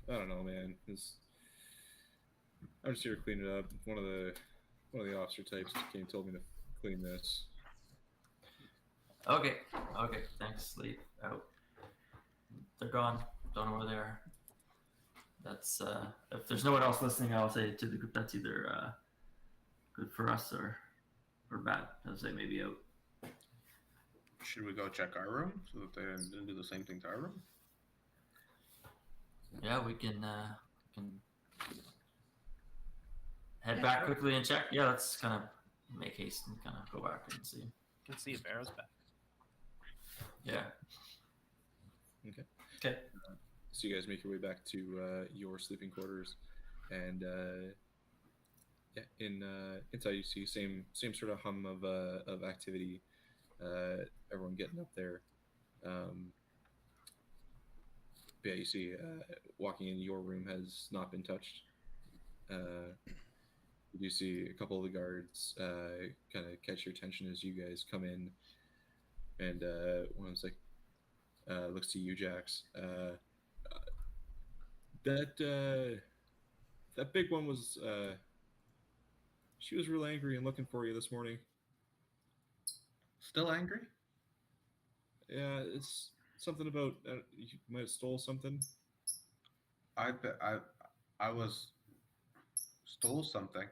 I don't know, man. I'm just here to clean it up. One of the officer types came and told me to clean this.
Okay. Thanks. Sleep out. They're gone. Don't know where they are. That's if there's no one else listening, I'll say to the group that's either good for us or bad. I'll say maybe out.
Should we go check our room so that they didn't do the same thing to our room?
Yeah, we can head back quickly and check. Yeah, let's kind of make haste and kind of go back and see.
You can see if Arrow's back.
Yeah. Okay.
So you guys make your way back to your sleeping quarters, and inside you see same sort of hum of activity. Everyone getting up there. You see walking in your room has not been touched. You do see a couple of the guards kind of catch your attention as you guys come in, and one of them's like looks to you, Jax. That big one was she was real angry and looking for you this morning.
Still angry?
Yeah, it's something about you might have stole something.
I was stole something.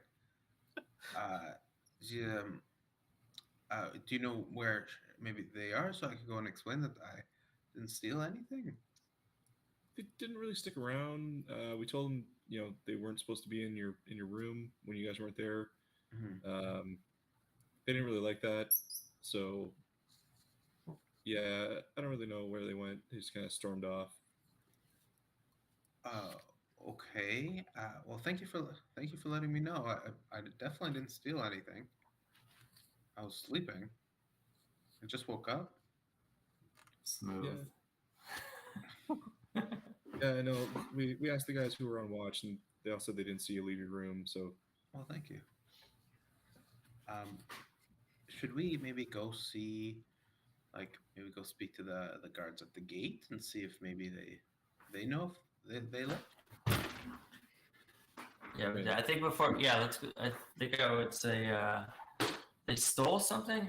Do you know where maybe they are, so I could go and explain that I didn't steal anything?
They didn't really stick around. We told them, they weren't supposed to be in your room when you guys weren't there.
Mm-hmm.
They didn't really like that, so yeah, I don't really know where they went. They just kind of stormed off.
Okay. Well, thank you for letting me know. I definitely didn't steal anything. I was sleeping. I just woke up.
Smooth.
Yeah, I know. We asked the guys who were on watch, and they all said they didn't see you leave your room. So,
well, thank you. Should we maybe go see, maybe go speak to the guards at the gate and see if maybe they know if they left?
Yeah, I think before. Yeah, let's. I think I would say they stole something,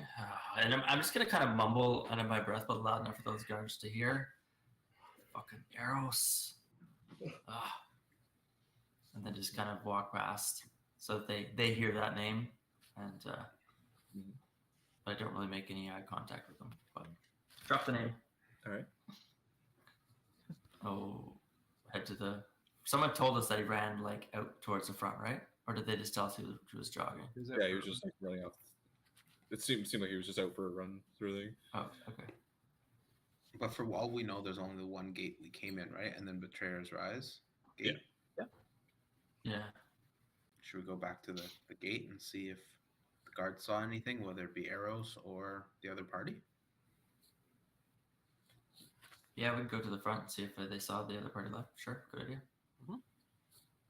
and I'm just gonna kind of mumble under my breath, but loud enough for those guards to hear. Fucking Eros. And then just kind of walk past so that they hear that name, and but I don't really make any eye contact with them. But drop the name.
All right.
Oh, head to the Someone told us that he ran like out towards the front, right? Or did they just tell us he was jogging?
Yeah, he was just like running off. It seemed like he was just out for a run sort of thing.
Oh, okay.
But for all we know, there's only the one gate we came in, right? And then Betrayer's Rise gate.
Yeah.
Should we go back to the gate and see if the guards saw anything, whether it be arrows or the other party?
Yeah, we'd go to the front and see if they saw the other party left. Sure, good idea.
Mhm.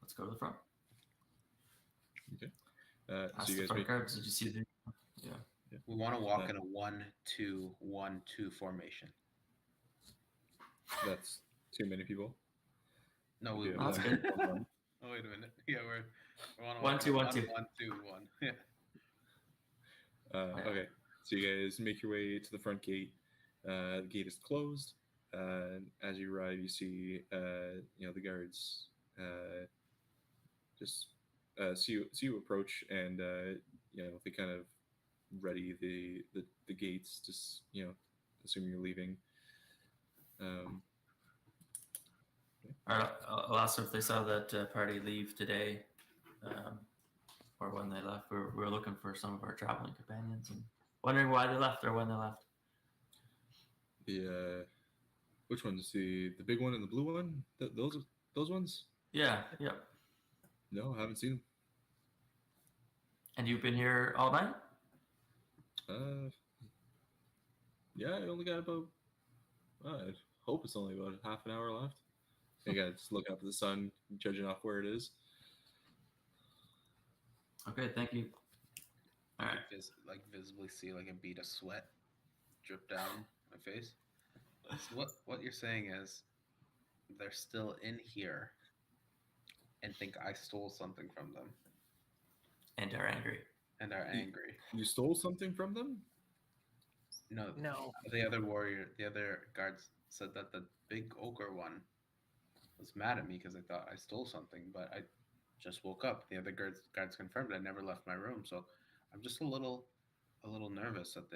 Let's go to the front.
Okay.
Ask
So you
the
guys
front
make
guards. Did you see the? Yeah.
We want to walk in a 1-2-1-2 formation.
that's too many people.
No, we
Yeah,
that's
want.
good.
Oh, wait a minute. Yeah, we want to
1, 2, 1, 2.
1-2-1. Yeah.
Okay, so you guys make your way to the front gate. The gate is closed. As you arrive, you see the guards just see you approach, and they kind of ready the gates. Just assuming you're leaving.
I'll ask them if they saw that party leave today, or when they left. We're looking for some of our traveling companions and wondering why they left or when they left.
Which one's the big one and the blue one? Those ones?
Yeah, yep.
No, I haven't seen them.
And you've been here all night?
Yeah, I only got about. I hope it's only about half an hour left. I got just looking up at the sun, judging off where it is.
Okay, thank you. All right.
Visibly see like a bead of sweat drip down my face. So what you're saying is they're still in here and think I stole something from them
And are angry.
and are angry.
You stole something from them?
No. The other guards said that the big ogre one was mad at me because I thought I stole something, but I just woke up. The other guards confirmed I never left my room, so I'm just a little nervous that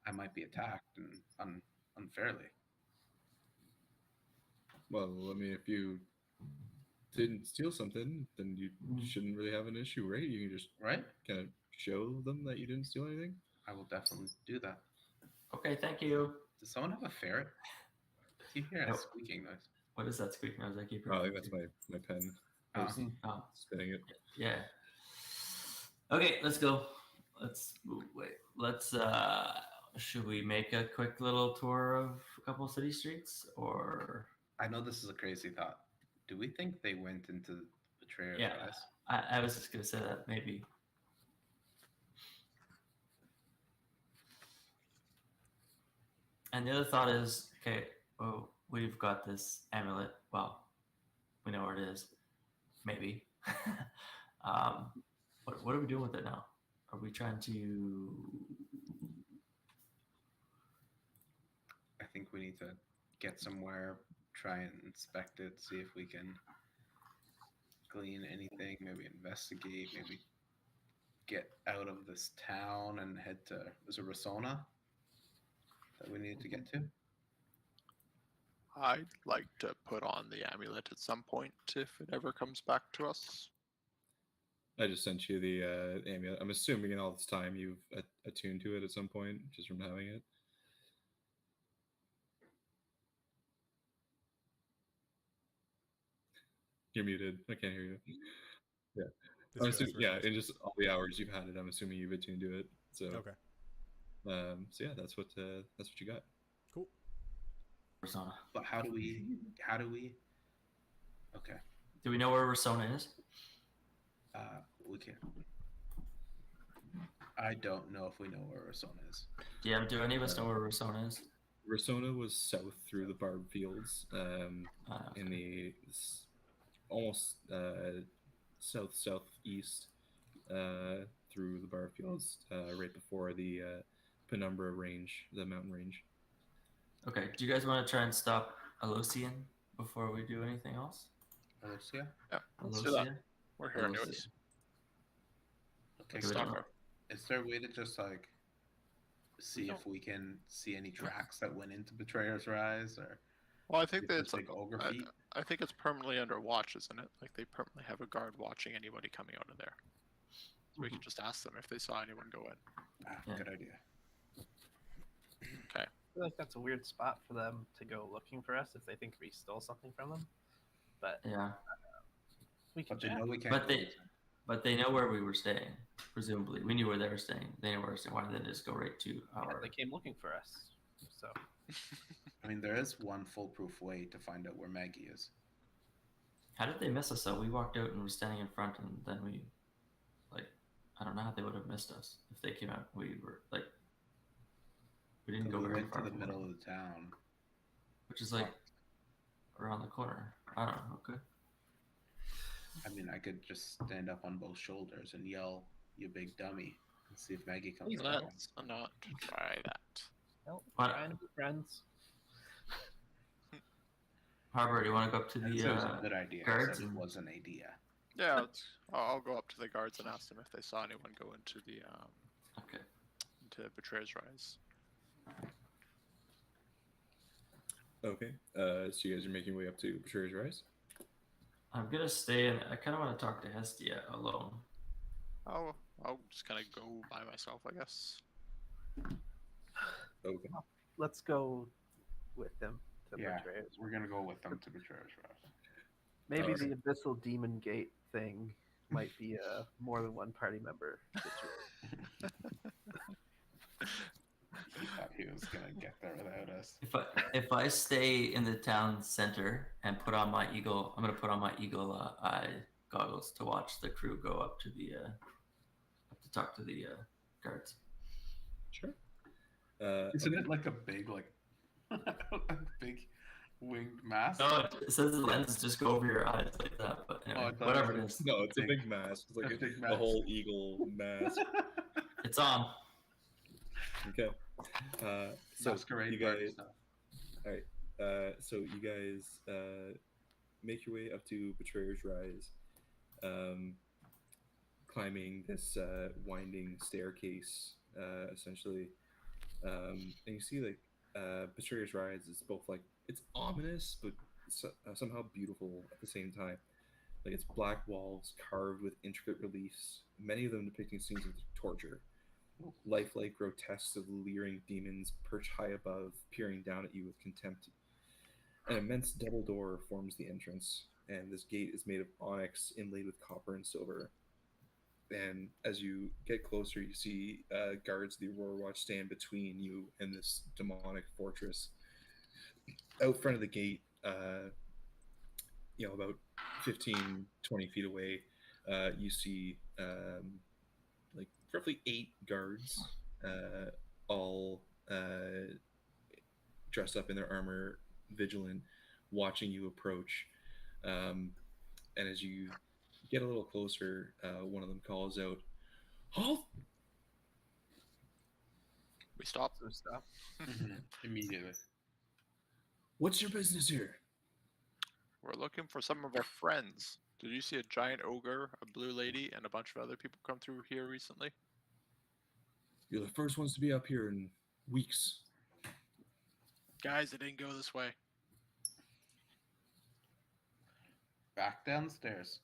I might be attacked and unfairly.
Well, I mean, if you didn't steal something, then you shouldn't really have an issue, right? You can just
Right?
kind of show them that you didn't steal anything.
I will definitely do that.
Okay, thank you.
Does someone have a ferret? Do you hear a
Nope.
squeaking noise?
What is that squeaking noise? I keep
Oh, I
hearing.
think that's my pen. I
Oh.
was
Oh,
spinning it.
yeah. Okay, let's go. Let's should we make a quick little tour of a couple city streets, or
I know this is a crazy thought. Do we think they went into Betrayer's
Yeah.
Rise?
I was just gonna say that maybe. And the other thought is, okay, well, we've got this amulet. Well, we know where it is. Maybe. What are we doing with it now? Are we trying to?
I think we need to get somewhere, try and inspect it, see if we can glean anything, maybe investigate, maybe get out of this town and head to, is it Rasona that we need to get to?
I'd like to put on the amulet at some point if it ever comes back to us.
I just sent you the amulet. I'm assuming in all this time you've attuned to it at some point, just from having it. You're muted. I can't hear you. Yeah. I'm assuming, in just all the hours you've had it, I'm assuming you've attuned to it. So
Okay.
So yeah, that's what you got.
Cool.
Persona.
But how do we? Okay.
Do we know where Rasona is?
We can. I don't know if we know where Rasona is.
Yeah, do any of us know where Rasona is?
Rasona was south through the Barb Fields, in the almost southeast through the Barb Fields, right before the Penumbra Range, the mountain range.
Okay, do you guys want to try and stop Alocian before we do anything else?
Alicia?
Yeah, let's do that.
Alocian?
We're here anyways.
Okay,
Do we
stop
know?
her. Is there a way to just like see if we can see any tracks that went into Betrayer's Rise, or
Well, I think
With
that's
those big ogre feet.
I think it's permanently under watch, isn't it? Like they permanently have a guard watching anybody coming out of there. So we can just ask them if they saw anyone go in.
Yeah.
Good idea.
Okay.
I feel like that's a weird spot for them to go looking for us if they think we stole something from them. But
Yeah.
we can
But they
check.
know we can't.
But
go
they, but they know where we were staying. Presumably, we knew where they were staying. They know where we were staying. Why did they just go right to
Yeah,
our?
they came looking for us. So
I mean, there is one foolproof way to find out where Maggie is.
How did they miss us? So we walked out and were standing in front, and then we, like, I don't know how they would have missed us if they came out. We were like, we didn't
So
go
we
very
went to
far
the
from
middle
them,
of the town.
which is like around the corner. I don't know. Okay.
I mean, I could just stand up on both shoulders and yell, "You big dummy," and see if Maggie comes
Please
out.
Let's not try that.
no,
What?
trying to be friends.
Harbor, do you want to go up to
I
the
didn't say it was a good idea. I
guards
said it
and-
was an idea.
Yeah, I'll go up to the guards and ask them if they saw anyone go into the
Okay.
into Betrayer's Rise.
Okay. So you guys are making your way up to Betrayer's Rise.
I'm gonna stay in. I kind of want to talk to Hestia alone.
I'll just kind of go by myself, I guess.
Okay.
Let's go with them to
Yeah,
Betrayers.
we're gonna go with them to Betrayer's Rise.
Maybe
Okay.
the Abyssal Demon Gate thing might be a more than one party member situation.
He thought he was gonna get there without us.
If I stay in the town center and put on my eagle, I'm gonna put on my eagle eye goggles to watch the crew go up to the up to talk to the guards.
Sure.
Isn't it like a big, a big winged mask?
No, it says the lenses just go over your eyes like that. But anyway,
Oh, I thought
whatever
it
it
was-
is,
No, it's a big mask. It's like
A big
a
mask.
whole eagle mask.
it's on.
Okay. So
Masquerade
you
party
guys,
stuff.
so you guys make your way up to Betrayer's Rise, climbing this winding staircase, essentially, and you see Betrayer's Rise is both like it's ominous but somehow beautiful at the same time. Like it's black walls carved with intricate reliefs, many of them depicting scenes of torture. Lifelike grotesques of leering demons perch high above, peering down at you with contempt. An immense double door forms the entrance, and this gate is made of onyx inlaid with copper and silver. And as you get closer, you see guards of the Aurora Watch stand between you and this demonic fortress. Out front of the gate, about 15, 20 feet away, you see like roughly 8 guards, all dressed up in their armor, vigilant, watching you approach. And as you get a little closer, one of them calls out, "Halt!"
We stop.
So stop.
Immediately.
"What's your business here?"
We're looking for some of our friends. Did you see a giant ogre, a blue lady, and a bunch of other people come through here recently?
"You're the first ones to be up here in weeks."
Guys, it didn't go this way.
Back downstairs.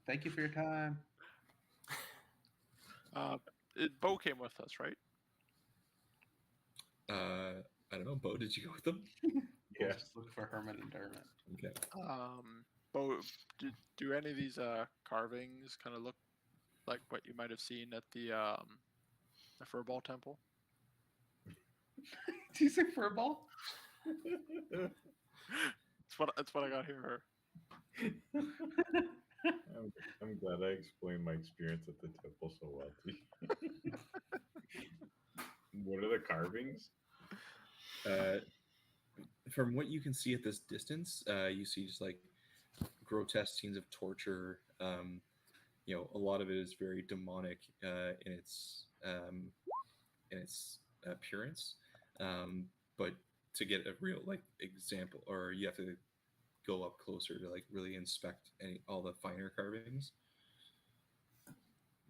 Thank you for your time.
Bo came with us, right?
I don't know, Bo, did you go with them?
We'll
Yeah.
just look for Herman and Dermot.
Okay.
Bo, do any of these carvings kind of look like what you might have seen at the Furball Temple?
Do you say furball?
That's what I got here.
I'm glad I explained my experience at the temple so well to you. What are the carvings?
From what you can see at this distance, you see just like grotesque scenes of torture. A lot of it is very demonic in its appearance. But to get a real example, or you have to go up closer to really inspect all the finer carvings.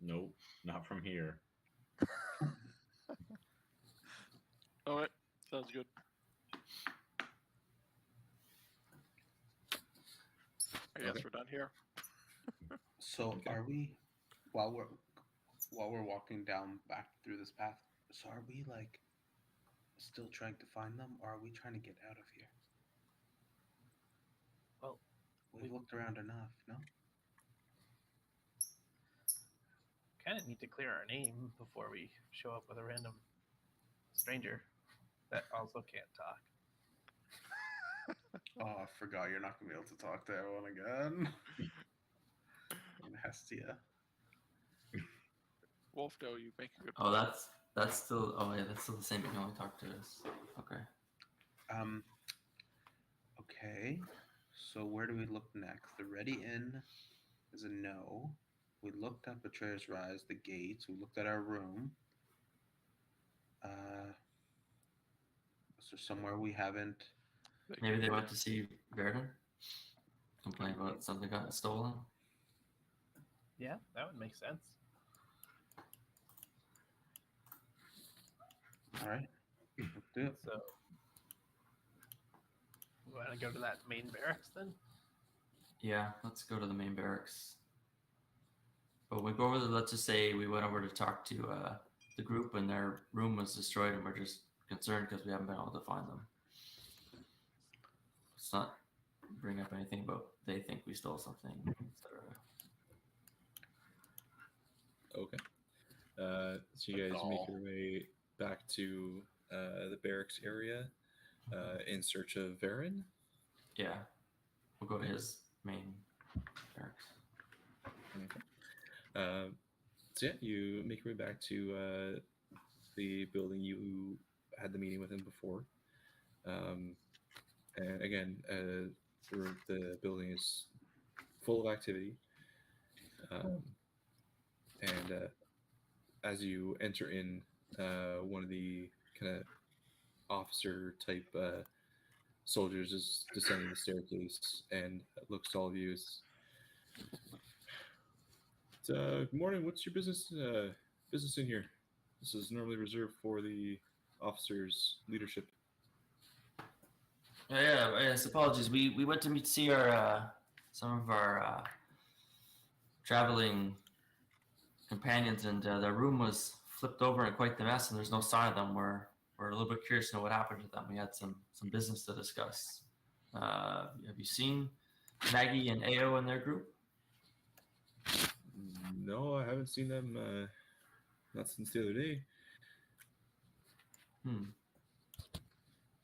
Nope, not from here.
All right, sounds good. we're done here.
So
Okay.
are we, while we're walking down back through this path? So are we like still trying to find them, or are we trying to get out of here?
Well,
We've looked around enough, no?
kind of need to clear our name before we show up with a random stranger that also can't talk.
Oh, I forgot you're not gonna be able to talk to everyone again. In Hestia.
Wolfdo, you make a good
Oh, that's still. Oh yeah, that's still the same. You can only talk to us. Okay.
Okay. So where do we look next? The Ready Inn is a no. We looked at Betrayer's Rise, the gates. We looked at our room. Is there somewhere we haven't?
Maybe they went to see Verdun. Complain about something got stolen.
Yeah, that would make sense.
All right. Let's do it.
So, we want to go to that main barracks then?
Yeah, let's go to the main barracks. But we go over. Let's just say we went over to talk to the group, and their room was destroyed, and we're just concerned because we haven't been able to find them. Let's not bring up anything about they think we stole something, etc.
Okay. So you guys make your way back to the barracks area in search of Varen.
Yeah, we'll go to his main barracks.
Okay. So yeah, you make your way back to the building you had the meeting with him before. And again, the building is full of activity. And as you enter in, one of the kind of officer type soldiers is descending the staircase and looks to all of you. Good morning. What's your business in here? This is normally reserved for the officers' leadership.
Yeah, yes, apologies. We went to see our some of our traveling companions, and their room was flipped over and quite the mess, and there's no sign of them. We're a little bit curious to know what happened to them. We had some business to discuss. Have you seen Maggie and Ao in their group?
No, I haven't seen them. Not since the other day.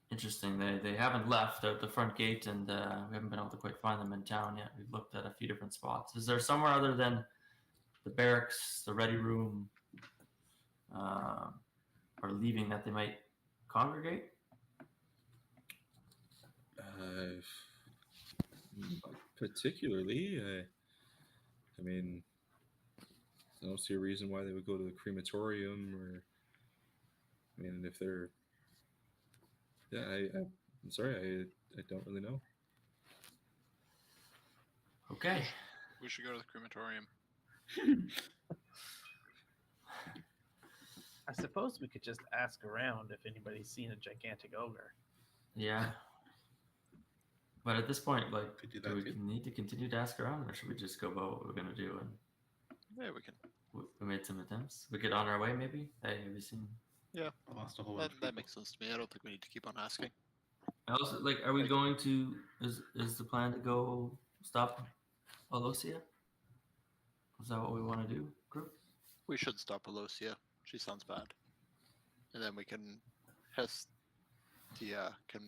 Interesting. They haven't left out the front gate, and we haven't been able to quite find them in town yet. We've looked at a few different spots. Is there somewhere other than the barracks, the ready room, or leaving that they might congregate?
Particularly, I mean, I don't see a reason why they would go to the crematorium, or I mean, if they're, yeah, I'm sorry, I don't really know.
Okay.
We should go to the crematorium.
I suppose we could just ask around if anybody's seen a gigantic ogre.
Yeah. But at this point, like,
Could do
do
that
we
too.
need to continue to ask around, or should we just go about what we're going to do? And
Yeah, we can.
we made some attempts. We get on our way, maybe? Hey, have you seen?
Yeah,
I lost a whole bunch of
that
people.
makes sense to me. I don't think we need to keep on asking.
Also, like, are we going to? Is the plan to go stop Alosia? Is that what we want to do, group?
We should stop Alosia. She sounds bad. And then we can... Hestia can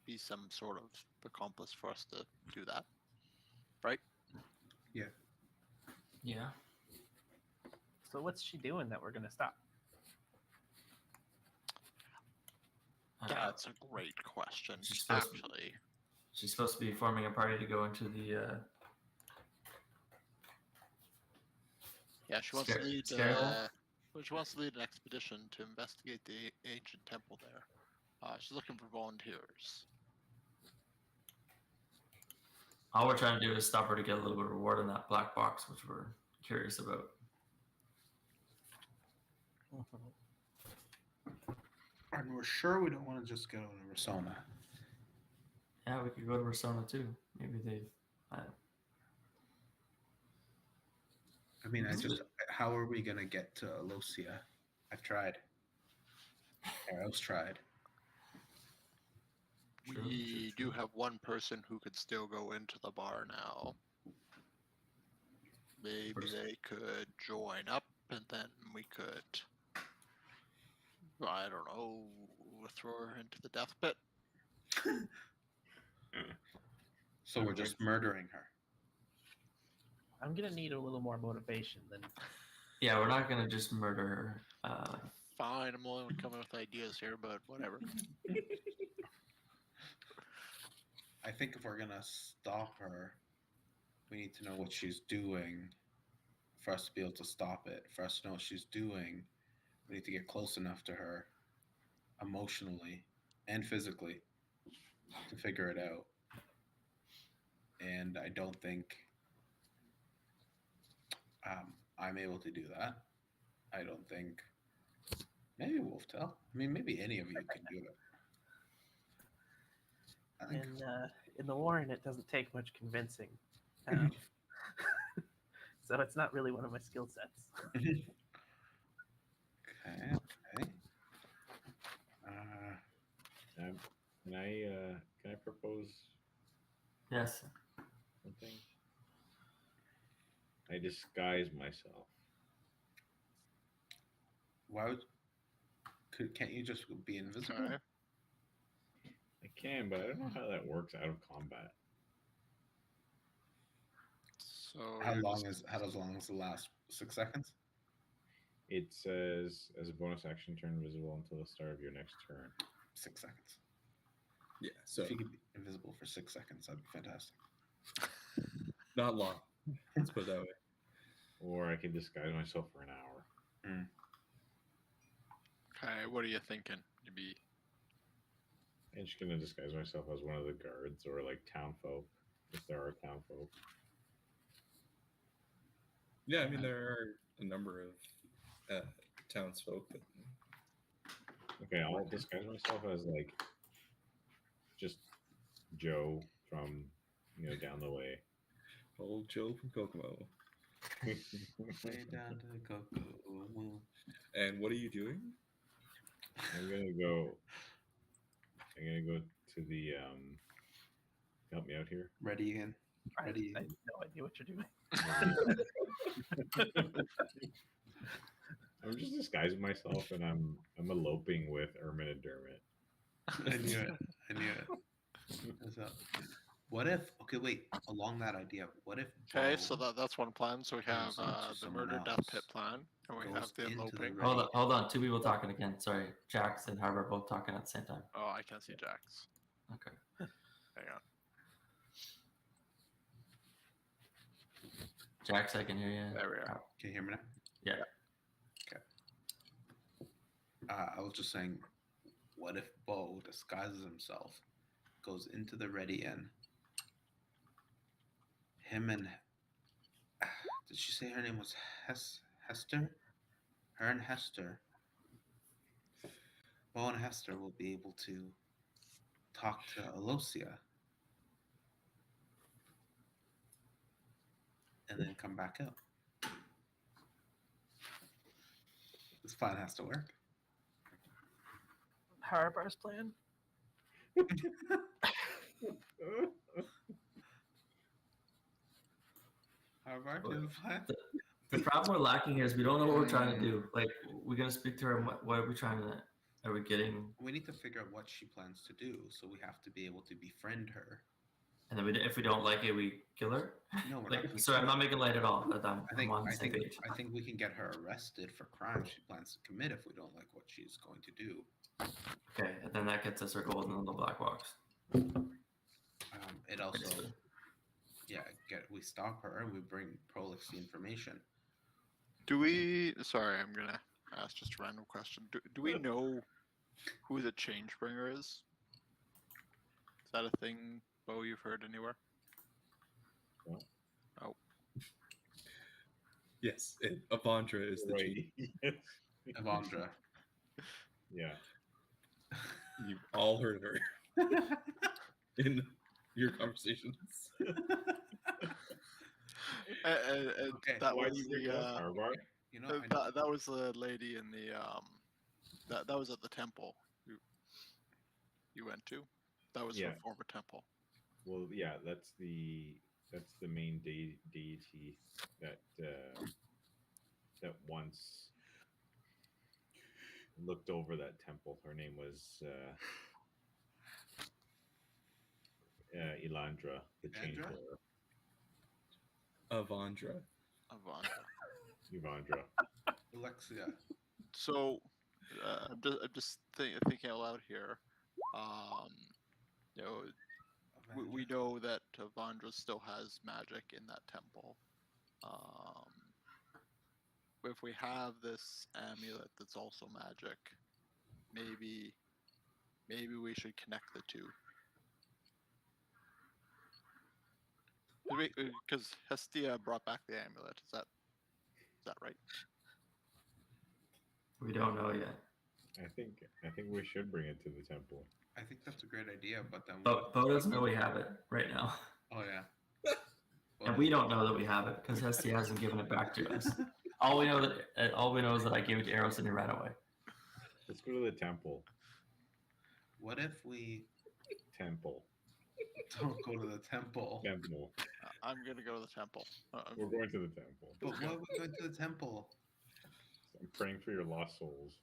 be some sort of accomplice for us to do that. Right?
Yeah.
Yeah.
So what's she doing that we're going to stop?
That's a great question.
She's supposed to-
Actually,
She's supposed to be forming a party to go into the.
yeah, she wants to lead.
Scarable?
She wants to lead an expedition to investigate the ancient temple there. She's looking for volunteers.
All we're trying to do is stop her to get a little bit of reward in that black box, which we're curious about.
And we're sure we don't want to just go to Rosona.
Yeah, we could go to Persona too. Maybe they've.
I mean, how are we gonna get to Alosia? I've tried. Arrow's tried.
We do have one person who could still go into the bar now. Maybe they could join up, and then we could, I don't know, throw her into the death pit.
So we're just murdering her.
I'm gonna need a little more motivation than.
Yeah, we're not gonna just murder her.
Fine, I'm only coming with ideas here, but whatever.
I think if we're gonna stop her, we need to know what she's doing for us to be able to stop it. For us to know what she's doing, we need to get close enough to her emotionally and physically to figure it out. And I don't think I'm able to do that. I don't think maybe Wolftail. I mean, maybe any of you can do it. I think
In the Warren, it doesn't take much convincing. So it's not really one of my skill sets.
Okay.
Can I propose
Yes.
something? I disguise myself.
Why would? Can't you just be invisible?
Okay.
I can, but I don't know how that works out of combat.
So
How
you're
long
just-
is the last 6 seconds?
It says, as a bonus action, turn invisible until the start of your next turn.
6 seconds.
Yeah, so
If you could be invisible for 6 seconds, that'd be fantastic.
not long. Let's put it that way.
Or I can disguise myself for an hour.
Okay, what are you thinking? You be
I'm just gonna disguise myself as one of the guards or like town folk, if there are town folk.
Yeah, I mean there are a number of townsfolk. That...
Okay, I'll disguise myself as like just Joe from down the way.
Old Joe from Kokomo.
Way down to Coco.
And what are you doing?
I'm gonna go to the help me out here.
Ready again.
I have
Ready.
no idea what you're doing.
I'm just disguising myself and I'm eloping with Ermin and Dermot.
I knew it. What's up? What if? Okay, wait. Along that idea, what if?
okay.
Bo
So that's one plan. So we have
goes into
the
someone
murder death
else,
pit plan, and we
goes
have the
into the
eloping.
red-
Hold on. Two people talking again. Sorry. Jax and Harbor both talking at the same time.
Oh, I can't see Jax.
Okay.
Hang on.
Jax, I can hear you.
There we are.
Can you hear me now?
Yeah.
Okay. I was just saying, what if Bo disguises himself, goes into the Ready Inn? Him and did she say her name was Hester? Her and Hester. Bo and Hester will be able to talk to Alosia. And then come back out. This plan has to work.
Harabar's plan?
However, do the plan.
The problem we're lacking here is we don't know what we're trying to do. Like, we're gonna speak to her. And what are we trying to? Are we getting?
We need to figure out what she plans to do, so we have to be able to befriend her.
And then if we don't like it, we kill her.
No, we're
Like,
not.
sorry, I'm not making light at all. But I'm on the
I
same
think
page.
I think we can get her arrested for crimes she plans to commit if we don't like what she's going to do.
Okay, and then that gets us our gold in the black box.
It also, we stop her and we bring Prolix the information.
Do we? Sorry, I'm gonna ask just a random question. Do we know who the Changebringer is? Is that a thing, Bo? You've heard anywhere?
No.
Oh,
Yes, Avandra is the chief.
Yes.
Avandra.
Yeah.
You've all heard of her in your conversations.
And
Okay.
that
Why
was
did you
the
go power bar?
You know, I,
that was the lady in the that was at the temple you went to. That was her
Yeah.
former temple.
Well, yeah, that's the main deity that that once looked over that temple. Her name was Elandra, the change
Elandra?
bearer.
Avandra.
Avandra.
Evandra.
Alexia.
So I'm just thinking out loud here. You know, we know that Avandra still has magic in that temple. If we have this amulet that's also magic, maybe we should connect the two. Because Hestia brought back the amulet. Is that right?
We don't know yet.
I think we should bring it to the temple.
I think that's a great idea, but then
Bo doesn't know we have it right now.
Oh yeah.
And we don't know that we have it because Hestia hasn't given it back to us. All we know is that I gave it to Eros and he ran away.
Let's go to the temple.
What if we
Temple.
don't go to the temple?
Temple.
I'm gonna go to the temple.
We're going to the temple.
But why are we going to the temple?
I'm praying for your lost souls.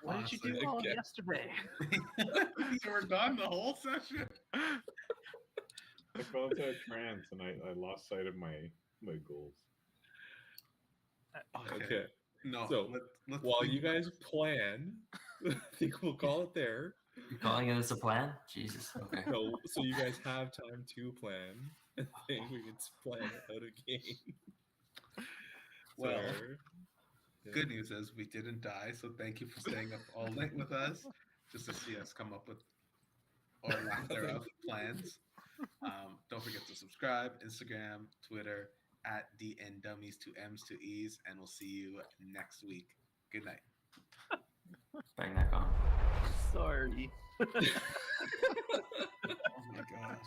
What did you do all yesterday?
You were gone the whole session.
I fell into a trance and I lost sight of my goals.
Okay.
No.
So,
let's
While
think
you
about
guys plan, I think we'll call it there.
You're calling this a plan? Jesus. Okay.
No, so you guys have time to plan. I think we can plan it out again.
Well,
yeah.
Good news is we didn't die, so thank you for staying up all night with us just to see us come up with or lack thereof plans. Don't forget to subscribe, Instagram, Twitter, at DN Dummies, 2 M's, 2 E's, and we'll see you next week. Good night.
Bang that on.
Sorry.
Oh my gosh.